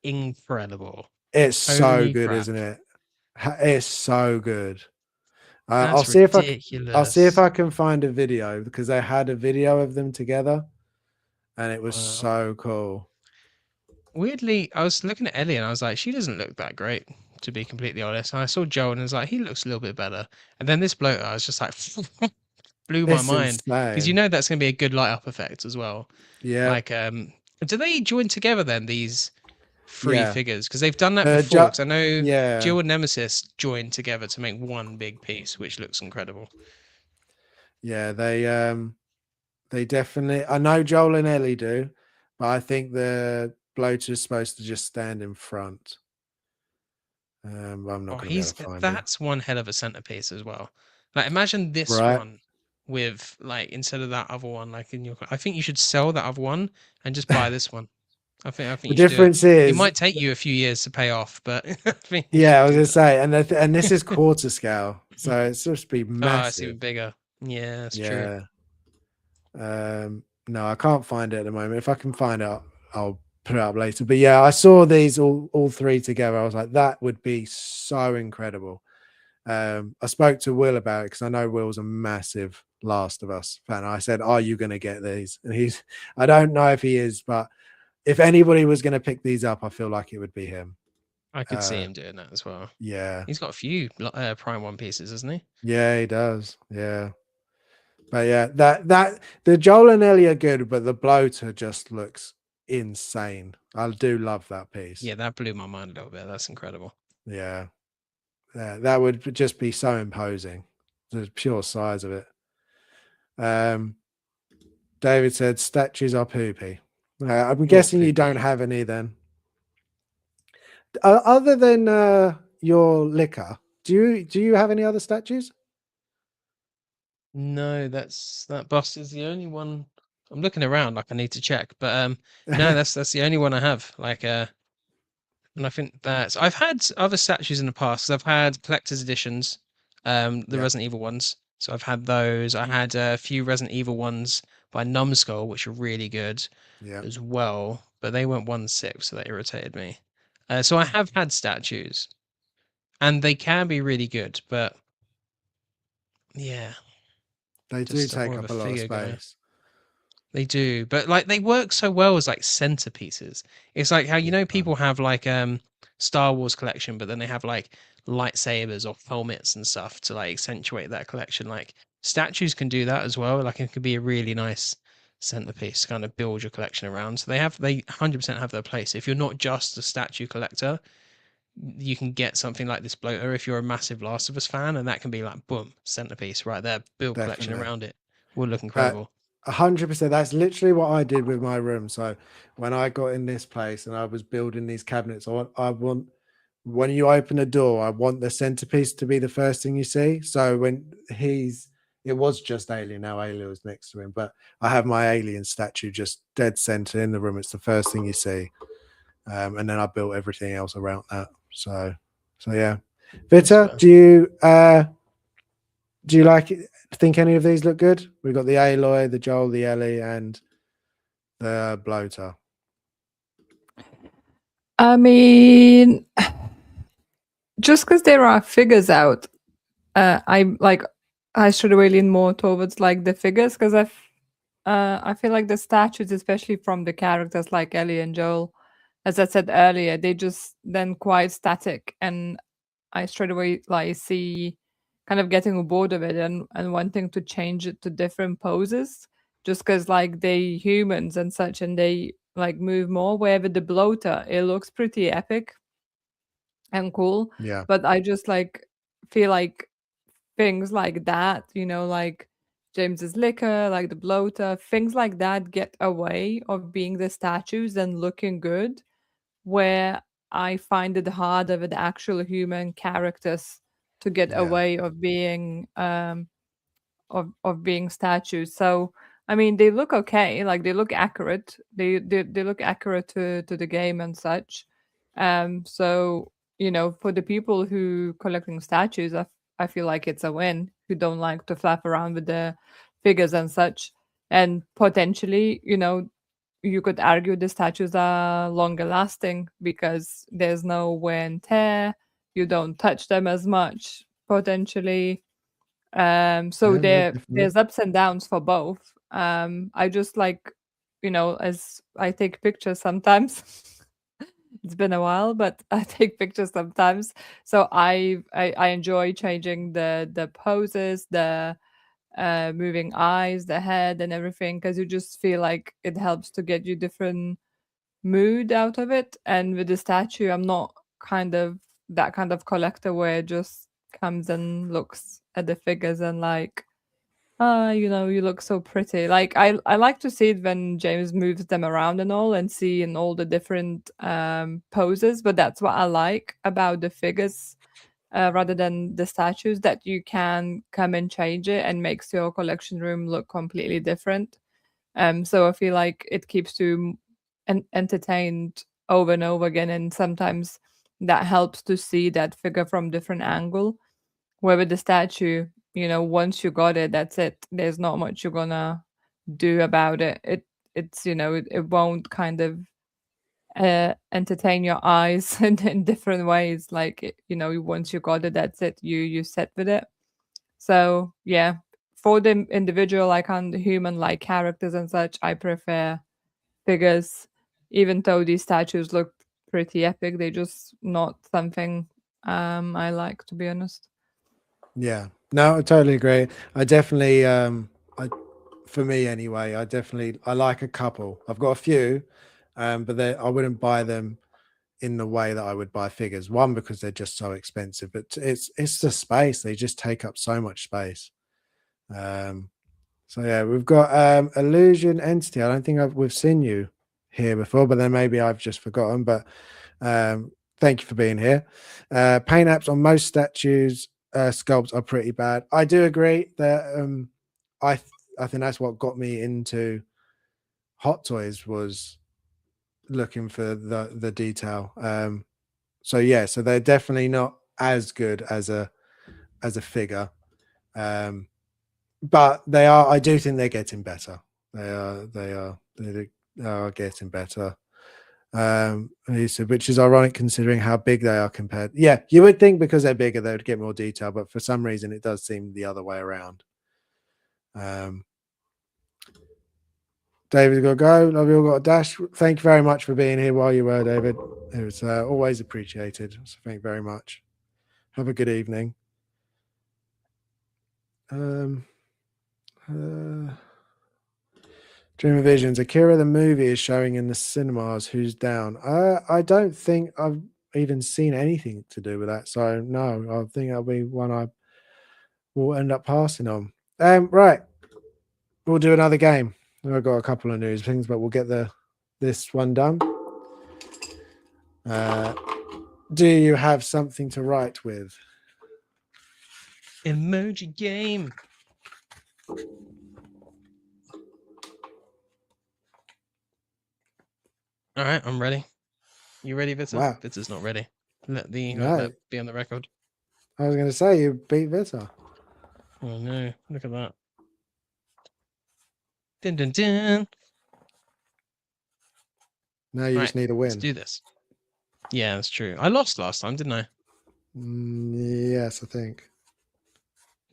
Incredible. It's so good, crap. isn't it? It's so good. That's I'll see ridiculous. I'll see if I can find a video, because they had a video of them together, and it was so cool. Weirdly, I was looking at Ellie and I was like, she doesn't look that great, to be completely honest. And I saw Joel and I was like, he looks a little bit better. And then this Bloater, I was just like, blew my mind, because you know that's going to be a good light up effect as well. Yeah. Like, do they join together then, these three figures? Because they've done that before. Because I know Jill and Nemesis joined together to make one big piece, which looks incredible. Yeah, they definitely. I know Joel and Ellie do, but I think the Bloater is supposed to just stand in front. I'm not going to be able to find that's one hell of a centerpiece as well. Like, imagine this one with, like, instead of that other one, like in your. I think you should sell that other one and just buy this one. I think the difference is it might take you a few years to pay off, but I think I was going to say, and this is quarter scale, so it's supposed to be massive. It's even bigger. Yeah, that's true. No, I can't find it at the moment. If I can find it, I'll put it up later. But yeah, I saw these all three together. I was like, that would be so incredible. I spoke to Will about it, because I know Will's a massive Last of Us fan. I said, are you going to get these? And I don't know if he is, but if anybody was going to pick these up, I feel like it would be him. I could see him doing that as well. Yeah. He's got a few Prime 1 pieces, hasn't he? Yeah, he does. Yeah. But yeah, that the Joel and Ellie are good, but the Bloater just looks insane. I do love that piece. Yeah, that blew my mind a little bit. That's incredible. Yeah. That would just be so imposing. The pure size of it. David said statues are poopy. I'm guessing you don't have any then. Other than your liquor, do you have any other statues? No, that bust is the only one. I'm looking around, like I need to check, but no, that's the only one I have. Like, and I think I've had other statues in the past. I've had collector's editions, the Resident Evil ones. So I've had those. I had a few Resident Evil ones by Numbskull, which are really good as well, but they weren't 1/6, so that irritated me. So I have had statues, and they can be really good, but yeah, they do take up a lot of space. They do, but like they work so well as like centerpieces. It's like how people have like Star Wars collection, but then they have like lightsabers or helmets and stuff to like accentuate that collection. Like statues can do that as well. Like it could be a really nice centerpiece to kind of build your collection around. So they 100% have their place. If you're not just a statue collector, you can get something like this bloater if you're a massive Last of Us fan, and that can be like boom, centerpiece right there, build collection Definitely. around it. Will look incredible. 100%. That's literally what I did with my room. So when I got in this place and I was building these cabinets, I want when you open a door, I want the centerpiece to be the first thing you see. So when it was just Alien, now Alien was next to him, but I have my Alien statue just dead center in the room. It's the first thing you see. And then I built everything else around that. So yeah. Vita, do you like it? Think any of these look good? We've got the Aloy, the Joel, the Ellie, and the bloater. I mean, just because there are figures out, I should really lean more towards like the figures, because I feel like the statues, especially from the characters like Ellie and Joel, as I said earlier, they just then quite static, and I straight away like see kind of getting bored of it and wanting to change it to different poses, just because like they humans and such, and they like move more. Wherever the bloater, it looks pretty epic and cool, Yeah. but I just like feel like things like that, like James's liquor, like the bloater, things like that get away of being the statues and looking good, where I find it harder with the actual human characters to get Yeah. away of being of being statues. So I mean, they look okay, like they look accurate. They look accurate to the game and such. So for the people who collecting statues, I feel like it's a win. Who don't like to flap around with the figures and such, and potentially, you could argue the statues are longer lasting because there's no wear and tear. You don't touch them as much potentially. So Yeah, no, definitely. there's ups and downs for both. I just like, as I take pictures sometimes. It's been a while, but I take pictures sometimes. So I enjoy changing the poses, the moving eyes, the head, and everything, because you just feel like it helps to get you different mood out of it. And with the statue, I'm not kind of that kind of collector where it just comes and looks at the figures and like, you look so pretty. Like I like to see it when James moves them around and all, and see in all the different poses. But that's what I like about the figures, rather than the statues, that you can come and change it and makes your collection room look completely different. So I feel like it keeps you entertained over and over again, and sometimes that helps to see that figure from different angle. Where with the statue, once you got it, that's it. There's not much you're gonna do about it. It won't kind of entertain your eyes in different ways. Like once you got it, that's it. You set with it. So yeah, for the individual, like on the human like characters and such, I prefer figures. Even though these statues look pretty epic, they're just not something I like, to be honest. Yeah. No, I totally agree. I definitely for me anyway, I like a couple. I've got a few, but I wouldn't buy them in the way that I would buy figures. One, because they're just so expensive, but it's the space. They just take up so much space. So yeah, we've got Illusion Entity. I don't think we've seen you here before, but then maybe I've just forgotten. But thank you for being here. Paint apps on most statues sculpts are pretty bad. I do agree that I think that's what got me into Hot Toys, was looking for the detail. So yeah, so they're definitely not as good as a figure. But they are. I do think they're getting better. They are getting better. Which is ironic considering how big they are compared. Yeah, you would think because they're bigger they would get more detail, but for some reason it does seem the other way around. David's got to go. Love you all, got a dash. Thank you very much for being here while you were, David. It was always appreciated. So thank you very much. Have a good evening. Dream of Visions. Akira the movie is showing in the cinemas. Who's down? I don't think I've even seen anything to do with that. So no, I think that'll be one I will end up passing on. Right. We'll do another game. I've got a couple of news things, but we'll get this one done. Do you have something to write with? Emoji game. All right, I'm ready. You ready, Vita? Wow. Vita's not ready. Let be on the record. I was going to say you beat Vita. Oh no! Look at that. Dun dun dun. Now you just need a win. Let's do this. Yeah, that's true. I lost last time, didn't I? Yes, I think.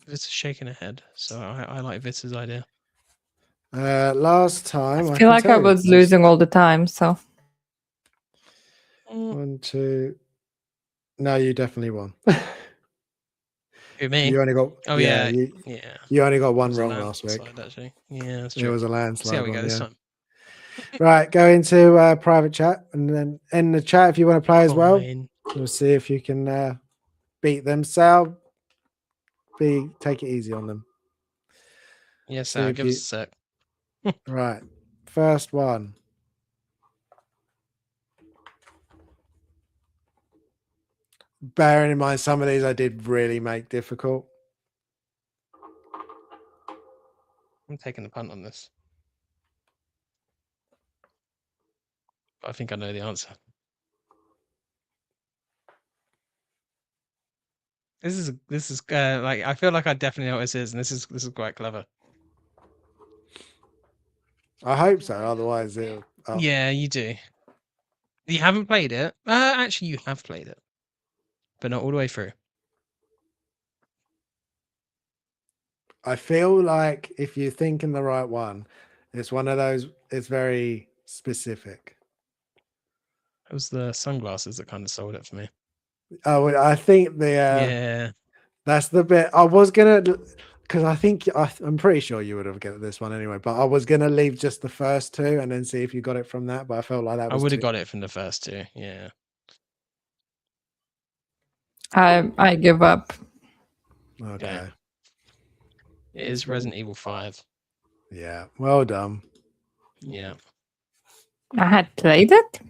Vita's shaking her head, so I like Vita's idea. Last time I feel like I was losing all the time, so 1, 2. No, you definitely won. Who, me? You only got. Oh yeah. You only got one wrong last week. Actually, yeah, that's true. It was a landslide. See how we go this yeah. time. Right, go into private chat and then in the chat if you want to play as well. We'll see if you can beat them. Sal, take it easy on them. Yes, Sal, give us a sec. Right, first one. Bearing in mind some of these I did really make difficult. I'm taking the punt on this. I think I know the answer. This is like I feel like I definitely know what this is, and this is quite clever. I hope so. Otherwise, it'll. Oh. Yeah, you do. You haven't played it. Actually, you have played it, but not all the way through. I feel like if you're thinking the right one, it's one of those. It's very specific. It was the sunglasses that kind of sold it for me. Oh, I think yeah. That's the bit I was gonna, because I'm pretty sure you would have got this one anyway. But I was gonna leave just the first two and then see if you got it from that. But I felt like that was. I would have got it from the first two. Yeah. I give up. Okay. It is Resident Evil 5. Yeah. Well done. Yeah. I had played it.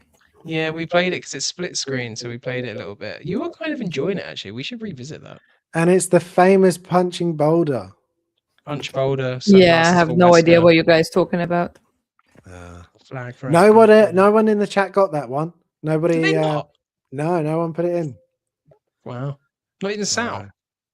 Yeah, we played it because it's split screen, so we played it a little bit. You were kind of enjoying it, actually. We should revisit that. And it's the famous punching boulder. Punch boulder. Yeah, I have no idea what you guys talking about. Flag for no one in the chat got that one. Nobody. Did they not? No one put it in. Wow. Not even Sal.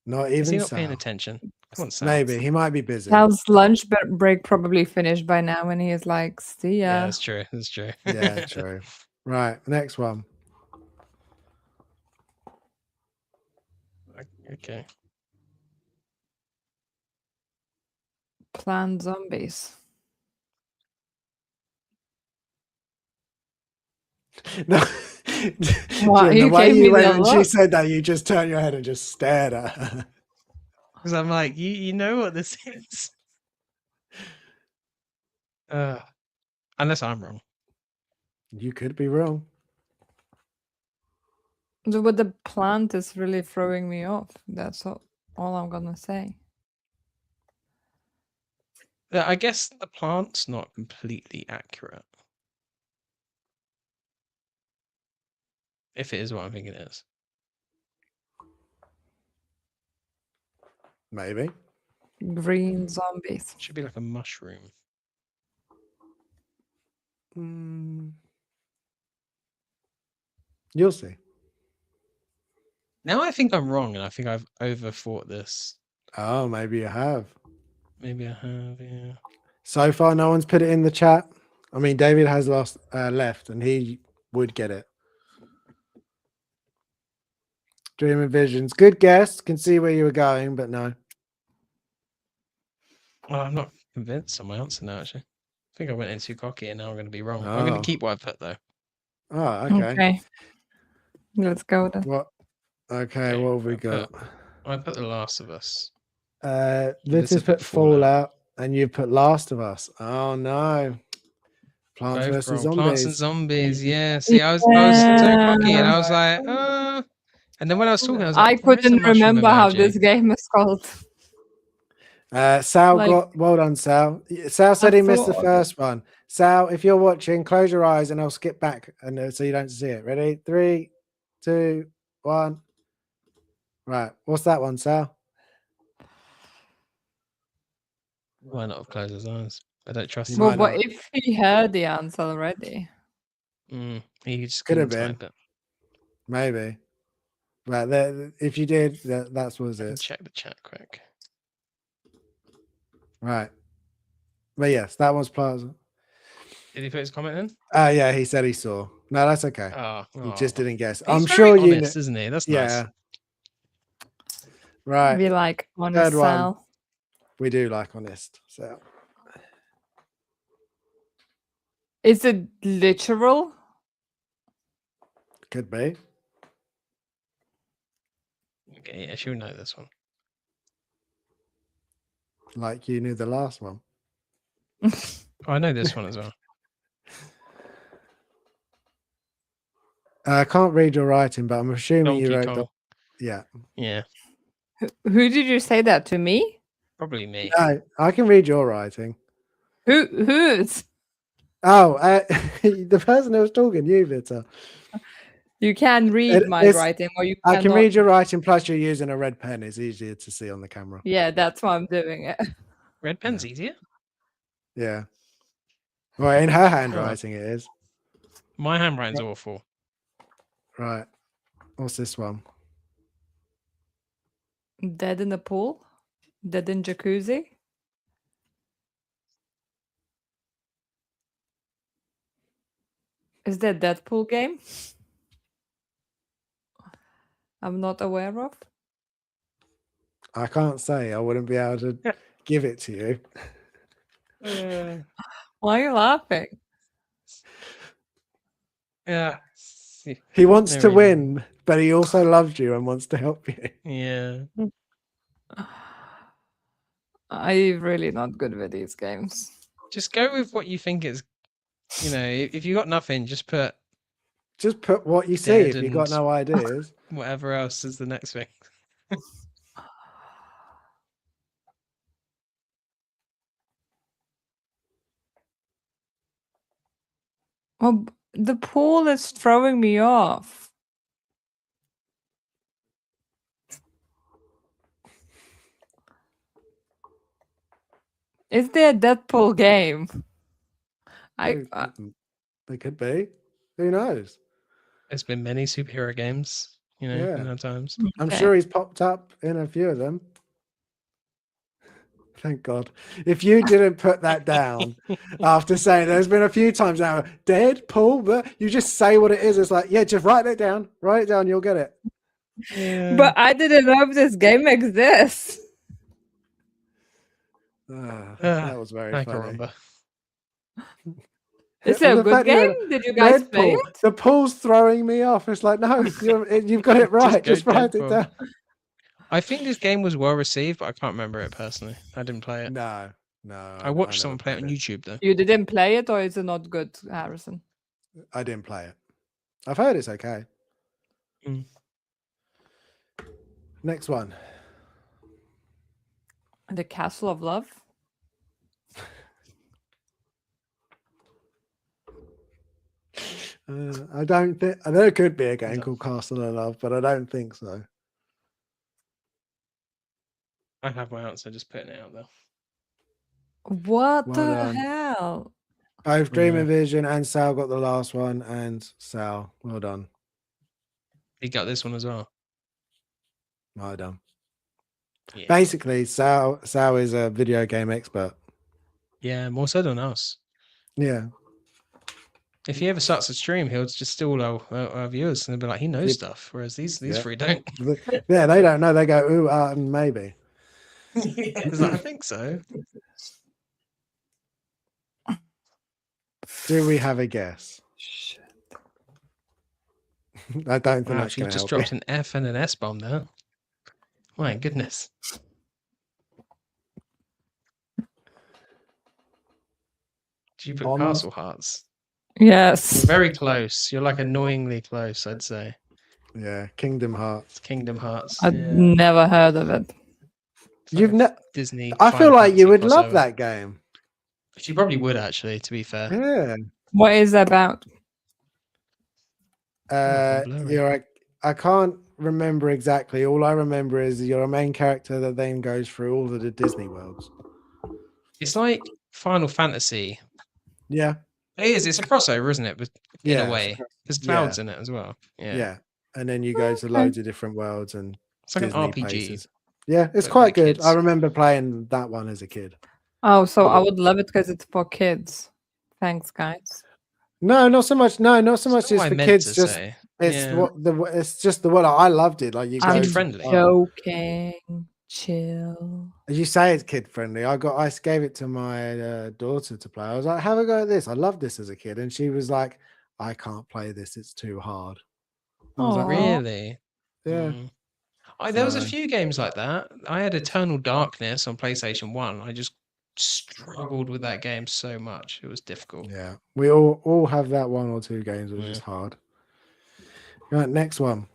Not even. Is he not Sal. paying attention? Come on, Sal. Maybe he might be busy. Sal's lunch break probably finished by now, and he is like, "See ya." Yeah, that's true. That's true. Yeah, true. Right, next one. Okay. Plant zombies. No. What? Jim, the way gave you me went that and she look. said that, you just turned your head and just stared at her. Because I'm like, you know what this is. Unless I'm wrong. You could be wrong. But the plant is really throwing me off. That's all I'm gonna say. I guess the plant's not completely accurate. If it is what I'm thinking it is. Maybe. Green zombies. It should be like a mushroom. You'll see. Now I think I'm wrong, and I think I've overthought this. Oh, maybe you have. Maybe I have, yeah. So far, no one's put it in the chat. I mean, David has left, and he would get it. Dream of Visions. Good guess. Can see where you were going, but no. Well, I'm not convinced on my answer now, actually. think I went in too cocky, and now I'm going to be wrong. I'm going Oh. to keep what I put though. Oh, okay. Okay. Let's go then. What? Okay, what have we got? I put The Last of Us. Liz has put Fallout, and you put Last of Us. Oh no. Plants Both vs wrong. Zombies. Plants and Zombies. Yeah. See, I was so cocky, and I was like, And then when I was talking, I was like, I couldn't remember how this game is called. Sal Like- got well done, Sal. Sal said he missed the thought- first one. Sal, if you're watching, close your eyes and I'll skip back and so you don't see it. Ready? 3, 2, 1. Right. What's that one, Sal? Why not have closed his eyes? I don't trust You him. Well, might what not. if he heard the answer already? He just Could have couldn't type it. Maybe. Right. There, if you did, that's what I can it is. check the chat quick. Right. But yes, that one's Plaza. Did he put his comment in? Yeah, he said he saw. No, that's okay. He just didn't guess. He's I'm very sure you know. honest, isn't he? That's Yeah. nice. Right. We like honest Third one. Sal. We do like honest. So Is it literal? could be. Okay, yeah, she'll know this one. Like you knew the last one. Oh, I know this one as well. I can't read your writing, but I'm assuming you Donkey wrote Kong. Yeah. Yeah, Who did you say that to me? probably me. No, I can read your writing. Who's? Oh, the person who was talking, you, Vita. You can read my writing, or you I can cannot. read your writing, plus you're using a red pen. It's easier to see on the camera. Yeah, that's why I'm doing it. Red pen's easier. Yeah. Well, in her handwriting it is. My handwriting's awful. Right. What's this one? Dead in the pool? Dead in jacuzzi? Is that Deadpool game? I'm not aware of. I can't say. I wouldn't be able to give it to you. Why are you laughing? Yeah. He wants No to reason. win, but he also loves you and wants to help you. Yeah. I'm really not good with these games. Just go with what you think is. You know, if you got nothing, just put what you see Dead if you got and- no ideas. whatever else is the next thing. Well, the pool is throwing me off. Is there a Deadpool game? They could be. Who knows? There's been many superhero games, you know, Yeah. in our times. I'm Okay. sure he's popped up in a few of them. Thank God. If you didn't put that down after saying there's been a few times now, Deadpool, but you just say what it is. It's like, yeah, just write it down. Write it down. You'll get it. Yeah. But I didn't know if this game exists. That was very I funny. can remember. Is And it a the good fact you game? went, Did you guys play Deadpool. it? The pool's throwing me off. It's like, no, you've got it right. go Just write it Deadpool. down. I think this game was well received, but I can't remember it personally. I didn't play it. No. I watched never someone play it on played YouTube though. You didn't play it, or is it not good, Harrison? I didn't play it. I've heard it's okay. Mm. Next one. The Castle of Love? I don't think there could be a game called Castle of Love, but I don't think so. I have my answer, just putting it out there. What Well the done. hell? Both Dream Yeah. and Vision and Sal got the last one, and Sal, well done. He got this one as well. Well done. Yeah. Basically, Sal is a video game expert. Yeah, more so than us. Yeah. If he ever starts a stream, he'll just steal our viewers and they'll be like, he knows Yep. stuff, whereas these Yeah. three don't. Yeah, they don't know. They go, ooh, maybe. He's like, I think so. Do we have a guess? Shit. I don't think Wow, that's she going to just help. dropped an F and an S bomb there. My goodness. Did you put On- Castle Hearts? Yes. You're very close. You're like annoyingly close, I'd say. Yeah, Kingdom Hearts. It's Kingdom Hearts. I've Yeah. never heard of it. It's like You've a ne- Disney. I feel Final like you Fantasy would love crossover. that game. She probably would actually, to be fair. Yeah. What is it about? blurry. You're I can't remember exactly. All I remember is you're a main character that then goes through all of the Disney worlds. It's like Final Fantasy. Yeah. It is. It's a crossover, isn't it? But in Yeah, a way, there's clouds in it as well. Yeah. Yeah. And then you go to Okay. loads of different worlds and It's like Disney an RPG. places. Yeah, it's but for quite the good. I kids. remember playing that one as a kid. Oh, so I would love it because it's for kids. Thanks, guys. No, not so much. No, not so much. It's not It's what I for meant kids. to Just say. it's Yeah. it's just the one I loved it. Like you go. I'm Kid-friendly. joking. Chill. You say it's kid friendly. I gave it to my daughter to play. I was like, have a go at this. I loved this as a kid, and she was like, I can't play this. It's too hard. I was like, Aw. Really? yeah. There was a So- few games like that. I had Eternal Darkness on PlayStation 1. I just struggled with that game so much. It was difficult. Yeah, we all have that one or two games that are Yeah. just hard. Right, next one.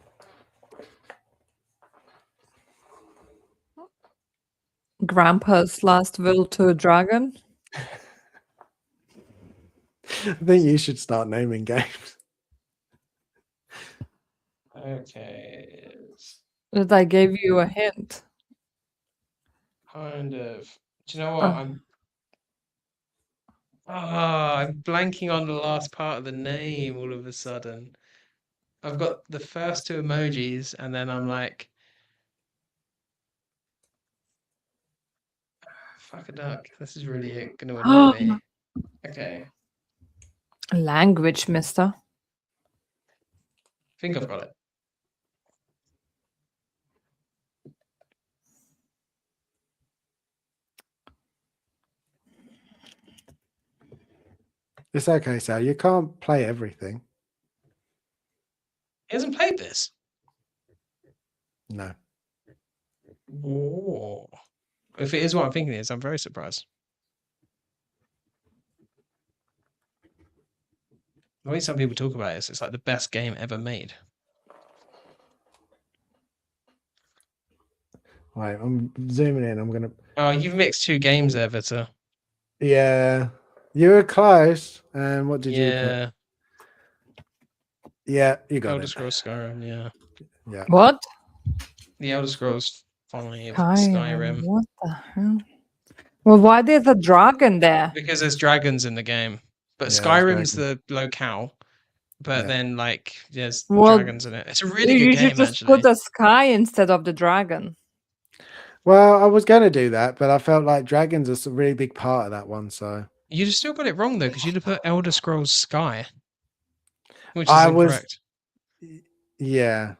Grandpa's last will to a dragon. I think you should start naming games. Okay. It's That I gave you a hint. kind of. Do you know what? I'm blanking on the last part of the name all of a sudden. I've got the first two emojis, and then I'm like, fuck a duck. This is really going to annoy me. Okay. Language, mister. I think I've got it. It's okay, Sal. You can't play everything. He hasn't played this. No. Oh. If it is what I'm thinking it is, I'm very surprised. The way some people talk about it, it's like the best game ever made. Right, I'm zooming in. I'm gonna. Oh, you've mixed two games there, Vita. Yeah, you were close. And what did you put? Yeah. Yeah, you got Elder it. Scrolls Skyrim, yeah. Yeah. What? The Elder Scrolls 5 Skyrim. Skyrim. What the hell? Well, why there's a dragon there? Because there's dragons in the game. But Yeah, there's Skyrim's dragons. the locale. But Yeah. then, like, there's Well, dragons in it. It's a really You good should game, just actually. put the sky instead of the dragon. Well, I was gonna do that, but I felt like dragons are a really big part of that one. So You just still got it wrong, though, because you'd have put Elder Scrolls Sky. Which is I was- incorrect. yeah.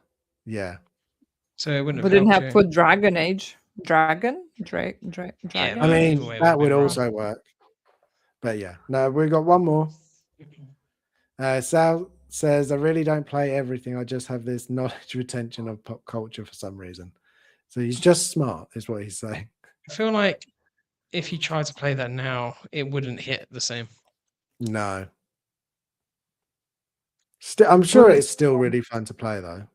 So it wouldn't We have didn't helped have you. put Dragon Age. Dragon? Dragon? I Yeah, mean, either way that would've would been wrong. also work. But yeah, no, we got one more. Sal says, I really don't play everything. I just have this knowledge retention of pop culture for some reason. So he's just smart, is what he's saying. I feel like if you tried to play that now, it wouldn't hit the same. No. I'm sure it's still really fun to play, though.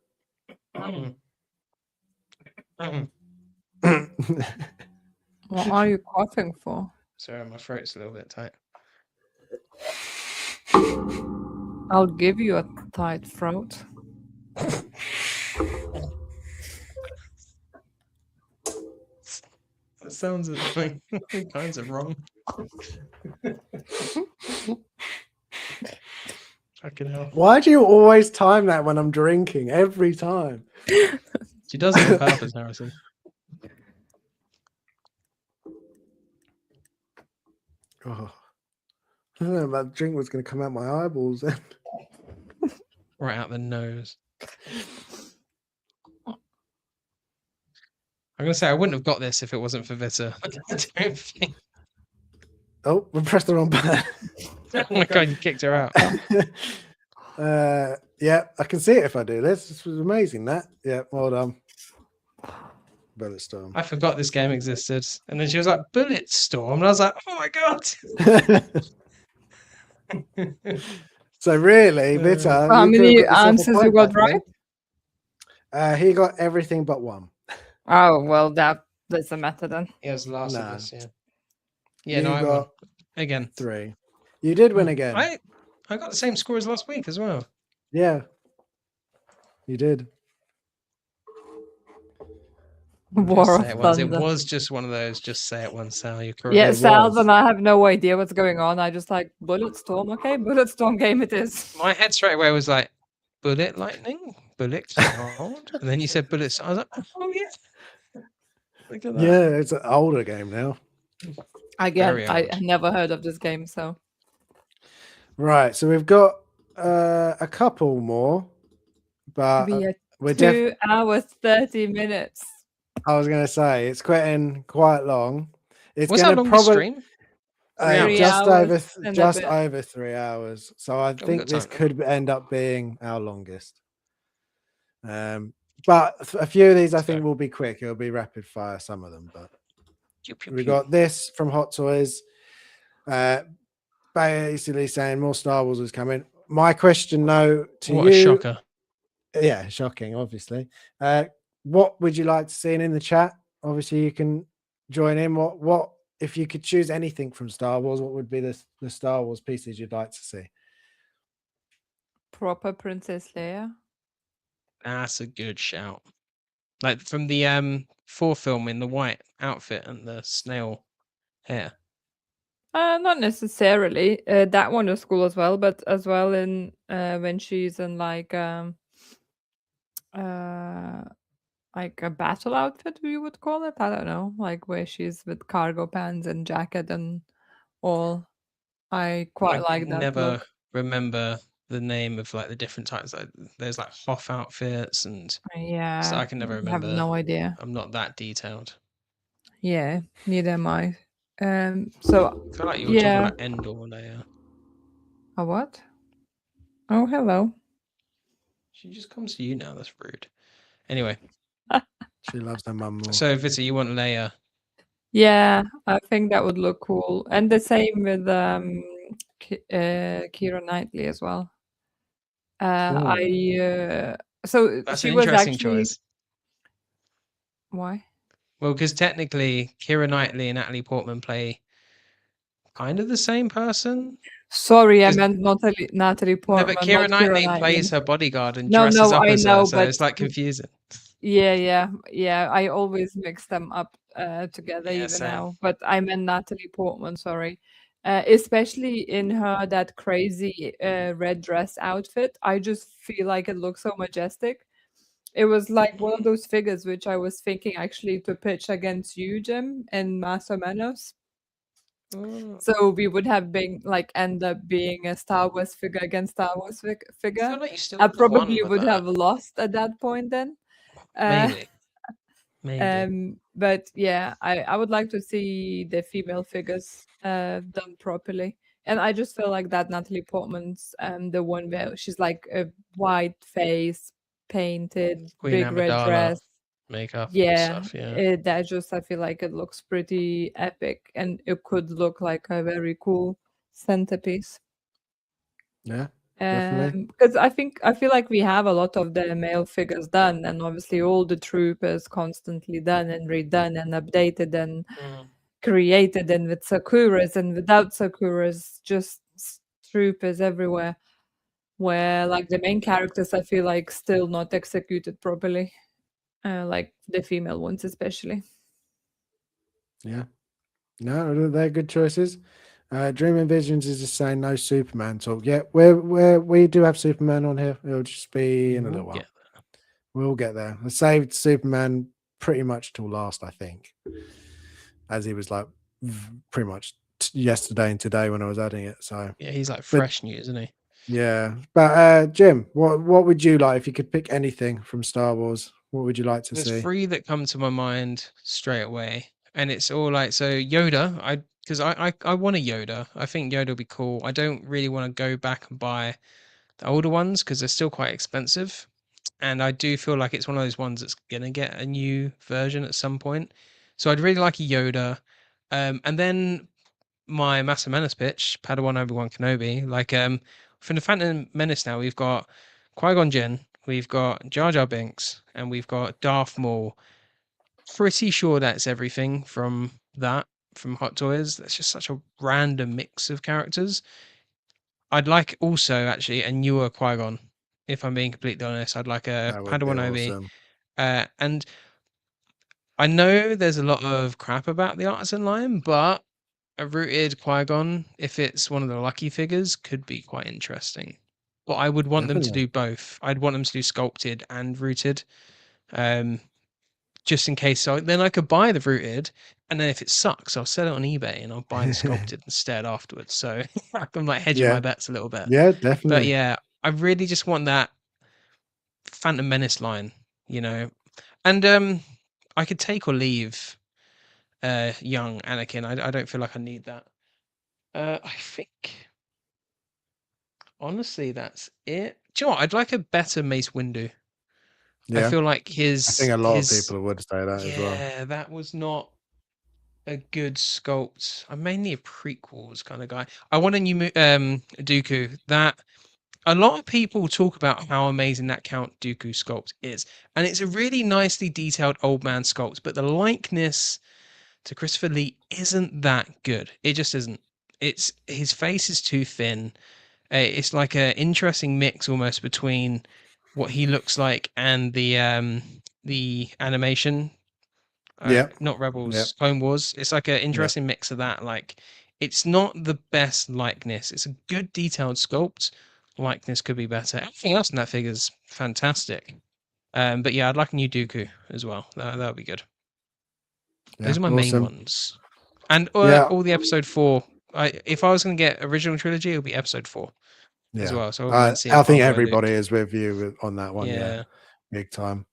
What are you coughing for? Sorry, my throat's a little bit tight. I'll give you a tight throat. That sounds like kinds of wrong. Fucking hell. Why do you always time that when I'm drinking? Every time. She does it on purpose, Harrison. Oh. I don't know, that drink was going to come out my eyeballs. Right out the nose. I'm going to say I wouldn't have got this if it wasn't for Vita. I don't think. Oh, we pressed the wrong button. Oh my god, you kicked her out. Yeah, I can see it if I do this. This was amazing. That. Yeah, well done. Bulletstorm. I forgot this game existed. And then she was like, Bulletstorm. And I was like, oh my god. So really, Vita, How you could have many got yourself a answers you point got back right? then. He got everything but one. Oh, well, that doesn't matter then. He was the last of No. us, yeah. Yeah, You no, I won. got Again. 3. You did win Oh, again. I got the same score as last week as well. Yeah, you did. War Just of say it once. It Thunder. was just one of those. Just say it once, Sal. You're correct. Yeah, It Sal's was. and I have no idea what's going on. I just like Bulletstorm. Okay, Bulletstorm game it is. My head straight away was like, bullet lightning, bullet sword, and then you said bullets. I was like, oh yeah. Look at that. Yeah, it's an older game now. Again, Very I old. never heard of this game, so Right, so we've got a couple more, but we are we're 2 hours 30 minutes. I was going to say it's getting quite long. It's What's our going to longest probably stream? 3 hours. just hours over and a just bit. over 3 hours. So I we think got this time. could end up being our longest. But a few of these I Let's think go. will be quick. It'll be rapid fire, some of them. But Pew, pew, we pew. got this from Hot Toys, basically saying more Star Wars is coming. My question, though, to What you, a shocker. yeah, shocking, obviously. What would you like to see in the chat? Obviously, you can join in. What if you could choose anything from Star Wars? What would be the Star Wars pieces you'd like to see? Proper Princess Leia. That's a good shout. Like from the 4 film in the white outfit and the snail hair. Not necessarily. That one is cool as well, but as well in when she's in like a battle outfit, you would call it. I don't know, like where she's with cargo pants and jacket and all. I quite I like that never look. remember the name of like the different types. Like there's like Hoth outfits and Yeah, so I can never I have remember. no idea. I'm not that detailed. Yeah, neither am I. So I feel like you were yeah. talking about Endor Leia. A what? Oh, hello. She just comes to you now. That's rude. Anyway, She loves her mum more. so Vita, you want Leia? Yeah, I think that would look cool, and the same with Keira Knightley as well. So That's she an was interesting actually choice. why? Well, because technically, Keira Knightley and Natalie Portman play kind of the same person. Sorry, I 'Cause- meant Natalie No, Portman, but Keira not Knightley Keira plays Knightley. her bodyguard and No, dresses up I as her, know, so it's but like confusing. yeah. I always mix them up together Yeah, even same. now. But I meant Natalie Portman. Sorry, especially in her that crazy red dress outfit. I just feel like it looks so majestic. It was like one of those figures which I was thinking actually to pitch against you, Jim, and Master Manos. Oh, So we would have been like end up being a Star Wars figure against Star Wars I figure. feel like you still I would have won probably with would that. have lost at that point then. Uh, Maybe. But yeah, I would like to see the female figures done properly. And I just feel like that Natalie Portman's the one where she's like a white face, painted, Queen big red Amidala dress. makeup and Yeah, stuff. Yeah. that just I feel like it looks pretty epic, and it could look like a very cool centerpiece. Yeah, definitely. Because I feel like we have a lot of the male figures done, and obviously all the troopers constantly done and redone and updated and Mm. created, and with Sakuras and without Sakuras, just troopers everywhere. Where like the main characters, I feel like still not executed properly, like the female ones especially. Yeah. No, they're good choices. Dreaming Visions is just saying no Superman talk. Yeah, we do have Superman on here. It'll just be in a We'll little while. get there. We'll get there. I saved Superman pretty much till last, I think, as he was like pretty much yesterday and today when I was adding it. So Yeah, he's like fresh news, isn't he? yeah. But Jim, what would you like if you could pick anything from Star Wars? What would you like to There's see? 3 that come to my mind straight away, and it's all like so. Yoda, I because I want a Yoda. I think Yoda would be cool. I don't really want to go back and buy the older ones because they're still quite expensive. And I do feel like it's one of those ones that's gonna get a new version at some point. So I'd really like a Yoda. And then my Massive Menace pitch, Padawan Obi-Wan Kenobi. Like from the Phantom Menace now, we've got Qui-Gon Jinn, we've got Jar Jar Binks, and we've got Darth Maul. Pretty sure that's everything from that, from Hot Toys. That's just such a random mix of characters. I'd like also actually a newer Qui-Gon, if I'm being completely honest. I'd like a That would be Padawan Obi. awesome. And I know there's a lot of crap about the Artisan line, but a rooted Qui-Gon, if it's one of the lucky figures, could be quite interesting. But I would want them to Definitely. do both. I'd want them to do sculpted and rooted. Um, just in case. So then I could buy the rooted, and then if it sucks, I'll sell it on eBay and I'll buy the sculpted instead afterwards. So I'm like hedging my Yeah. bets a little bit. Yeah, But definitely. yeah, I really just want that Phantom Menace line, and I could take or leave young Anakin. I don't feel like I need that. I think honestly that's it. Do you know what? I'd like a better Mace Windu. I Yeah. feel like I think a lot of people would say that as well. yeah, that was not a good sculpt. I'm mainly a prequels kind of guy. I want a new Dooku. That a lot of people talk about how amazing that Count Dooku sculpt is, and it's a really nicely detailed old man sculpt. But the likeness to Christopher Lee isn't that good. It just isn't. It's his face is too thin. It's like an interesting mix almost between what he looks like and the animation. Yeah. Not Yeah. Rebels, Clone Wars. It's like an Yeah. interesting mix of that. Like, it's not the best likeness. It's a good detailed sculpt. Likeness could be better. Everything else in that figure is fantastic. But yeah, I'd like a new Dooku as well. That would be good. Yeah. Those are my main Awesome. ones. And Yeah. all the episode 4. If I was going to get original trilogy, it would be episode 4 as Yeah. well. So I wouldn't mind seeing I think Han Solo, everybody Luke. is with you on that one. Yeah. Yeah. Big time.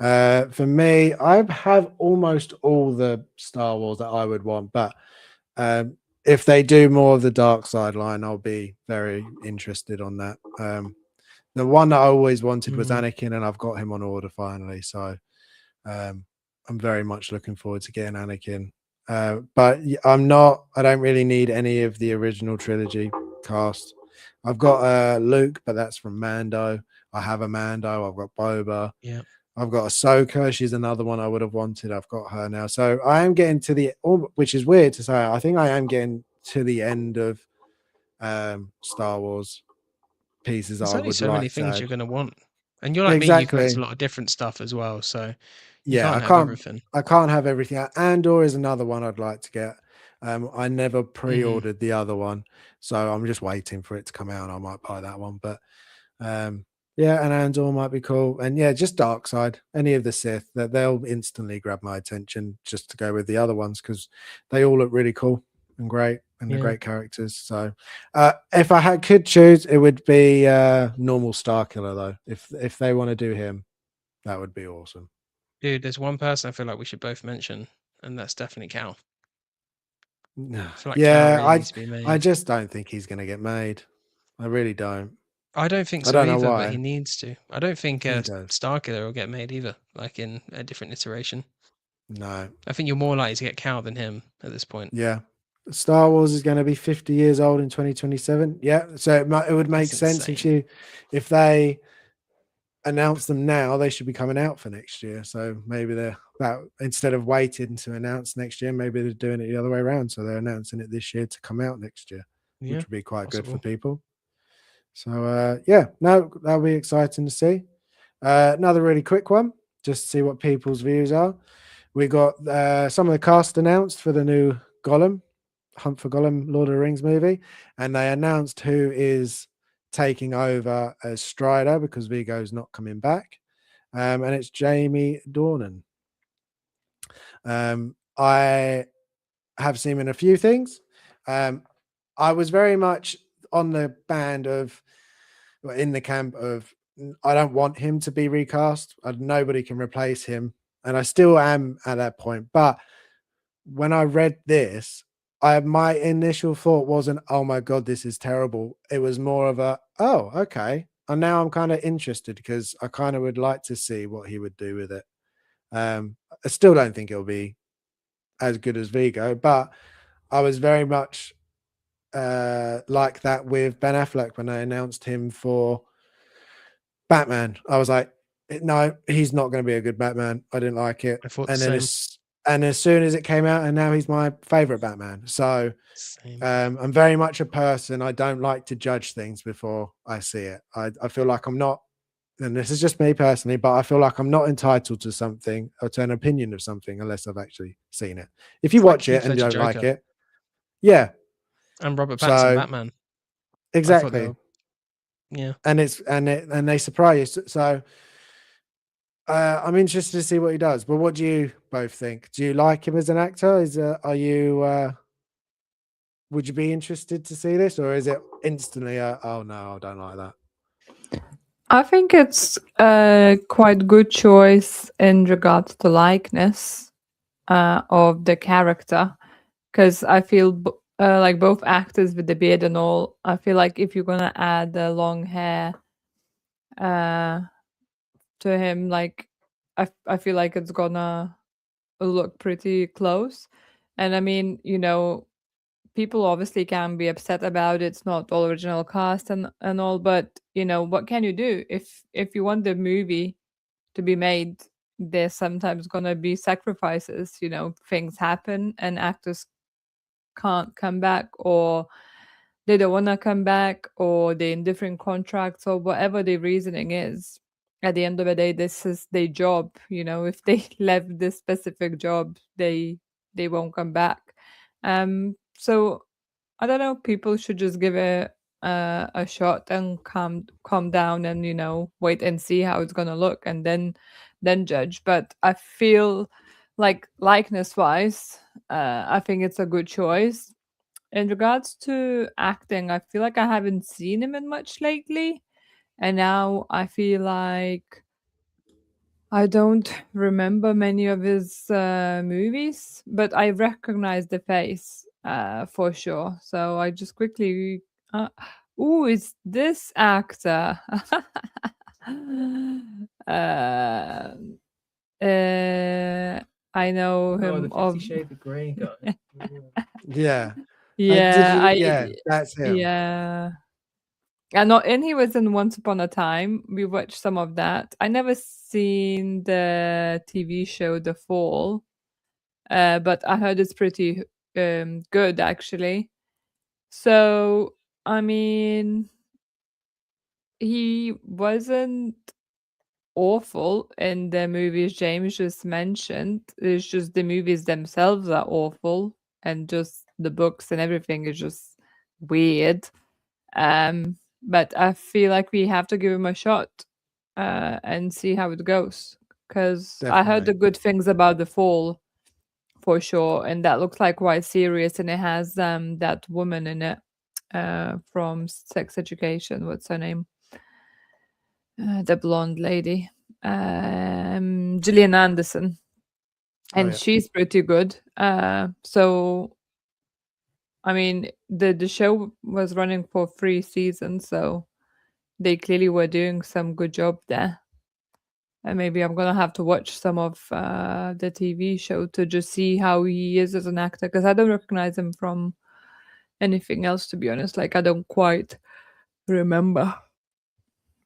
For me, I have almost all the Star Wars that I would want, but if they do more of the dark side line, I'll be very interested on that. The one that I always wanted was Anakin, and I've got him on order finally. So I'm very much looking forward to getting Anakin. But I don't really need any of the original trilogy cast. I've got Luke, but that's from Mando. I have a Mando. I've got Boba. Yeah. I've got Ahsoka. She's another one I would have wanted. I've got her now. So I am getting to which is weird to say. I think I am getting to the end of Star Wars pieces There's I only would so many like to things add. you're going to want. And you're like me, you collect a Exactly. lot of different stuff as well. So you Yeah, can't have everything. I can't have everything. Andor is another one I'd like to get. I never pre-ordered the other one, so I'm just waiting for it to come out and I might buy that one. But yeah, and Andor might be cool. And yeah, just Dark Side, any of the Sith, that they'll instantly grab my attention just to go with the other ones because they all look really cool and great and they're Yeah. great characters. So if I could choose, it would be normal Starkiller though. If they want to do him, that would be awesome. Dude, there's one person I feel like we should both mention, and that's definitely Cal. I feel like Cal Yeah, really needs to be I made. just don't think he's going to get made. I really don't. I don't think I so don't know either, but he why. needs to. I don't think He does. Starkiller will get made either, like in a different iteration. No. I think you're more likely to get Cal than him at this point. Yeah. Star Wars is going to be 50 years old in 2027. Yeah. So it would make That's sense insane. if they announce them now, they should be coming out for next year. So maybe that instead of waiting to announce next year, maybe they're doing it the other way around. So they're announcing it this year to come out next year, Yeah, which would be quite good for possible. people. So yeah, no, that'll be exciting to see. Another really quick one, just to see what people's views are. We got some of the cast announced for the new Gollum, Hunt for Gollum, Lord of the Rings movie, and they announced who is taking over as Strider because Vigo's not coming back, and it's Jamie Dornan. I have seen him in a few things. I was very much on the band of, in the camp of, I don't want him to be recast. Nobody can replace him. And I still am at that point. But when I read this, my initial thought wasn't, oh my god, this is terrible. It was more of a, oh, okay. And now I'm kind of interested because I kind of would like to see what he would do with it. I still don't think it'll be as good as Vigo, but I was very much like that with Ben Affleck when they announced him for Batman. I was like, no, he's not going to be a good Batman. I didn't like it. I thought the And then same. as soon as it came out, and now he's my favorite Batman. So Same. I'm very much a person. I don't like to judge things before I see it. I feel like I'm not, and this is just me personally, but I feel like I'm not entitled to something or to an opinion of something unless I've actually seen it. If you It's like watch it Heath and you Ledger don't like Joker it, yeah. and Robert Pattinson So Batman. I thought they exactly. were, yeah. And they surprise you. So I'm interested to see what he does. But what do you both think? Do you like him as an actor? Are you would you be interested to see this, or is it instantly oh no, I don't like that? I think it's a quite good choice in regards to likeness of the character, because I feel like both actors with the beard and all, I feel like if you're gonna add the long hair uh, to him, like I feel like it's gonna look pretty close. And I mean, people obviously can be upset about it's not all original cast and all, but what can you do if you want the movie to be made? There's sometimes gonna be sacrifices. Things happen and actors can't come back, or they don't want to come back, or they're in different contracts, or whatever the reasoning is. At the end of the day, this is their job. If they left this specific job, they won't come back. So I don't know. People should just give it a shot and calm down, and wait and see how it's gonna look, and then judge. But I feel like likeness wise, I think it's a good choice. In regards to acting, I feel like I haven't seen him in much lately, and now I feel like I don't remember many of his movies, but I recognize the face for sure. So I just quickly, it's this actor. uh, I know him of. Shades of Grey guy. Yeah. Yeah, yeah, that's him. yeah. And he was in Once Upon a Time. We watched some of that. I never seen the TV show The Fall, but I heard it's pretty good actually. So I mean, he wasn't awful in the movies James just mentioned. It's just the movies themselves are awful, and just the books and everything is just weird. But I feel like we have to give him a shot and see how it goes. Because I heard the Definitely. good things about The Fall for sure, and that looks like quite serious, and it has that woman in it from Sex Education. What's her name? The blonde lady, Gillian Anderson, Oh and yeah. she's pretty good. So I mean, the show was running for 3 seasons, so they clearly were doing some good job there. And maybe I'm gonna have to watch some of the TV show to just see how he is as an actor, because I don't recognize him from anything else, to be honest. Like, I don't quite remember.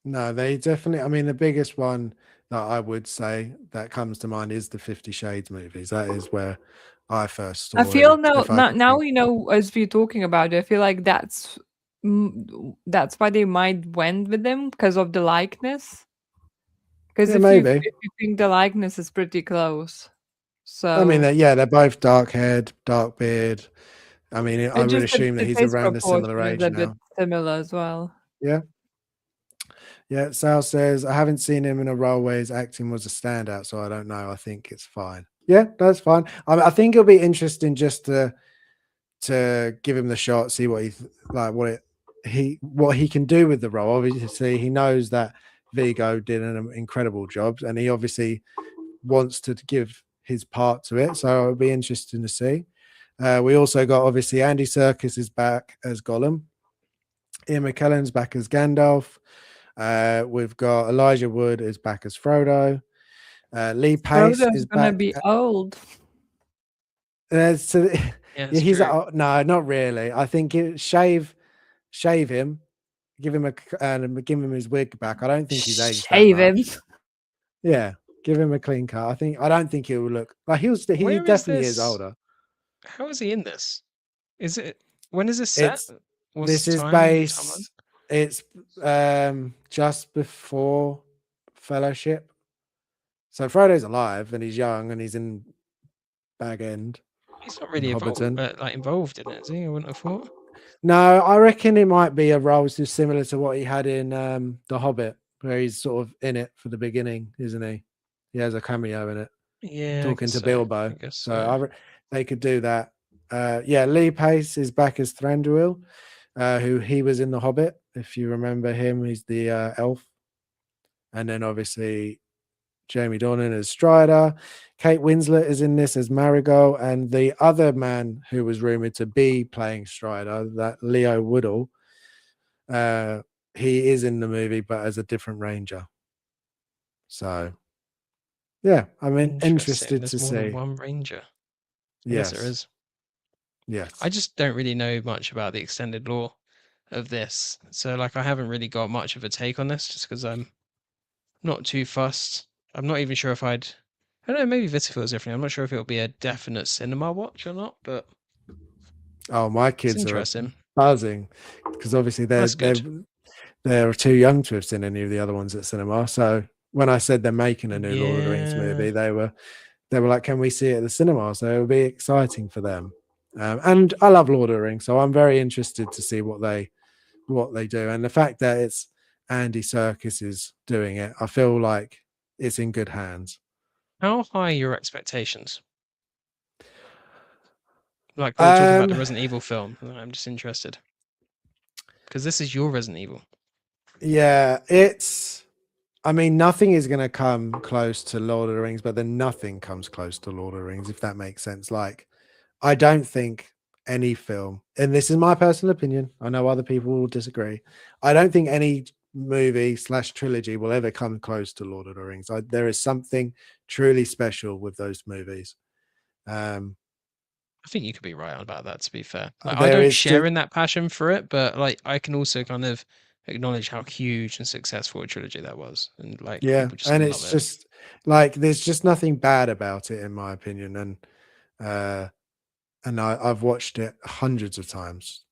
No, they definitely. I mean, the biggest one that I would say that comes to mind is the 50 Shades movies. That is where I first I saw feel him. now, If I could now think, as we're talking about it, I feel like that's why they might went with him, because of the likeness. Because yeah, if you maybe. if you think the likeness is pretty close, I mean, so they're both dark haired, dark beard. I mean, I and would just assume that the he's face around a similar proportion is age a bit now. similar as well. Yeah. Yeah. Sal says, I haven't seen him in a role where his acting was a standout, so I don't know. I think it's fine. Yeah, that's fine. I think it'll be interesting just to give him the shot, see what what he can do with the role. Obviously, he knows that Vigo did an incredible job, and he obviously wants to give his part to it. So it'll be interesting to see. We also got obviously Andy Serkis is back as Gollum. Ian McKellen's back as Gandalf. We've got Elijah Wood is back as Frodo. Lee Pace Frodo's is gonna back. be old. So, Yeah, yeah, it's he's true. no, not really. I think shave him, give him give him his wig back. I don't think he's aged that Shave much. him. Yeah, give him a clean cut. I don't think he will look like he Where is definitely is this? older. How is he in this? Is it? When is this set? What's This the is timeline? based. It's just before Fellowship. So Frodo's alive and he's young and he's in Bag End. He's not really Hobbiton. involved in it, is he? I wouldn't have thought. No, I reckon it might be a role similar to what he had in The Hobbit, where he's sort of in it for the beginning, isn't he? He has a cameo in it, Yeah, talking to I Bilbo. guess So they could do that. Yeah, Lee Pace is back as Thranduil, who he was in The Hobbit. If you remember him, he's the elf. And then obviously Jamie Dornan as Strider. Kate Winslet is in this as Marigold, and the other man who was rumored to be playing Strider, that Leo Woodall, he is in the movie, but as a different Ranger. So, yeah, I'm interested There's to more see. than one Ranger. Yes, there is. Yes, I just don't really know much about the extended lore of this, so like I haven't really got much of a take on this, just because I'm not too fussed. I'm not even sure if I don't know, maybe Vita feels different. I'm not sure if it'll be a definite cinema watch or not, but oh, my it's kids are interesting. buzzing because obviously That's good. they're too young to have seen any of the other ones at cinema. So when I said they're making a new Lord of the Rings movie, they were like, "Can we see it at the cinema?" So it'll be exciting for them. And I love Lord of the Rings, so I'm very interested to see what they do. And the fact that it's Andy Serkis is doing it, I feel like it's in good hands. How high are your expectations? Like when we're talking about the Resident Evil film, I'm just interested because this is your Resident Evil. Yeah, I mean, nothing is going to come close to Lord of the Rings, but then nothing comes close to Lord of the Rings, if that makes sense. Like, I don't think any film, and this is my personal opinion, I know other people will disagree. I don't think any movie / trilogy will ever come close to Lord of the Rings. There is something truly special with those movies. I think you could be right about that, to be fair. Like, I there don't is share in that passion for it, but like I can also kind of acknowledge how huge and successful a trilogy that was, and like yeah, people just and love it's it. just like there's just nothing bad about it, in my opinion. And I've watched it hundreds of times.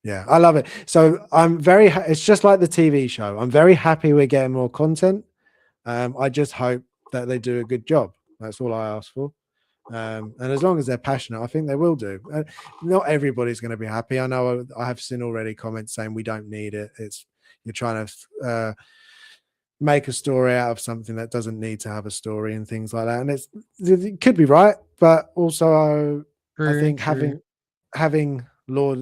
Yeah, I love it. So I'm very. It's just like the TV show. I'm very happy we're getting more content. I just hope that they do a good job. That's all I ask for. And as long as they're passionate, I think they will do. Not everybody's going to be happy. I know I have seen already comments saying we don't need it. You're trying to make a story out of something that doesn't need to have a story and things like that. And it could be right, but also I think having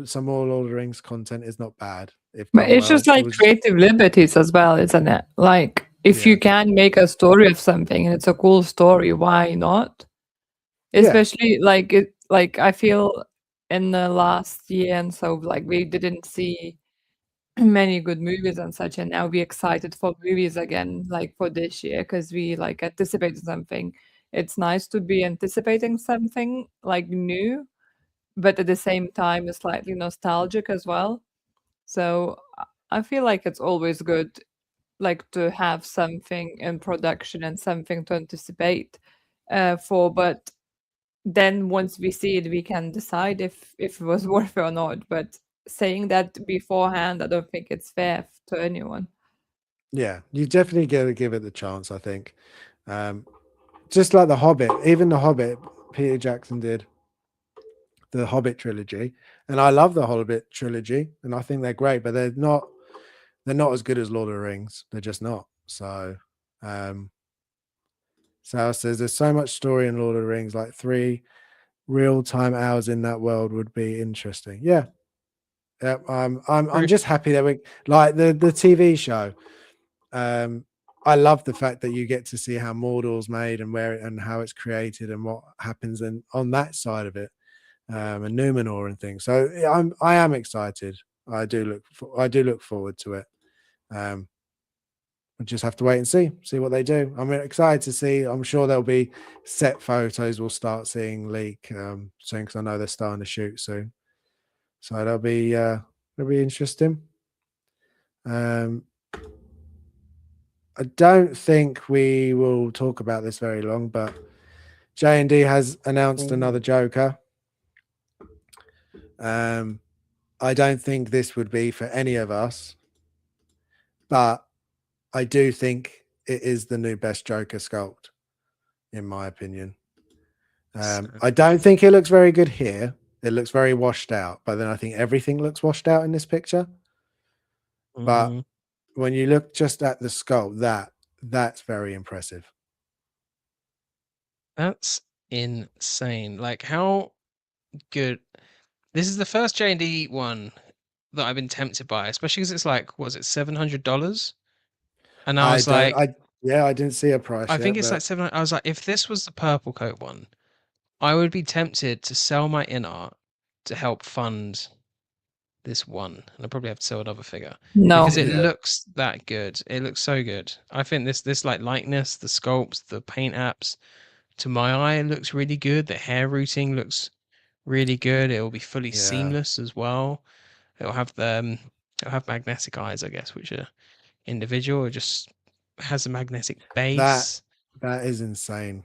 some more Lord of the Rings content is not bad. But it's just like creative liberties as well, isn't it? Like if you can make a story of something and it's a cool story, why not? Especially like I feel in the last year and so like we didn't see many good movies and such, and now we're excited for movies again, like for this year, because we like anticipated something. It's nice to be anticipating something like new, but at the same time it's slightly nostalgic as well. So I feel like it's always good like to have something in production and something to anticipate for, but then once we see it we can decide if it was worth it or not. But saying that beforehand, I don't think it's fair to anyone. Yeah, you definitely got to give it the chance, I think. Just like The Hobbit, even The Hobbit, Peter Jackson did the Hobbit trilogy, and I love the Hobbit trilogy, and I think they're great, but they're not as good as Lord of the Rings. They're just not. So Sal says there's so much story in Lord of the Rings, like 3 real-time hours in that world would be interesting. Yeah. I'm just happy that we like the TV show. I love the fact that you get to see how Mordor's made and where and how it's created and what happens on that side of it, and Numenor and things. So I am excited. I do look forward to it. We'll just have to wait and see what they do. I'm excited to see. I'm sure there'll be set photos we'll start seeing leak soon, because I know they're starting to shoot soon. So that'll be interesting. I don't think we will talk about this very long, but J&D has announced another Joker. I don't think this would be for any of us, but I do think it is the new best Joker sculpt, in my opinion. I don't think it looks very good here. It looks very washed out, but then I think everything looks washed out in this picture. But when you look just at the sculpt, that's very impressive. That's insane. Like, how good. This is the first J&D one that I've been tempted by, especially because it's like, what was it, $700? And I was like, I didn't see a price I yet, think it's but like 700. I was like, if this was the purple coat one, I would be tempted to sell my in art to help fund this one, and I'd probably have to sell another figure No. because it Yeah. looks that good. It looks so good. I think this like likeness, the sculpts, the paint apps, to my eye, it looks really good. The hair routing looks really good. It will be fully Yeah. seamless as well. It'll have magnetic eyes, I guess, which are individual. It just has a magnetic base. That is insane.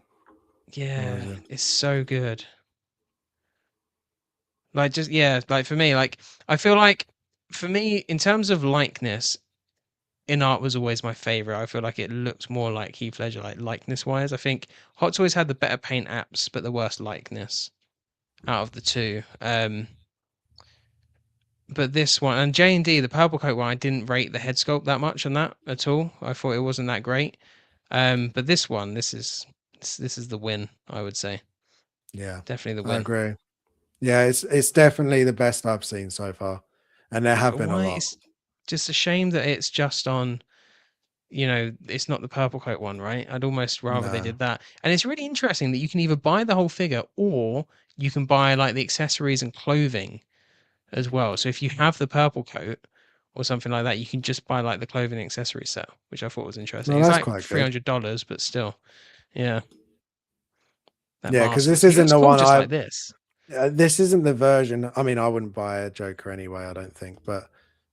Yeah, it? it's so good. Like, just, yeah, like for me, like, I feel like for me, in terms of likeness, in art was always my favorite. I feel like it looked more like Heath Ledger, like likeness wise. I think Hot Toys had the better paint apps, but the worst likeness out of the two. But this one, and J&D, the purple coat one, I didn't rate the head sculpt that much on that at all. I thought it wasn't that great. But this one, this is the win, I would say. Yeah, Definitely the I win. agree. Yeah, it's definitely the best I've seen so far, and there have been a Why? lot. It's just a shame that it's just on, it's not the purple coat one, right? I'd almost rather they No. did that. And it's really interesting that you can either buy the whole figure or you can buy like the accessories and clothing as well. So if you have the purple coat or something like that, you can just buy like the clothing and accessory set, which I thought was interesting. Well, It's that's like quite good. $300, but still, yeah. That Yeah, because mask this he isn't looks the cool one just like this. this isn't the version. I mean, I wouldn't buy a Joker anyway, I don't think. But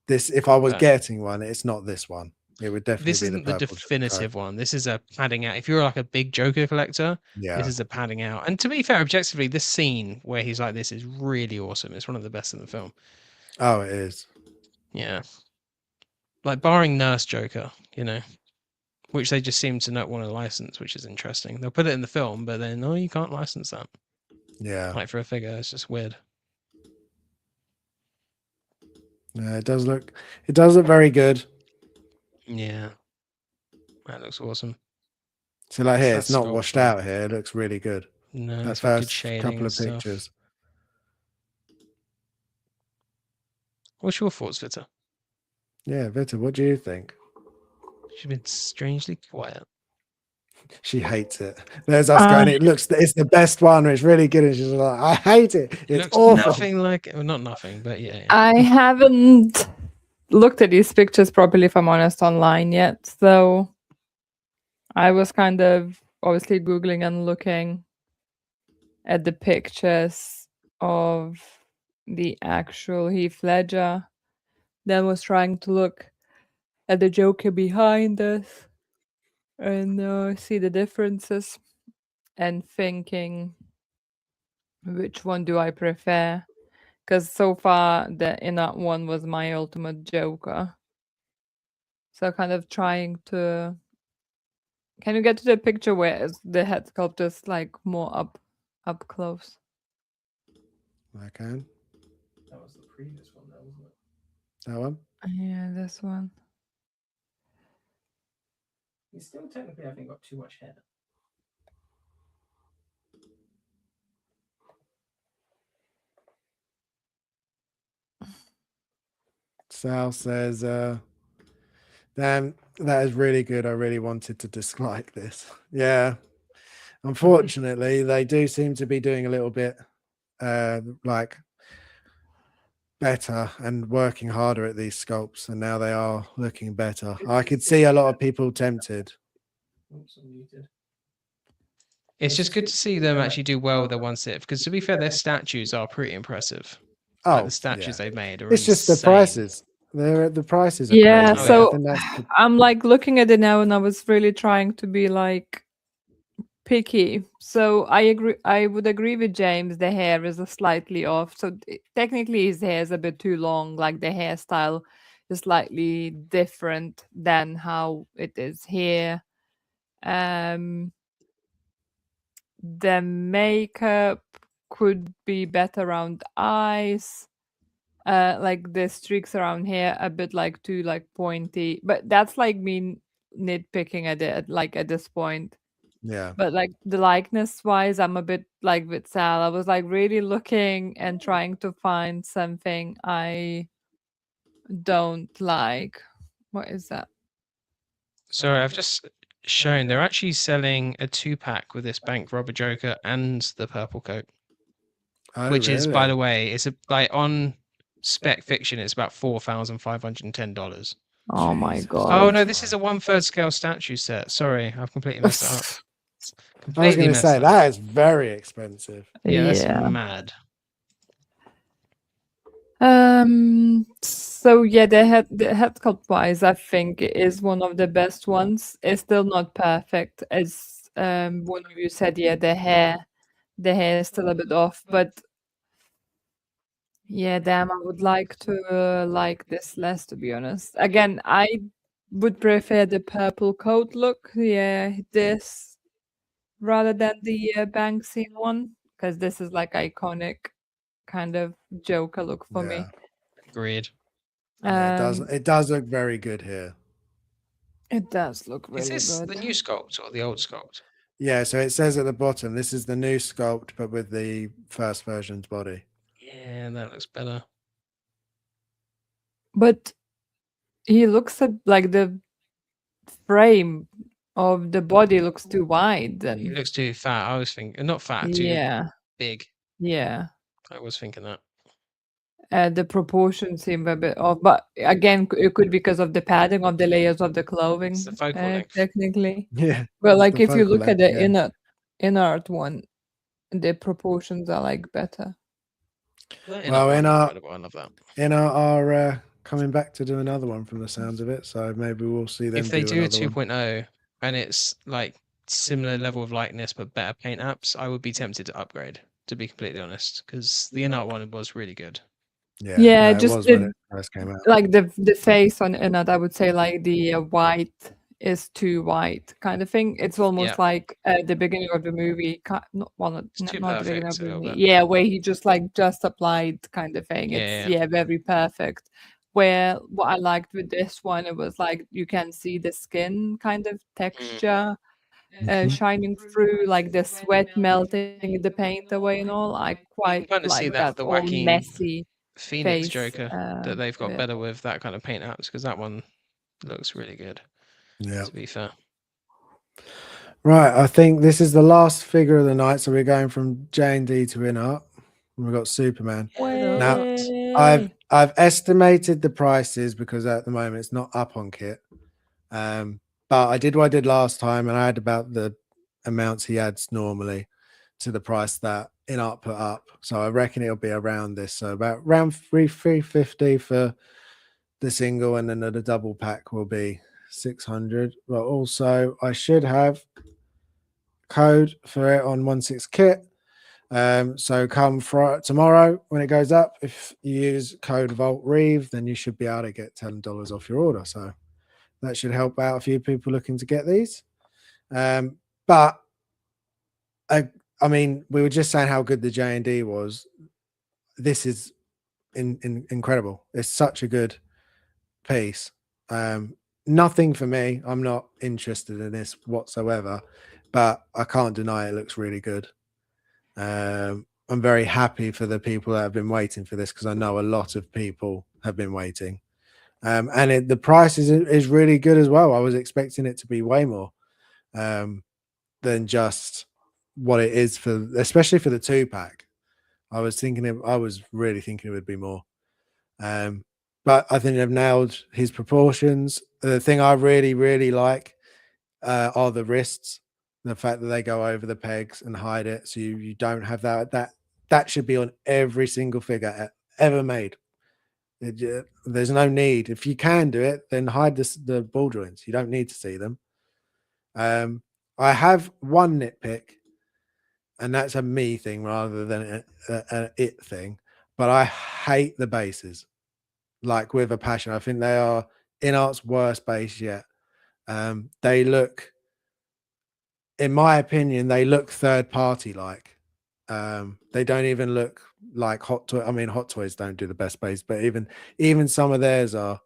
this, if I was But getting one, it's not this one. It would definitely this be the isn't the purple coat. definitive one. This is a padding out. If you're like a big Joker collector, this Yeah. is a padding out. And to be fair, objectively, this scene where he's like this is really awesome. It's one of the best in the film. Oh, it is. Yeah. Like barring Nurse Joker, which they just seem to not want to license, which is interesting. They'll put it in the film, but then, no, you can't license that. Yeah. Like for a figure, it's just weird. Yeah, it does look very good. Yeah. That looks awesome. So like here, That's it's not washed out here. It looks really good. No, That it's got good first shading couple and of stuff. pictures. What's your thoughts, Vita? Yeah, Vita, what do you think? She's been strangely quiet. She hates it. There's us going, it's the best one. It's really good. And she's like, I hate it. It It's looks awful. nothing like, well, not nothing, but yeah. I haven't looked at these pictures properly, if I'm honest, online yet. So I was kind of obviously Googling and looking at the pictures of the actual Heath Ledger. Then was trying to look at the Joker behind us and see the differences and thinking, which one do I prefer? Because so far the inner one was my ultimate Joker. So kind of trying to. Can you get to the picture where the head sculpt is like more up close? I can. That was the previous one, though, wasn't it? That one? Yeah, this one. You still technically haven't got too much hair. Sal says, Damn, that is really good. I really wanted to dislike this. Yeah. Unfortunately, they do seem to be doing a little bit like better and working harder at these sculpts, and now they are looking better. I could see a lot of people tempted. It's just good to see them actually do well with their one sit, because to be fair, their statues are pretty impressive. Oh, Like the statues yeah. they've made are It's just the insane. prices. The prices are Yeah, crazy. Oh, so I think that's the, I'm like looking at it now, and I was really trying to be like picky. So I agree. I would agree with James. The hair is a slightly off. So technically, his hair is a bit too long. Like the hairstyle is slightly different than how it is here. The makeup could be better around eyes. Like the streaks around here a bit like too like pointy, but that's like me nitpicking at it like at this point. yeah. But like the likeness wise, I'm a bit like with Sal. I was like really looking and trying to find something I don't like. What is that? Sorry, I've just shown they're actually selling a 2-pack with this bank robber Joker and the purple coat, Oh, which is, by really? the way, it's like on Spec Fiction, it's about $4,510. Oh my Jesus. Oh god. no, this is a 1/3 scale statue set. Sorry, I've completely messed it up. I was Completely going to messed say up. that is very expensive. Yeah, that's Yeah. mad. So yeah, the head sculpt wise, I think it is one of the best ones. It's still not perfect, as one of you said. Yeah, the hair is still a bit off, but yeah, damn, I would like to like this less, to be honest. Again, I would prefer the purple coat look. Yeah, this rather than the Banksy one, because this is like iconic kind of Joker look for me. Agreed. Yeah, it does. Um, It does look very good here. It does look Is really this good. the new sculpt or the old sculpt? Yeah, so it says at the bottom, this is the new sculpt, but with the first version's body. Yeah, that looks better. But he looks at like the frame of the body looks too wide. He And looks too fat. I was thinking, not fat, too yeah, big. yeah. I was thinking that. The proportions seem a bit off, but again, it could be because of the padding of the layers of the clothing, It's the focal length. technically. Yeah. But it's like the if you focal look at length, the yeah. inner art one, the proportions are like better. Well, Incredible. I love that. Inner are coming back to do another one from the sounds of it, so maybe we'll see them If they do do a another one. 2.0 and it's like similar level of likeness but better paint apps, I would be tempted to upgrade, to be completely honest, because the in-art one was really good. Yeah, Yeah, no, it just was when it first came out. like the face on Inat, I would say like the white is too white kind of thing. It's almost Yeah. like the beginning of the movie, not It's too not the beginning perfect of the a little movie. bit. Yeah, where he just like just applied kind of thing. It's Yeah. very perfect. Where what I liked with this one, it was like you can see the skin kind of texture Mhm. shining through, like the sweat melting the paint away and all. I You quite can kind of like see that that with the all Joaquin messy Phoenix face. Joker that they've got bit. better with that kind of paint apps, because that one looks really good, Yeah. to be fair. Right, I think this is the last figure of the night, so we're going from J&D to in-art. We've got Superman. Now, Way. I've estimated the prices because at the moment it's not up on kit. But I did what I did last time, and I had about the amounts he adds normally to the price that in-art put up. So I reckon it'll be around this. So about around 350 for the single, and then the double pack will be 600. But also I should have code for it on 16 kit. So come for tomorrow when it goes up, if you use code Vault Reeve, then you should be able to get $10 off your order. So that should help out a few people looking to get these. But I mean, we were just saying how good the J&D was. This is incredible. It's such a good piece. Nothing for me. I'm not interested in this whatsoever, but I can't deny it looks really good. I'm very happy for the people that have been waiting for this, because I know a lot of people have been waiting. And the price is really good as well. I was expecting it to be way more than just what it is for, especially for the 2-pack. I was really thinking it would be more. But I think they've nailed his proportions. The thing I really, really like are the wrists. The fact that they go over the pegs and hide it, so you don't have that should be on every single figure ever made. There's no need. If you can do it, then hide the ball joints. You don't need to see them. I have one nitpick, and that's a me thing rather than an it thing. But I hate the bases, like with a passion. I think they are InArt's worst base yet. They look, in my opinion, they look third party like. They don't even look like Hot Toy. I mean, Hot Toys don't do the best base, but even some of theirs are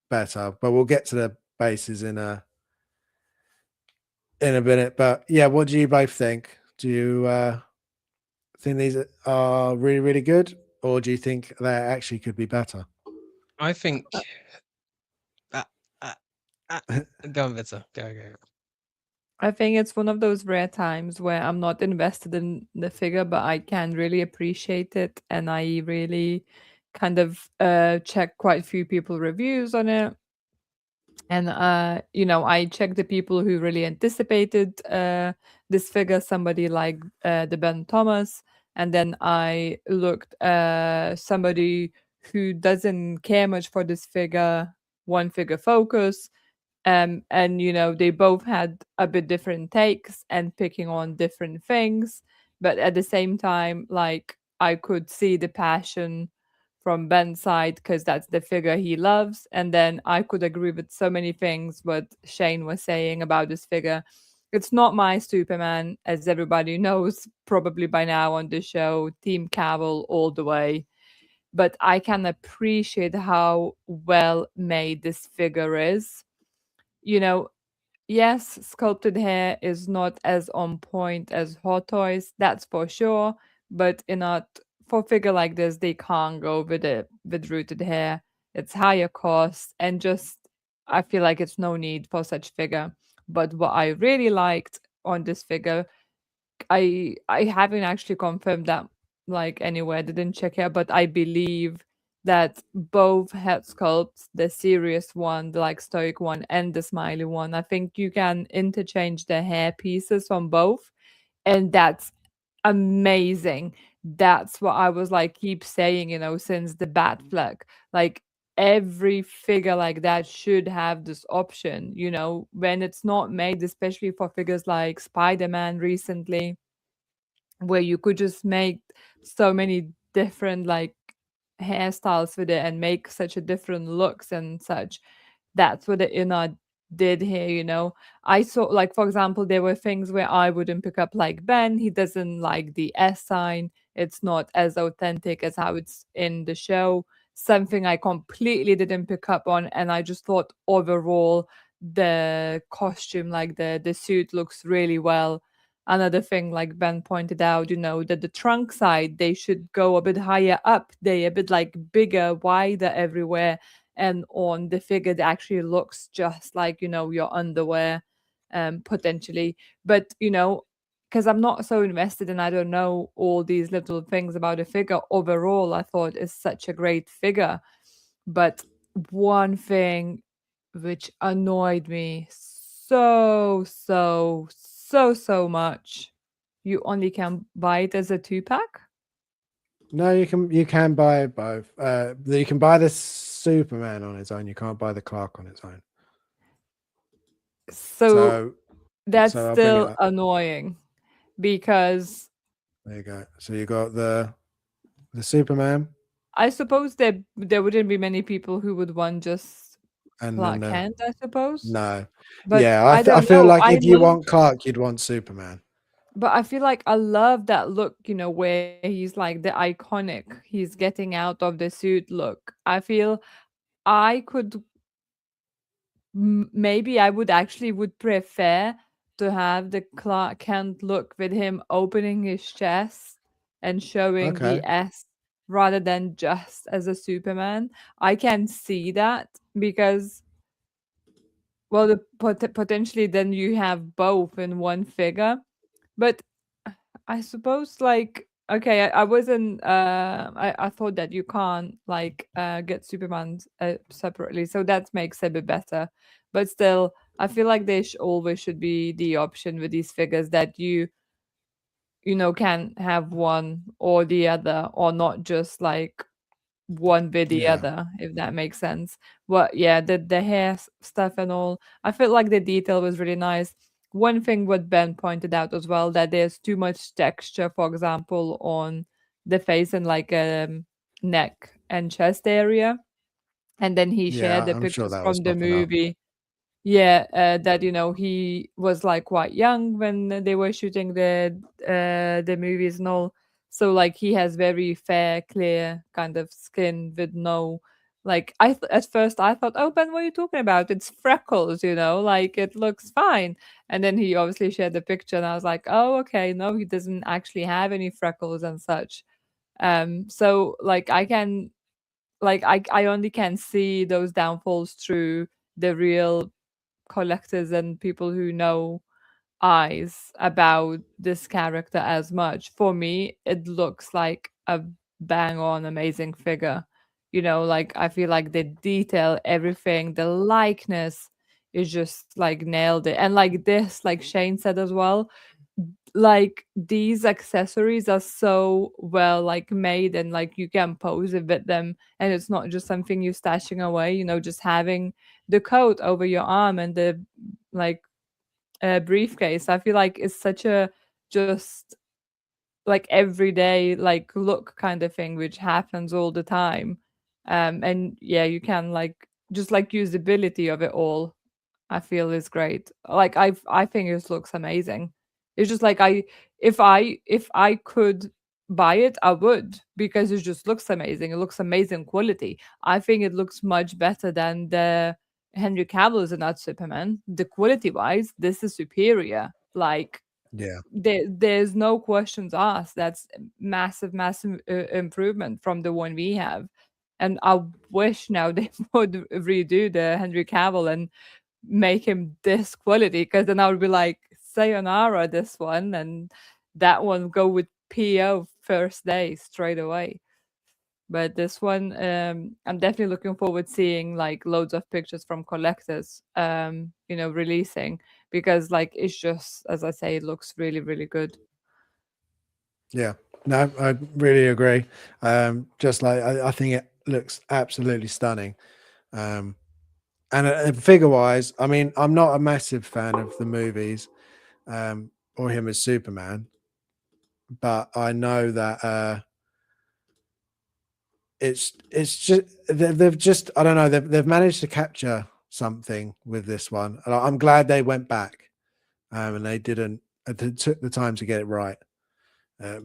better. But we'll get to the bases in a minute. But yeah, what do you both think? Do you think these are really, really good, or do you think they actually could be better? I think. Uh, uh, go on, Vita. Go. I think it's one of those rare times where I'm not invested in the figure, but I can really appreciate it, and I really kind of check quite a few people reviews on it. And I checked the people who really anticipated this figure, somebody like the Ben Thomas, and then I looked somebody who doesn't care much for this figure, One Figure Focus. And they both had a bit different takes and picking on different things, but at the same time, like, I could see the passion from Ben's side because that's the figure he loves, and then I could agree with so many things what Shane was saying about this figure. It's not my Superman, as everybody knows probably by now on the show, Team Cavill all the way, but I can appreciate how well made this figure is. you know, yes, sculpted hair is not as on point as Hot Toys, that's for sure. But for figure like this, they can't go with it with rooted hair. It's higher cost, and just I feel like it's no need for such figure. But what I really liked on this figure, I haven't actually confirmed that like anywhere. I didn't check it, but I believe that both head sculpts, the serious one, the like stoic one, and the smiley one, I think you can interchange the hair pieces on both, and that's amazing. That's what I was like keep saying, since the bat flag. Like every figure like that should have this option, when it's not made, especially for figures like Spider-Man recently, where you could just make so many different like hairstyles with it and make such a different looks and such. That's what the inner did here. I saw, like, for example, there were things where I wouldn't pick up, like Ben. He doesn't like the S sign. It's not as authentic as how it's in the show. Something I completely didn't pick up on, and I just thought overall the costume, like the suit, looks really well. Another thing, like Ben pointed out, that the trunk side, they should go a bit higher up. They a bit like bigger, wider everywhere. And on the figure, it actually looks just like, your underwear, potentially. But, because I'm not so invested and I don't know all these little things about the figure, overall, I thought it's such a great figure. But one thing which annoyed me so much. You only can buy it as a 2-pack? No, you can buy both. You can buy the Superman on its own. You can't buy the Clark on its own. So that's I'll bring it still up. annoying because There you go. So you got the Superman, I suppose there wouldn't be many people who would want just and then Clark Kent, I suppose. no, But yeah, I I don't feel know. like if you want Clark, you'd want Superman. But I feel like I love that look, where he's like the iconic, he's getting out of the suit look. I feel I could maybe I would prefer to have the Clark Kent look with him opening his chest and showing the Okay. S rather than just as a Superman. I can see that because, well, potentially then you have both in one figure. But I suppose, like, okay, I wasn't. I thought that you can't like get Superman separately, so that makes it a bit better. But still, I feel like there always should be the option with these figures that can have one or the other, or not just like one with the Yeah. other, if that makes sense. But yeah, the hair stuff and all, I felt like the detail was really nice. One thing what Ben pointed out as well, that there's too much texture, for example, on the face and like neck and chest area. And then he shared Yeah, the I'm sure pictures that was from the popping up. movie. Yeah, that he was like quite young when they were shooting the movies and all. So like he has very fair, clear kind of skin with no like at first I thought, oh Ben, what are you talking about? It's freckles, like it looks fine. And then he obviously shared the picture, and I was like, oh okay, no, he doesn't actually have any freckles and such. So like I only can see those downfalls through the real collectors and people who know eyes about this character as much. For me, it looks like a bang on amazing figure. Like I feel like the detail, everything, the likeness is just like nailed it. And like this, like Shane said as well, like these accessories are so well like made, and like you can pose with them, and it's not just something you're stashing away, just having the coat over your arm and the like briefcase. I feel like it's such a just like everyday like look kind of thing which happens all the time. And yeah, you can like just like usability of it all, I feel is great. Like I think it looks amazing. It's just like if I could buy it, I would, because it just looks amazing. It looks amazing quality. I think it looks much better than the Henry Cavill's in that Superman. The quality wise, this is superior. Like Yeah. there's no questions asked. That's massive, massive improvement from the one we have. And I wish now they would redo the Henry Cavill and make him this quality, because then I would be like, sayonara, this one, and that one go with PO first day straight away. But this one, I'm definitely looking forward seeing like loads of pictures from collectors, releasing, because like it's just, as I say, it looks really, really good. Yeah. No, I really agree. Just like I think it looks absolutely stunning. Um, and figure wise, I mean, I'm not a massive fan of the movies, or him as Superman, but I know that it's just they've just, I don't know, they've managed to capture something with this one, and I'm glad they went back, and they didn't they took the time to get it right,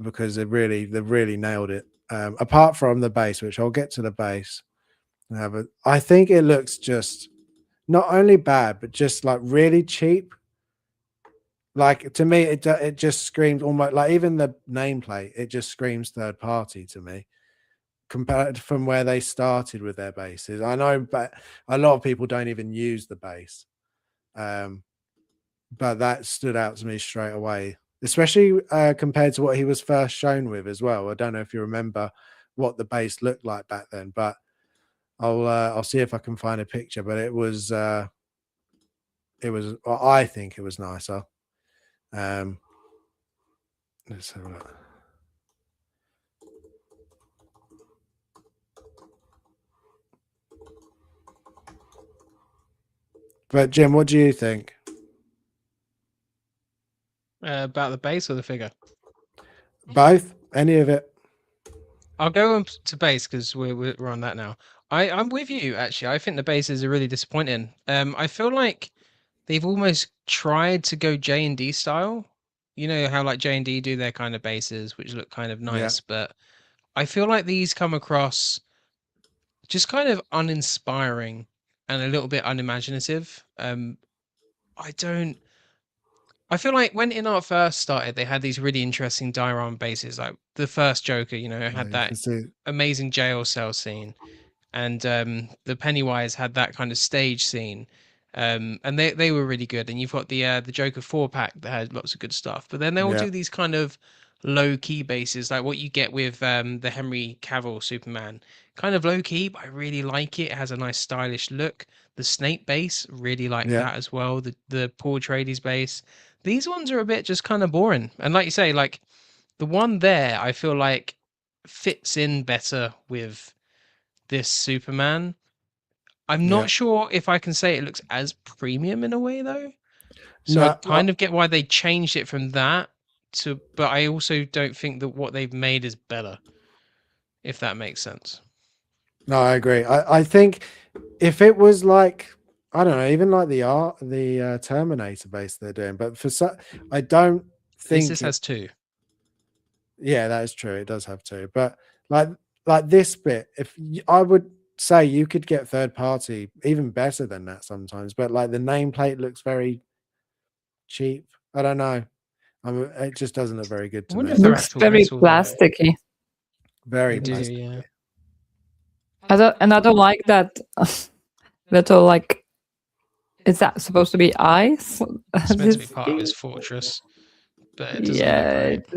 because they really nailed it. Apart from the base, which I'll get to the base, but I think it looks just not only bad but just like really cheap. Like to me, it just screams almost like, even the nameplate, it just screams third party to me, compared from where they started with their bases. I know, but a lot of people don't even use the base. Um, but that stood out to me straight away, especially compared to what he was first shown with as well. I don't know if you remember what the base looked like back then, but I'll see if I can find a picture. But I think it was nicer. Um, let's have a look. But Jim, what do you think? About the base or the figure? Both? Any of it? I'll go on to base because we're on that now. I'm with you actually. I think the bases are really disappointing. I feel like they've almost tried to go J&D style. You know how like J&D do their kind of bases, which look kind of Yeah. nice, but I feel like these come across just kind of uninspiring and a little bit unimaginative. I don't. I feel like when In Art first started, they had these really interesting diorama bases. Like the first Joker, you know, had You that can see, amazing jail cell scene, and the Pennywise had that kind of stage scene, and they were really good. And you've got the Joker 4-pack that had lots of good stuff. But then they all yeah, do these kind of low key bases, like what you get with the Henry Cavill Superman, kind of low key, but I really like it. It has a nice stylish look. The Snape base, really like yeah, that as well. The Paul Atreides base. These ones are a bit just kind of boring. And like you say, like the one there, I feel like fits in better with this Superman. I'm yeah. not sure if I can say it looks as premium in a way though. So I No, kind of get why they changed it from that to, but I also don't think that what they've made is better, if that makes sense. no, I agree. I think if it was like, I don't know, even like the Terminator base they're doing, but I don't At least think this it. has two. Yeah, that is true. It does have to, but like like this bit, I would say you could get third party even better than that sometimes, but like the nameplate looks very cheap. I don't know. It just doesn't look very good I to wonder me. if they're Looks actual very metal though. plasticky. Very They do, plastic. yeah. I don't like that little like. Is that supposed to be eyes? It's meant to be This part of thing? his fortress, but it doesn't Yeah, look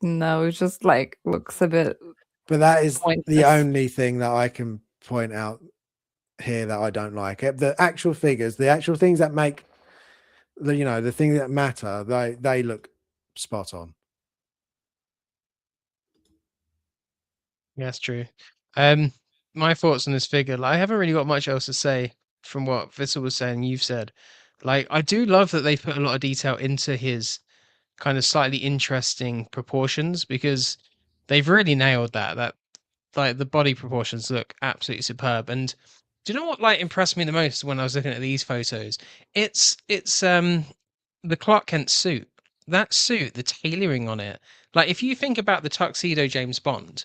great. it just like looks a bit But that is the pointless. only thing that I can point out here that I don't like. The actual figures, the actual things that make the things that matter, they look spot on. Yeah, that's true. My thoughts on this figure, like, I haven't really got much else to say from what Vissel was saying, you've said. Like, I do love that they put a lot of detail into his kind of slightly interesting proportions because they've really nailed that. That like the body proportions look absolutely superb. And do you know what like impressed me the most when I was looking at these photos? It's the Clark Kent suit. That suit, the tailoring on it. Like if you think about the tuxedo James Bond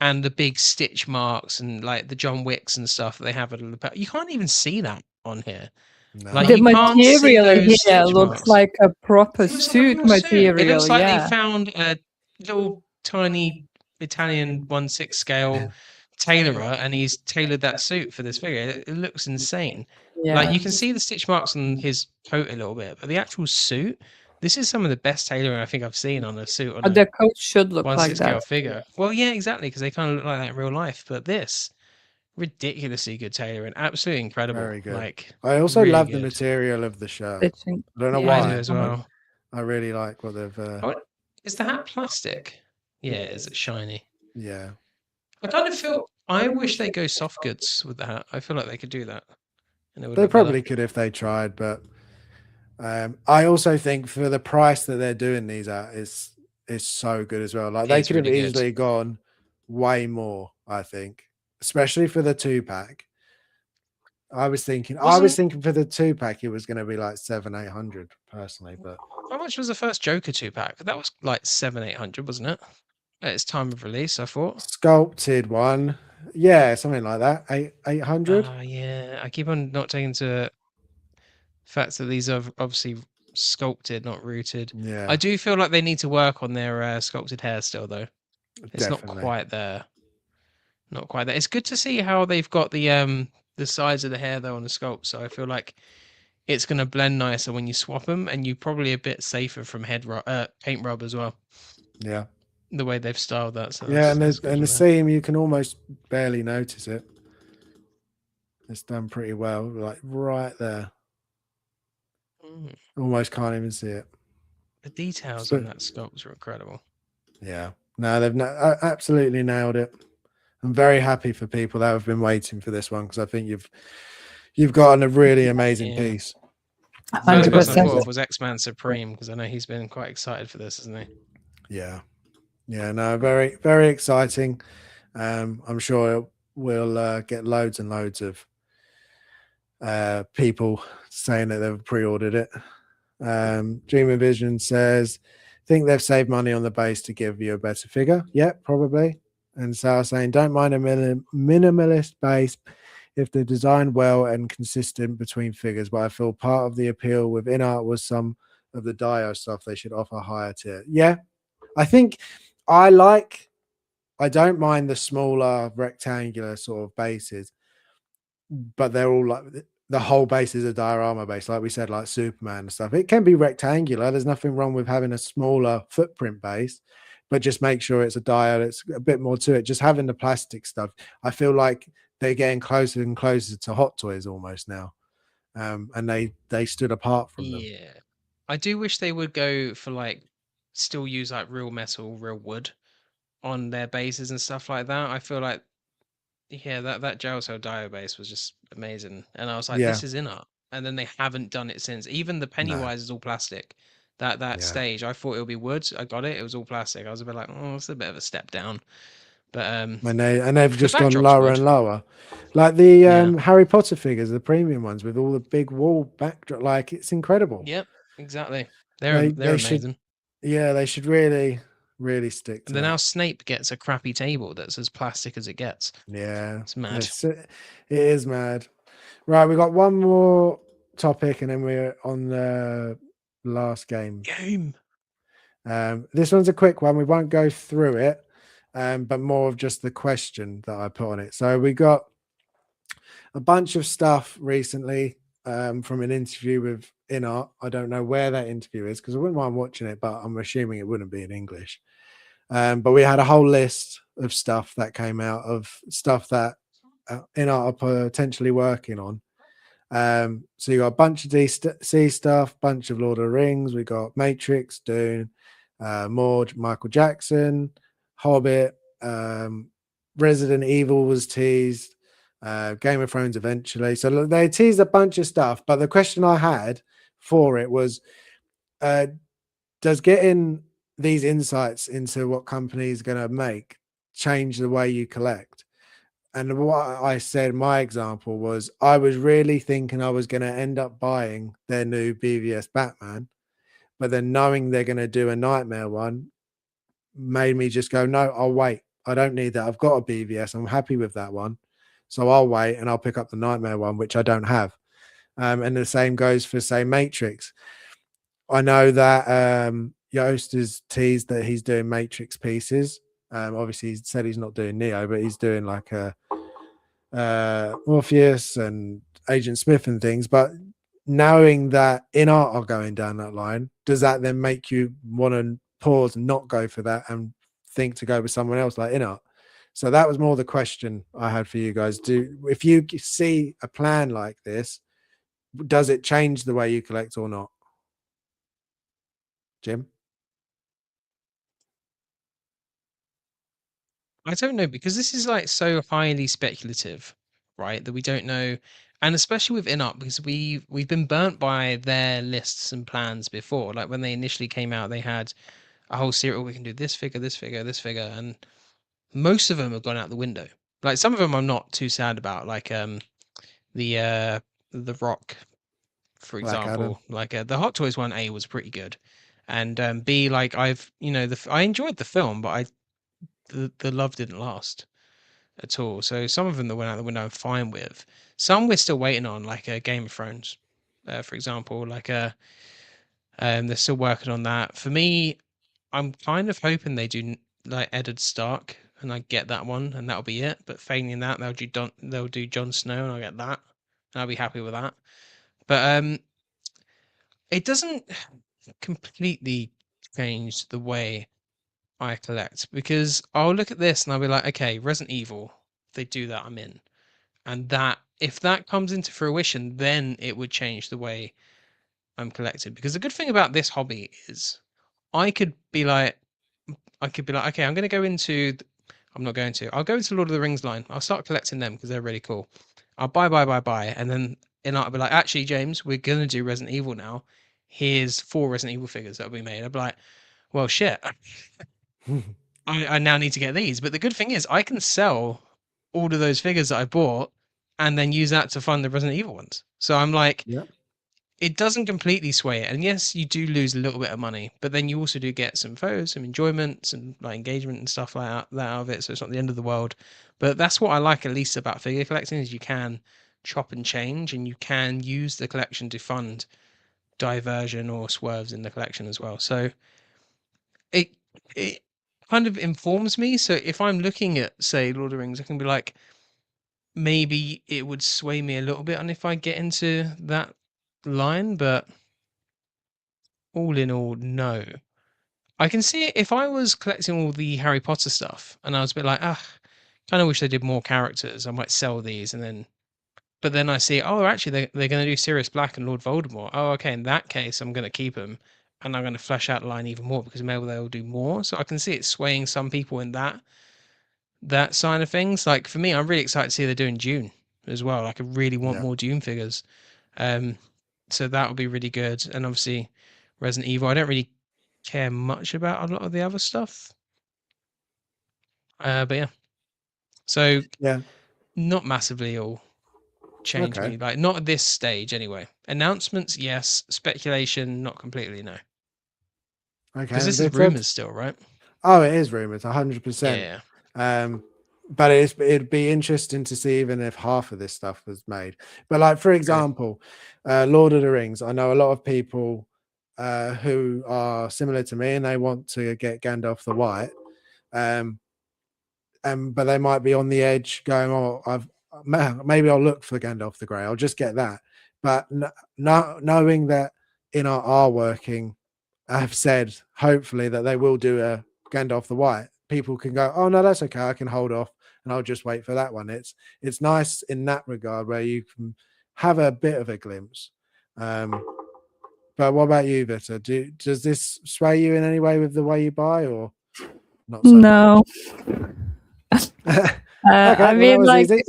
and the big stitch marks and like the John Wicks and stuff that they have at the lapel, you can't even see that on here. Like No, The you can't see material those here stitch looks marks. like a proper It looks like a suit real suit. It material. looks like they Yeah, found a little tiny Italian 1/6 scale tailorer and he's tailored that suit for this figure. It looks insane. Like yeah. you can see the stitch marks on his coat a little bit, but the actual suit, this is some of the best tailoring I think I've seen on a suit on a The coat should look 1/6 like scale that. figure. Well, yeah, exactly, because they kind of look like that in real life. But this, ridiculously good tailoring, absolutely incredible. very good. Like I also really love the good. material of the shirt. Stitching. I don't know Yeah. I do why. as well. I really like what they've. Oh, is the hat plastic? Yeah, is it shiny? Yeah, I kind of feel I wish they go soft goods with the hat. I feel like they could do that, and it would they look probably better. could if they tried, but I also think for the price that they're doing these at is so good as well. Like they It's could have really good. easily gone way more. I think, especially for the 2-pack. I was thinking for the 2-pack it was going to be like 700-800 personally, but How much was the first Joker 2-pack? That was like 700-800, wasn't it? At its time of release, I thought. sculpted one, yeah, something like that, 800. Yeah. I keep on not taking into fact that these are obviously sculpted, not rooted. Yeah, I do feel like they need to work on their sculpted hair still, though. It's not definitely. quite there. Not quite there. It's good to see how they've got the size of the hair though on the sculpt. So I feel like it's going to blend nicer when you swap them, and you're probably a bit safer from paint rub as well. Yeah, The way they've styled that, so yeah, and that's the good and from the there. seam you can almost barely notice it. It's done pretty well, like right there. Mm. Almost can't even see it. The details So, on that sculpt are incredible. yeah, no, they've absolutely nailed it. I'm very happy for people that have been waiting for this one because I think you've gotten a really amazing Yeah. piece. First person I 100%. thought of was X-Man Supreme because I know he's been quite excited for this, isn't he? Yeah, no, very very exciting. I'm sure we'll get loads and loads of people saying that they've pre-ordered it. Dream of Vision says, think they've saved money on the base to give you a better figure. Yeah, probably. And Sarah saying, don't mind a minimalist base if they're designed well and consistent between figures, but I feel part of the appeal within art was some of the Dio stuff, they should offer higher tier. Yeah, I think I don't mind the smaller rectangular sort of bases, but they're all like the whole base is a diorama base, like we said, like Superman and stuff. It can be rectangular. There's nothing wrong with having a smaller footprint base, but just make sure it's a dio. It's a bit more to it. Just having the plastic stuff, I feel like they're getting closer and closer to Hot Toys almost now, and they stood apart from them. Yeah. I do wish they would go for like still use like real metal, real wood on their bases and stuff like that. I feel like that Gel Cell Dio base was just amazing. And I was like, Yeah, this is in art. And then they haven't done it since. Even the no, Pennywise is all plastic. That yeah, stage, I thought it would be wood. I got it. It was all plastic. I was a bit like, oh, it's a bit of a step down. But and they've the just gone backdrop's lower wood. and lower, like the Yeah. Harry Potter figures, the premium ones with all the big wall backdrop. Like it's incredible. Yep. Exactly. They're They should, amazing. yeah, they should really stick And to then now that. Snape gets a crappy table that's as plastic as it gets. Yeah, It's mad. it is mad. Right, we got one more topic, and then we're on the last game. This one's a quick one. We won't go through it, but more of just the question that I put on it. So we got a bunch of stuff recently from an interview with Inart. I don't know where that interview is because I wouldn't mind watching it, but I'm assuming it wouldn't be in English. But we had a whole list of stuff that came out of stuff that Inart are potentially working on. So you got a bunch of DC stuff, bunch of Lord of the Rings. We got Matrix, Dune, more Michael Jackson, Hobbit, Resident Evil was teased, Game of Thrones eventually. So they teased a bunch of stuff. But the question I had for it was, does getting these insights into what companies are going to make change the way you collect? And what I said, my example was, I was really thinking I was going to end up buying their new BVS Batman, but then knowing they're going to do a Nightmare one made me just go, no, I'll wait. I don't need that. I've got a BVS. I'm happy with that one. So I'll wait and I'll pick up the Nightmare one, which I don't have. And the same goes for, say, Matrix. I know that Yoast has teased that he's doing Matrix pieces. Obviously, he said he's not doing Neo, but he's doing like a Morpheus and Agent Smith and things. But knowing that Inart are going down that line, does that then make you want to pause and not go for that and think to go with someone else like Inart? So that was more the question I had for you guys. If you see a plan like this, does it change the way you collect or not? Jim? I don't know, because this is like so highly speculative, right? That we don't know, and especially with Inup, because we've been burnt by their lists and plans before. Like when they initially came out, they had a whole serial. We can do this figure, this figure, this figure, and most of them have gone out the window. Like some of them I'm not too sad about, like the Rock, for Black Adam. example. Like the Hot Toys one, A was pretty good, and B, like I enjoyed the film, but the love didn't last at all. So some of them that went out the window I'm fine with. Some we're still waiting on, like Game of Thrones, for example. Like they're still working on that. For me, I'm kind of hoping they do like Eddard Stark, and I get that one, and that'll be it. But failing that, they'll do Jon Snow, and I'll get that, and I'll be happy with that. But it doesn't completely change the way I collect, because I'll look at this and I'll be like, okay, Resident Evil, if they do that, I'm in. And that, if that comes into fruition, then it would change the way I'm collected. Because the good thing about this hobby is I could be like, okay, I'm going to go into, I'm not going to, I'll go into Lord of the Rings line. I'll start collecting them because they're really cool. I'll buy. And then I'll be like, actually, James, we're going to do Resident Evil now. Here's 4 Resident Evil figures that will be made. I'll be like, well, shit. I now need to get these. But the good thing is I can sell all of those figures that I bought and then use that to fund the Resident Evil ones. So I'm like, Yeah. it doesn't completely sway it. And yes, you do lose a little bit of money, but then you also do get some photos, some enjoyment, some like engagement and stuff like that out of it. So it's not the end of the world. But that's what I like at least about figure collecting, is you can chop and change and you can use the collection to fund diversion or swerves in the collection as well. So it kind of informs me. So if I'm looking at, say, Lord of the Rings, I can be like, maybe it would sway me a little bit, and if I get into that line, but all in all, no. I can see it if I was collecting all the Harry Potter stuff, and I was a bit like, kind of wish they did more characters. I might sell these, and then, but then I see, oh, actually, they're going to do Sirius Black and Lord Voldemort. Oh, okay. In that case, I'm going to keep them, and I'm going to flesh out the line even more because maybe they'll do more. So I can see it swaying some people in that side of things. Like for me, I'm really excited to see they're doing Dune as well. Like I really want Yeah. more Dune figures. So that would be really good. And obviously, Resident Evil. I don't really care much about a lot of the other stuff. But yeah. So Yeah. not massively all changed Okay. me. Like not at this stage anyway. Announcements, yes. Speculation, not completely, no. Okay. Because And this is Victor? rumors still, right? Oh, it is rumors, 100%. Yeah. But it'd be interesting to see even if half of this stuff was made. But like for example, Lord of the Rings. I know a lot of people who are similar to me, and they want to get Gandalf the White. But they might be on the edge, going, "Oh, maybe I'll look for Gandalf the Grey. I'll just get that." But knowing that in our working, have said hopefully that they will do a Gandalf the White, people can go, oh no, that's okay, I can hold off and I'll just wait for that one. It's nice in that regard where you can have a bit of a glimpse. But what about you, Vita? Does this sway you in any way with the way you buy, or not so No. much? I Well, mean, that was like, easy.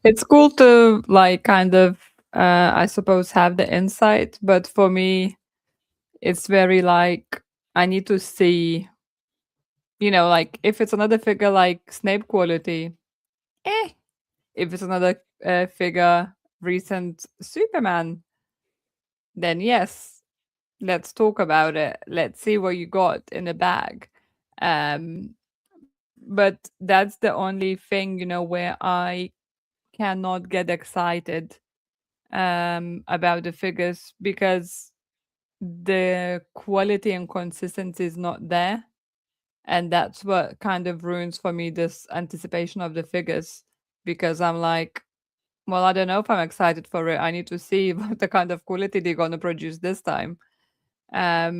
it's cool to like kind of, I suppose, have the insight, but for me, it's very like I need to see, like if it's another figure like Snape quality, eh. If it's another figure, recent Superman, then yes, let's talk about it. Let's see what you got in the bag. Um, but that's the only thing, where I cannot get excited about the figures because the quality and consistency is not there. And that's what kind of ruins for me this anticipation of the figures because I'm like, well, I don't know if I'm excited for it. I need to see what the kind of quality they're going to produce this time. I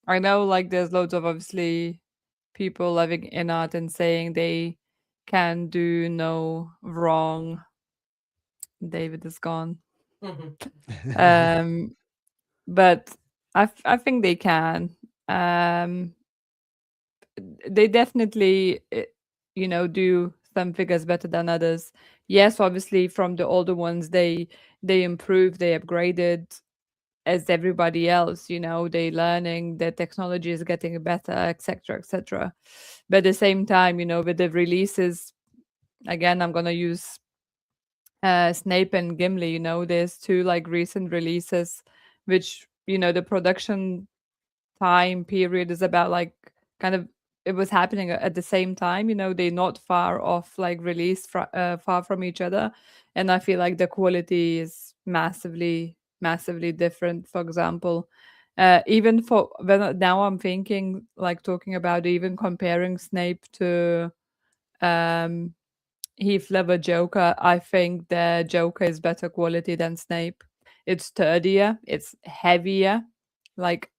know like there's loads of obviously people living in art and saying they can do no wrong. David is gone. But I think they can. They definitely, do some figures better than others. Yes, obviously from the older ones, they improved, they upgraded as everybody else. They learning, the technology is getting better, etc., etc. But at the same time, with the releases, again, I'm gonna use Snape and Gimli. There's two like recent releases, which the production time period is about like kind of it was happening at the same time. They're not far off like release far from each other, and I feel like the quality is massively different. For example, even for when now I'm thinking like talking about even comparing Snape to um Heath Ledger Joker. I think the Joker is better quality than Snape. It's sturdier, it's heavier. Like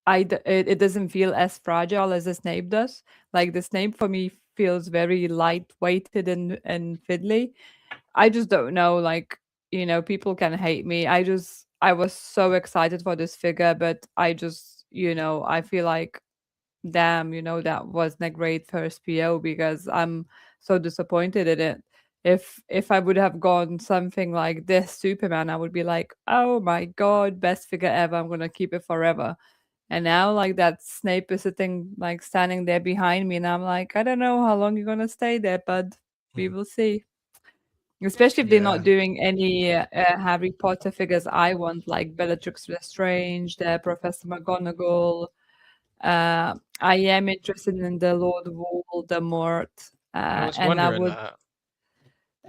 it doesn't feel as fragile as the Snape does. Like the Snape for me feels very lightweighted and fiddly. I just don't know. Like people can hate me. I was so excited for this figure, but I just I feel like damn, that wasn't a great first PO because I'm so disappointed in it. If I would have gone something like this Superman, I would be like, oh my god, best figure ever. I'm gonna keep it forever. And now like that Snape is sitting like standing there behind me, and I'm like, I don't know how long you're gonna stay there, bud. We will see. Especially if they're Yeah. not doing any Harry Potter figures I want, like Bellatrix Lestrange, the Professor McGonagall. I am interested in the Lord Voldemort, I was and I wondering would, that.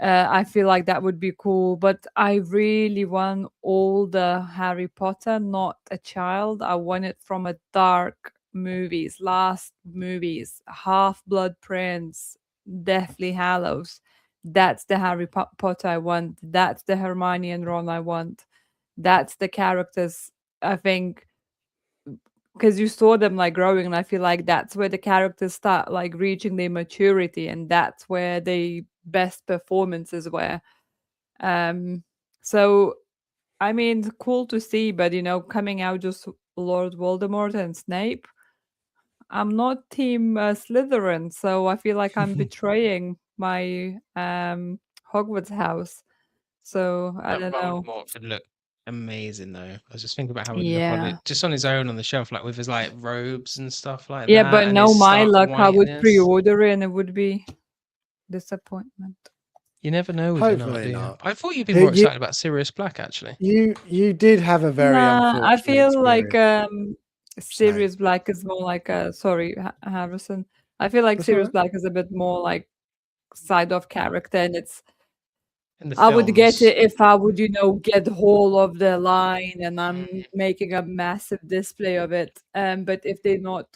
I feel like that would be cool, but I really want all the Harry Potter, not a child. I want it from a dark movies, last movies, Half-Blood Prince, Deathly Hallows. That's the Harry Potter I want. That's the Hermione and Ron I want. That's the characters I think, because you saw them like growing, and I feel like that's where the characters start like reaching their maturity, and that's where the best performances were. So I mean, cool to see, but coming out just Lord Voldemort and Snape. I'm not team Slytherin, so I feel like I'm betraying my Hogwarts house. So I don't know. Voldemort would look amazing, though. I was just thinking about how he'd look on Yeah. it, just on his own on the shelf, like with his like robes and stuff like Yeah, that, but and no, his my stark luck, I would whiteness. pre-order it and it would be disappointment. You never know with Enoch, Hopefully do you? not. I thought you'd be Hey, more excited about Sirius Black, actually. You did have a very Nah, I unfortunate feel like experience. Sirius Black is more like a sorry, Harrison. I feel like That's all Sirius right. Black is a bit more like side of character, and it's In the I would get films. it if I would, get whole of the line and I'm Mm. making a massive display of it. But if they're not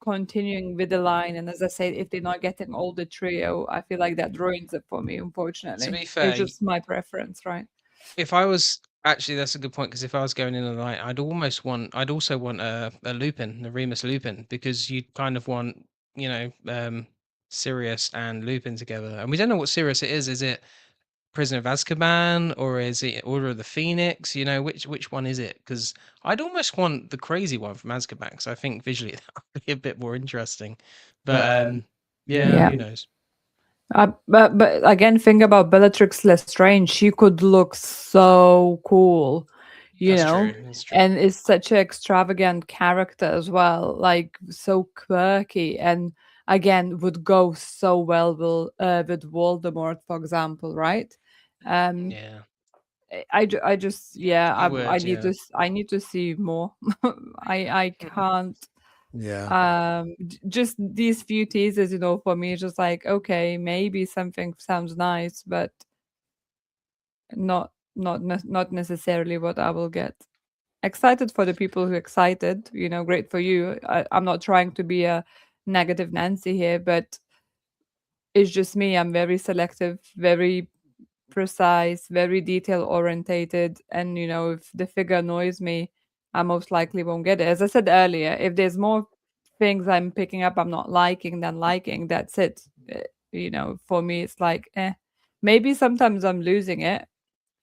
continuing with the line, and as I said, if they're not getting all the trio, I feel like that ruins it for me, To unfortunately. be It's fair, just my preference, right? if I was actually, that's a good point, because if I was going in on the night, I'd also want a Lupin, a Remus Lupin, because you kind of want, Sirius and Lupin together, and we don't know what Sirius it is. Is it Prisoner of Azkaban, or is it Order of the Phoenix? Which one is it? Because I'd almost want the crazy one from Azkaban, because I think visually that would be a bit more interesting. But yeah, Yeah. who knows? But again, think about Bellatrix Lestrange. She could look so cool, That's true. That's true. and is such an extravagant character as well, like so quirky, and again would go so well with Voldemort, for example, right? Um, Yeah, I just yeah, it would. Yeah. I need to see more. I can't. Yeah. Just these few teasers, for me, it's just like, okay, maybe something sounds nice, but not necessarily what I will get. Excited for the people who excited, great for you. I'm not trying to be a negative Nancy here, but it's just me. I'm very selective, very precise, very detail orientated, and if the figure annoys me, I most likely won't get it. As I said earlier, if there's more things I'm picking up I'm not liking than liking, that's it. For me it's like maybe sometimes I'm losing it,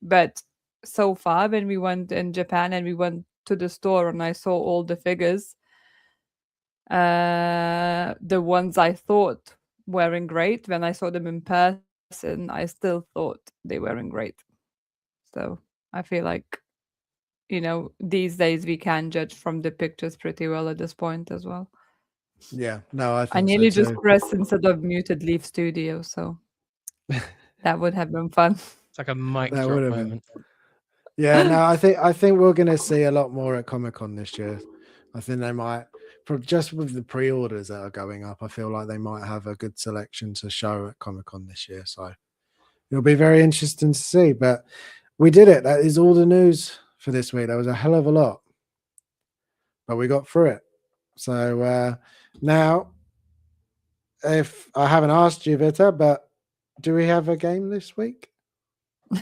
but so far when we went in Japan and we went to the store and I saw all the figures, the ones I thought weren't great, when I saw them in person, I still thought they weren't great. So I feel like, these days we can judge from the pictures pretty well at this point as well. Yeah. No, I I think so nearly just too. pressed instead of muted leave studio, so that would have been fun. It's like a mic That drop would have been. moment. Yeah. No, I think we're going to see a lot more at Comic-Con this year. I think they might, just with the pre-orders that are going up, I feel like they might have a good selection to show at Comic-Con this year. So it'll be very interesting to see. But we did it. That is all the news for this week. There was a hell of a lot, but we got through it. So now, if I haven't asked you, Vita, but do we have a game this week?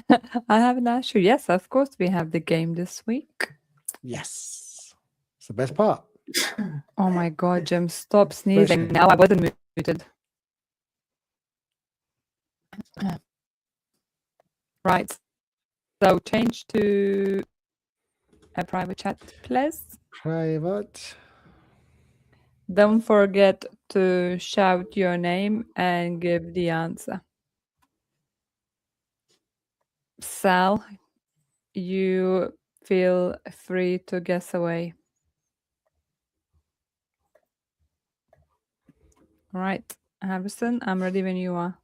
I haven't asked you. Yes, of course we have the game this week. Yes. It's the best part. Oh my god, Jim, stop sneezing. Now I wasn't muted. Right. So change to a private chat, please. Private. Don't forget to shout your name and give the answer. Sal, you feel free to guess away. All right, Harrison, I'm ready when you are.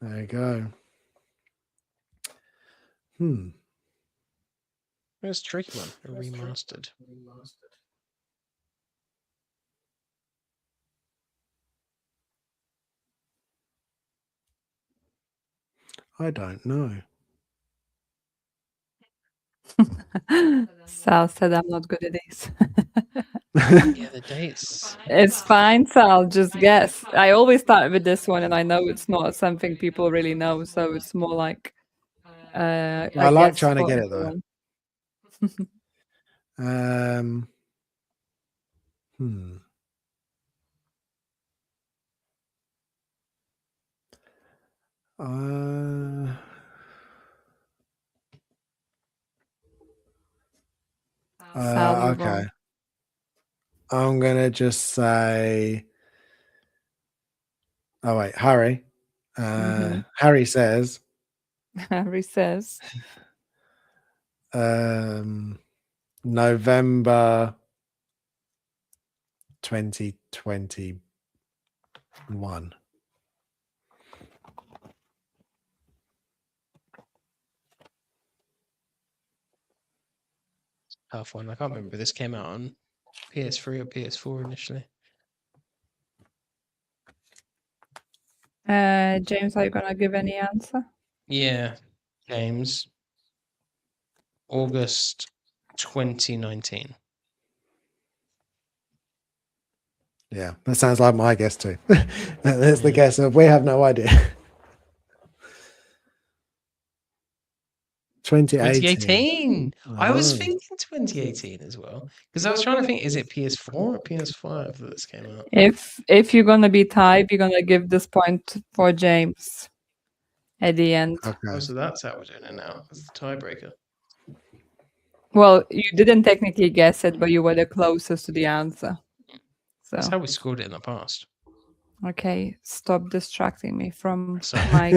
There you go. It's a tricky one. A remastered. I don't know. Sal said I'm not good at this. Yeah, the dates. It's fine, Sal. Just guess. I always start with this one, and I know it's not something people really know, so it's more like I I like guess trying to for get it though. everyone. Hmm. Sal, you're Okay. wrong. I'm gonna just say. Oh wait, Harry. Harry says. Harry says November 2021. Tough one. I can't remember if this came out on PS3 or PS4 initially. James, are you gonna give any answer? Yeah, James. August 2019. Yeah, that sounds like my guess too. That's the guess of we have no idea. 2018. I was Oh. thinking 2018 as well because I was trying to think: is it PS4 or PS5 that this came out? If you're gonna be tied, you're gonna give this point for James at the end. Okay. Oh, so that's how we're doing it now. That's the tiebreaker. Well, you didn't technically guess it, but you were the closest to the answer. That's So how we scored it in the past. okay, stop distracting me from Sorry.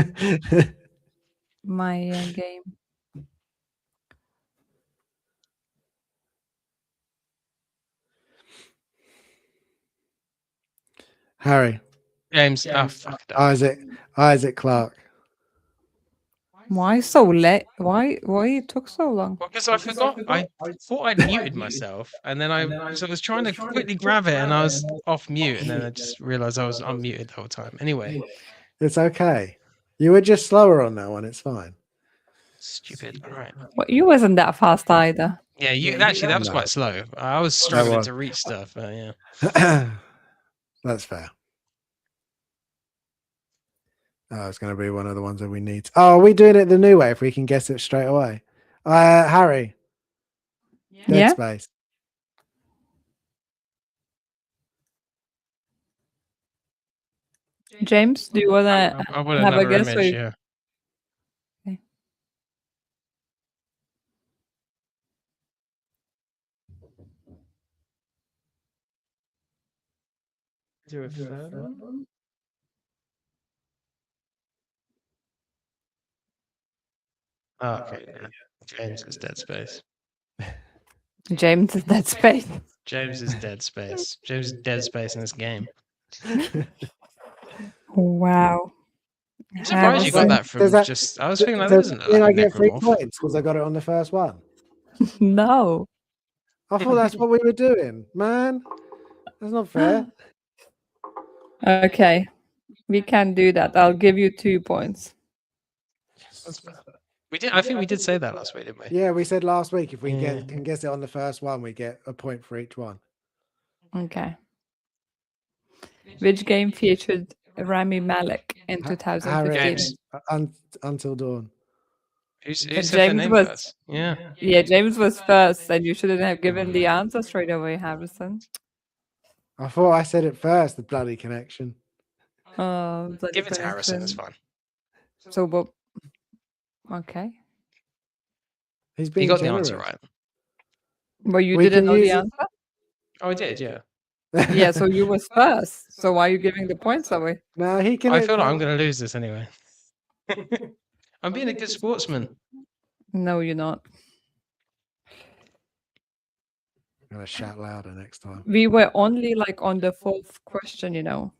my game. Harry. James. Oh, fuck that. Isaac Clarke. Why so late? Why it took so long? Well, because I forgot. I thought I'd muted myself, and then I was trying to quickly grab it, and I was off mute, and then I just realized I was unmuted the whole time. Anyway, It's okay. You were just slower on that one. It's fine. stupid. All right. Well, you wasn't that fast either. Yeah, that was No. quite slow. I was struggling was. to reach stuff. Yeah. That's fair. Oh, it's going to be one of the ones that we need. Oh, are we doing it the new way if we can guess it straight away? Harry. Dead Yeah. Space. James, do you wanna I want have a another guess? image. Yeah. Okay. Is there a third one? Oh, okay. Yeah. James is Dead Space. James is Dead Space. James is Dead Space. James is Dead Space in this game. Wow. I'm surprised you got that from just. I was thinking that doesn't look like I a get 3 necromorph. points because I got it on the first one. No. I thought that's what we were doing, man. That's not fair. Okay. We can do that. I'll give you 2 points. That's fair. We did. I think we did say that last week, didn't we? Yeah, we said last week if we Yeah. can guess it on the first one, we get a point for each one. Okay. Which game featured Rami Malek in 2015? James. Until Dawn. Who said James their name was- first? Yeah. Yeah, James was first, and you shouldn't have given the answer straight away, Harrison. I thought I said it first, the bloody connection. Bloody Give it to Harrison. It's connection. fine. So, but okay. He's He being got generous. the answer right. But you We didn't can know the use it- answer? Oh, I did. Yeah. Yeah, so you was first. So why are you giving the points away? No, he can. I feel like I'm going to lose this anyway. I'm being a good sportsman. No, you're not. I'm gonna shout louder next time. We were only like on the 4th question, you know.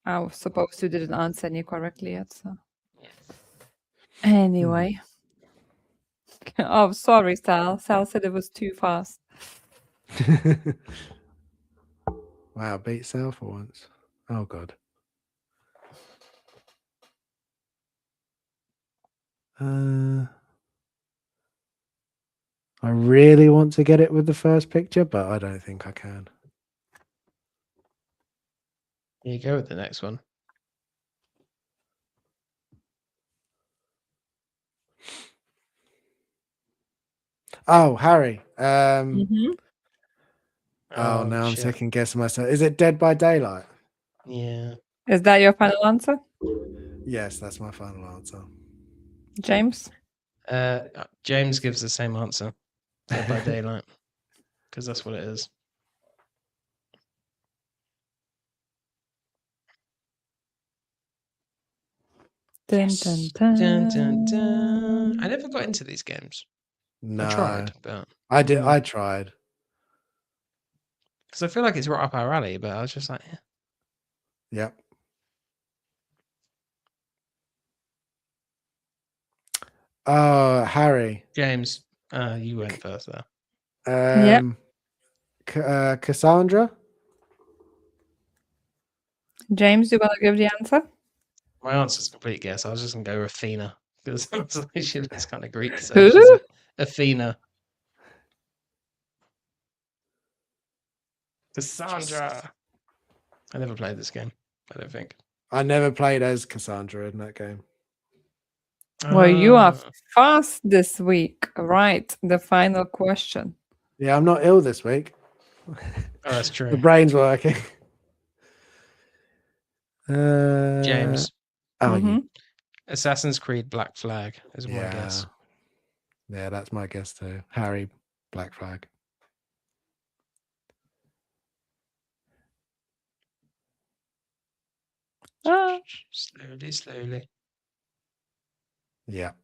I suppose you didn't answer any correctly yet. So anyway. Oh, sorry, Sal. Sal said it was too fast. Wow, beat Sal for once. Oh god. I really want to get it with the first picture, but I don't think I can. You go with the next one. Oh, Harry. Mhm. Oh, now I'm shit. second guessing myself. Is it Dead by Daylight? Yeah. Is that your final answer, Yes, that's my final answer. James? James gives the same answer. Dead by Daylight. Because that's what it is. Dun, Yes. dun, dun. I never got into these games. No, I tried, but I did. I tried. because I feel like it's right up our alley, but I was just like, eh. Yep. Oh, Harry. James, you went first there. Cassandra. James, you want to give the answer? My answer's a complete guess. I was just gonna go Athena because she looks kind of Greek, so Who? she's Athena. Cassandra. I never played this game. I don't think. I never played as Cassandra in that game. Well, you are Ah. fast this week. Right. The final question. Yeah, I'm not ill this week. Oh, that's true. The brain's working. James. Oh, Mhm. Assassin's Creed Black Flag is my yeah. guess. Yeah, that's my guess too. Harry, Black Flag. Ah. Slowly. Yep.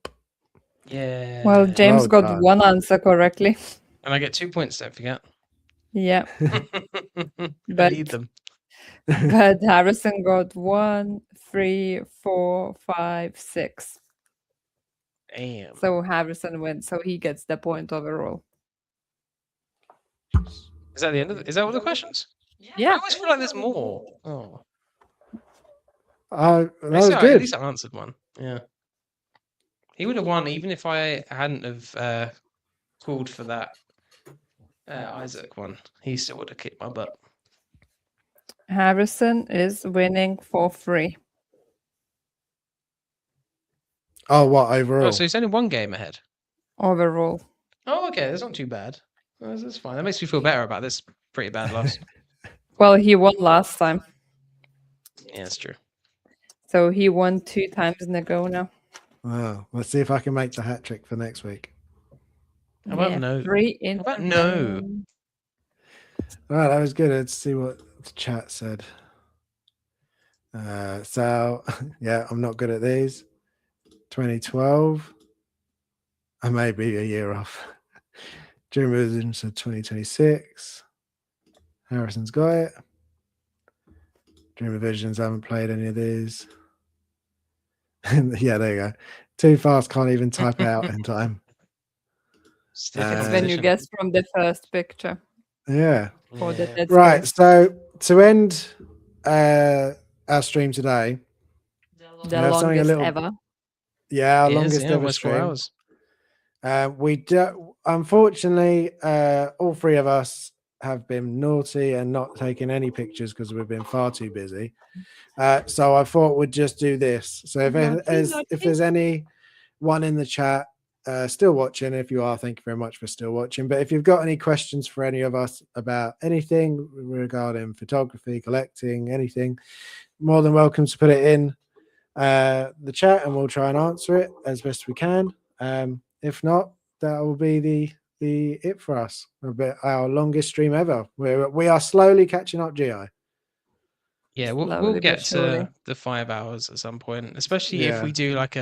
Yeah. Well, James Well got done. one answer correctly. And I get 2 points, don't forget. Yeah. I But need them. but Harrison got 1, 3, 4, 5, 6. Damn. So Harrison wins. So he gets the point overall. Is that the end of is that all the questions? I Yeah. always feel like there's more. Oh. That At was At good. least I answered one. Yeah. He would have won even if I hadn't have called for that Isaac one. He still would have kicked my butt. Harrison is winning for free. Oh, what overall? Oh, so he's only one game ahead. Overall. Oh, okay, that's not too bad. That's fine. That makes me feel better about this pretty bad loss. Well, he won last time. Yeah, that's true. So he won 2 times in a go now. Wow. Let's see if I can make the hat trick for next week. How about no? 3 in How about a no? row. All right, that was good. Let's see what the chat said. So, yeah, I'm not good at these. 2012. I may be a year off. Dream Visions of 2026. Harrison's got it. Dream Visions, I haven't played any of these. Yeah, there you go. Too fast, can't even type it out in time. Stiff It's when you competition. guess from the first picture. Yeah. For the Dead Right. Space. So to end our stream today, The have something a longest little- ever. yeah, our It is, longest yeah, ever almost 4 stream. hours. We do, unfortunately, all three of us have been naughty and not taking any pictures because we've been far too busy. So I thought we'd just do this. So if there's anyone in the chat still watching, if you are, thank you very much for still watching. But if you've got any questions for any of us about anything regarding photography, collecting, anything, more than welcome to put it in the chat and we'll try and answer it as best we can. If not, that will be the it for us. Our longest stream ever. We are slowly catching up, GI. Yeah, Slowly we'll but get surely. to the 5 hours at some point, especially if Yeah. we do like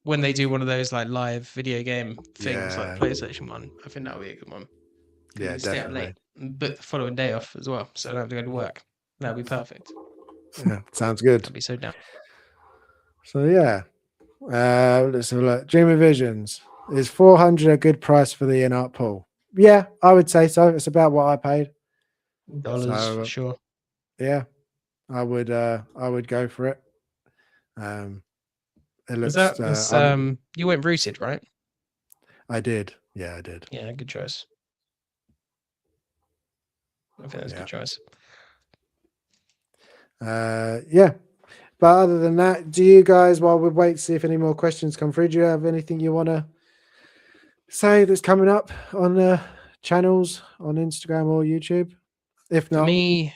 when they do one of those like live video game things Yeah. like PlayStation one. I think that would be a good one. 'Cause Yeah, we stay up definitely. late, but the following day off as well, so I don't have to go to work. That'd be perfect. Yeah, sounds good. I'd be so down. So yeah, let's have a look. Dream of Visions, is 400 a good price for the in-art pool? Yeah, I would say so. It's about what I paid. Dollars So, for sure. Yeah, I would go for it. It Was looks. that this? You went rooted, right? I did. Yeah, I did. Yeah, good choice. I think that's a good choice. Yeah. But other than that, do you guys, while we wait to see if any more questions come through, do you have anything you want to say that's coming up on the channels on Instagram or YouTube? If For not, me,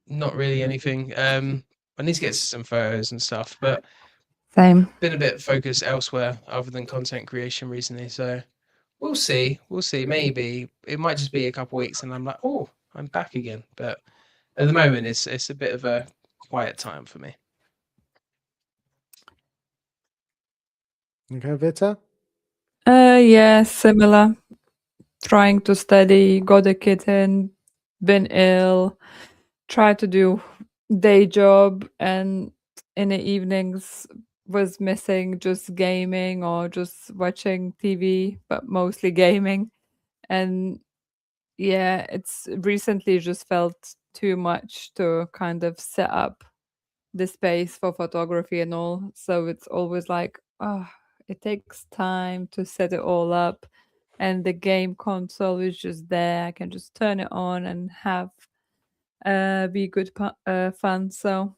not really anything. I need to get some photos and stuff, but Same. been a bit focused elsewhere other than content creation recently. So we'll see. We'll see. Maybe it might just be a couple weeks, and I'm like, oh, I'm back again. But at the moment, it's a bit of a quiet time for me. okay, Vita. Yeah, similar. Trying to study, got a kitten, been ill, try to do day job, and in the evenings was missing just gaming or just watching TV, but mostly gaming. And yeah, it's recently just felt too much to kind of set up the space for photography and all. So it's always like, oh, it takes time to set it all up. And the game console is just there. I can just turn it on and have be good fun. So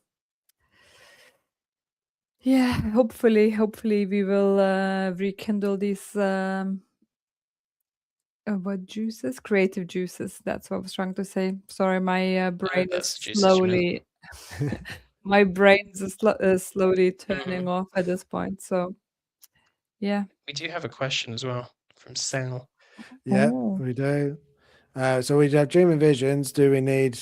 yeah, hopefully we will rekindle these what juices? Creative juices. That's what I was trying to say. Sorry, my brain is That's the juices you meant. slowly my brain is slowly turning off at this point. So yeah. We do have a question as well from Sal. Yeah, Oh. we do. So we have Dreaming Visions. Do we need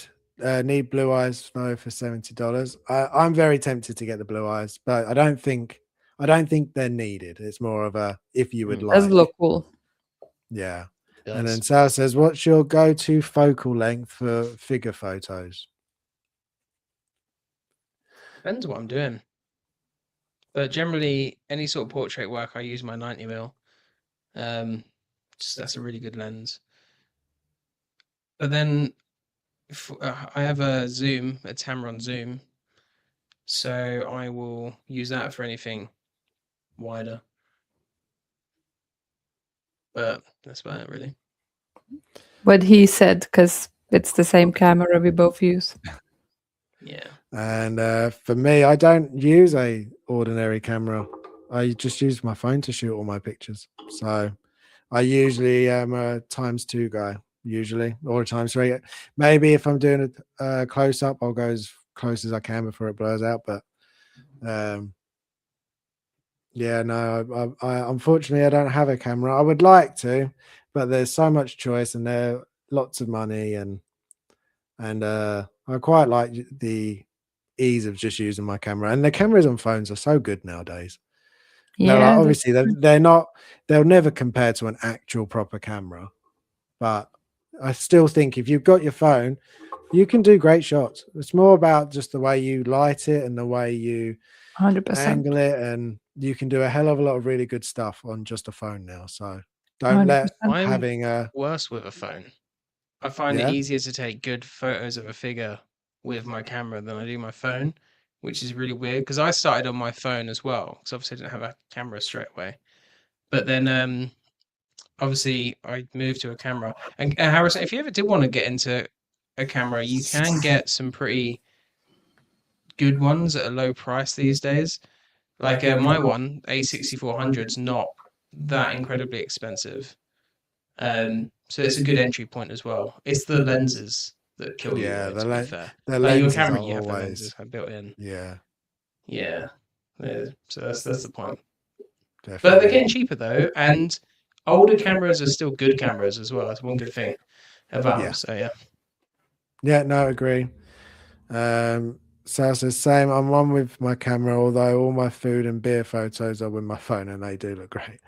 Blue Eyes Snow for $70? I'm very tempted to get the Blue Eyes, but I don't think they're needed. It's more of a if you would Does like. look cool. Yeah. It And does. then Sal says, what's your go-to focal length for figure photos? Depends what I'm doing. But generally, any sort of portrait work, I use my 90mm. That's a really good lens. But then I have a Tamron zoom, so I will use that for anything wider. But that's about it, really. What he said, because it's the same camera we both use. Yeah. And for me, I don't use a ordinary camera. I just use my phone to shoot all my pictures. So I usually am a ×2 guy, usually, or a ×3. Maybe if I'm doing a close up, I'll go as close as I can before it blurs out. But yeah, no, I unfortunately I don't have a camera. I would like to, but there's so much choice and there lots of money and I quite like the ease of just using my camera. And the cameras on phones are so good nowadays. They're like, Yeah, obviously they'll never compare to an actual proper camera, but I still think if you've got your phone, you can do great shots. It's more about just the way you light it and the way you 100%. angle it, and you can do a hell of a lot of really good stuff on just a phone now. So don't let 100%. having a Worse with a phone. I find it easier to take good photos of a figure with my camera than I do my phone, which is really weird because I started on my phone as well because obviously I didn't have a camera straight away. But then obviously I moved to a camera. And Harrison, if you ever did want to get into a camera, you can get some pretty good ones at a low price these days. Like my one, A6400's not that incredibly expensive. So it's a good entry point as well. It's the lenses that kill you, though, to be fair. the Like your lenses camera, are you have the always lenses built in. yeah, Yeah. So that's the point. But definitely. they're getting cheaper though, and older cameras are still good cameras as well. That's one good thing about them. So yeah. Yeah, no, agree. So says same. I'm one with my camera, although all my food and beer photos are with my phone, and they do look great.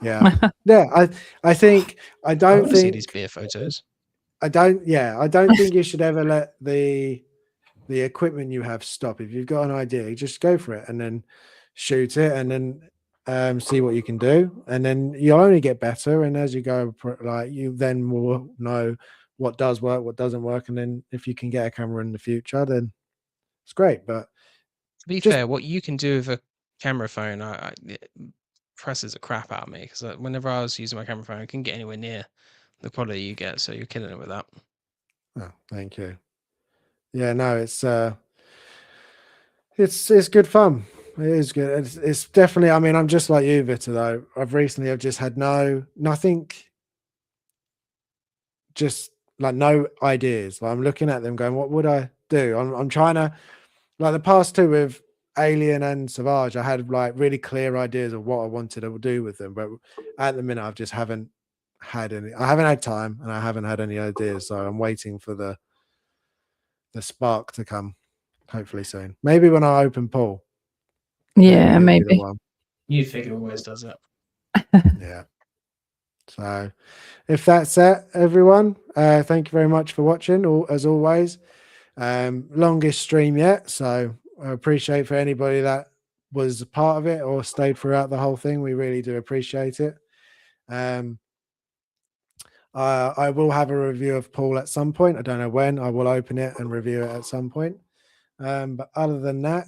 Yeah, yeah. I think I don't want to see think these beer photos. I don't. Yeah, I don't think you should ever let the equipment you have stop. If you've got an idea, just go for it and then shoot it, and then see what you can do, and then you'll only get better. And as you go, like you then will know what does work, what doesn't work, and then if you can get a camera in the future, then it's great. But To be fair, what you can do with camera phone, it presses the crap out of me because whenever I was using my camera phone, I couldn't get anywhere near the quality you get. So you're killing it with that. Oh, thank you. Yeah, no, it's good fun. It is good. It's definitely. I mean, I'm just like you, Vita. Though I've just had nothing, just like no ideas. Like, I'm looking at them, going, "What would I do?" I'm trying to, like the past two with Alien and Savage. I had like really clear ideas of what I wanted to do with them, but at the minute, I haven't had any. I haven't had time, and I haven't had any ideas. So I'm waiting for the spark to come. Hopefully soon. Maybe when I open Paul. Yeah, he'll be the maybe. one. You figure always does it. Yeah. So if that's it, everyone, thank you very much for watching. As always, longest stream yet. So I appreciate for anybody that was a part of it or stayed throughout the whole thing. We really do appreciate it. I will have a review of Paul at some point. I don't know when. I will open it and review it at some point. But other than that,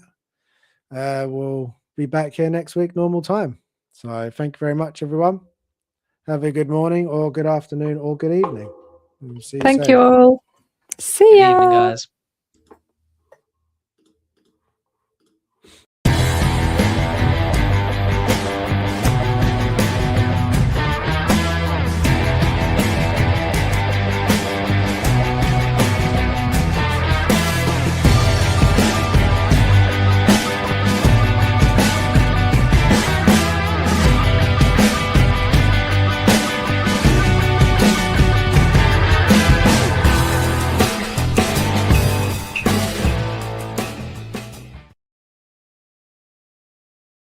we'll be back here next week, normal time. So thank you very much, everyone. Have a good morning or good afternoon or good evening. See you Thank soon. you all. See Good ya. evening, guys.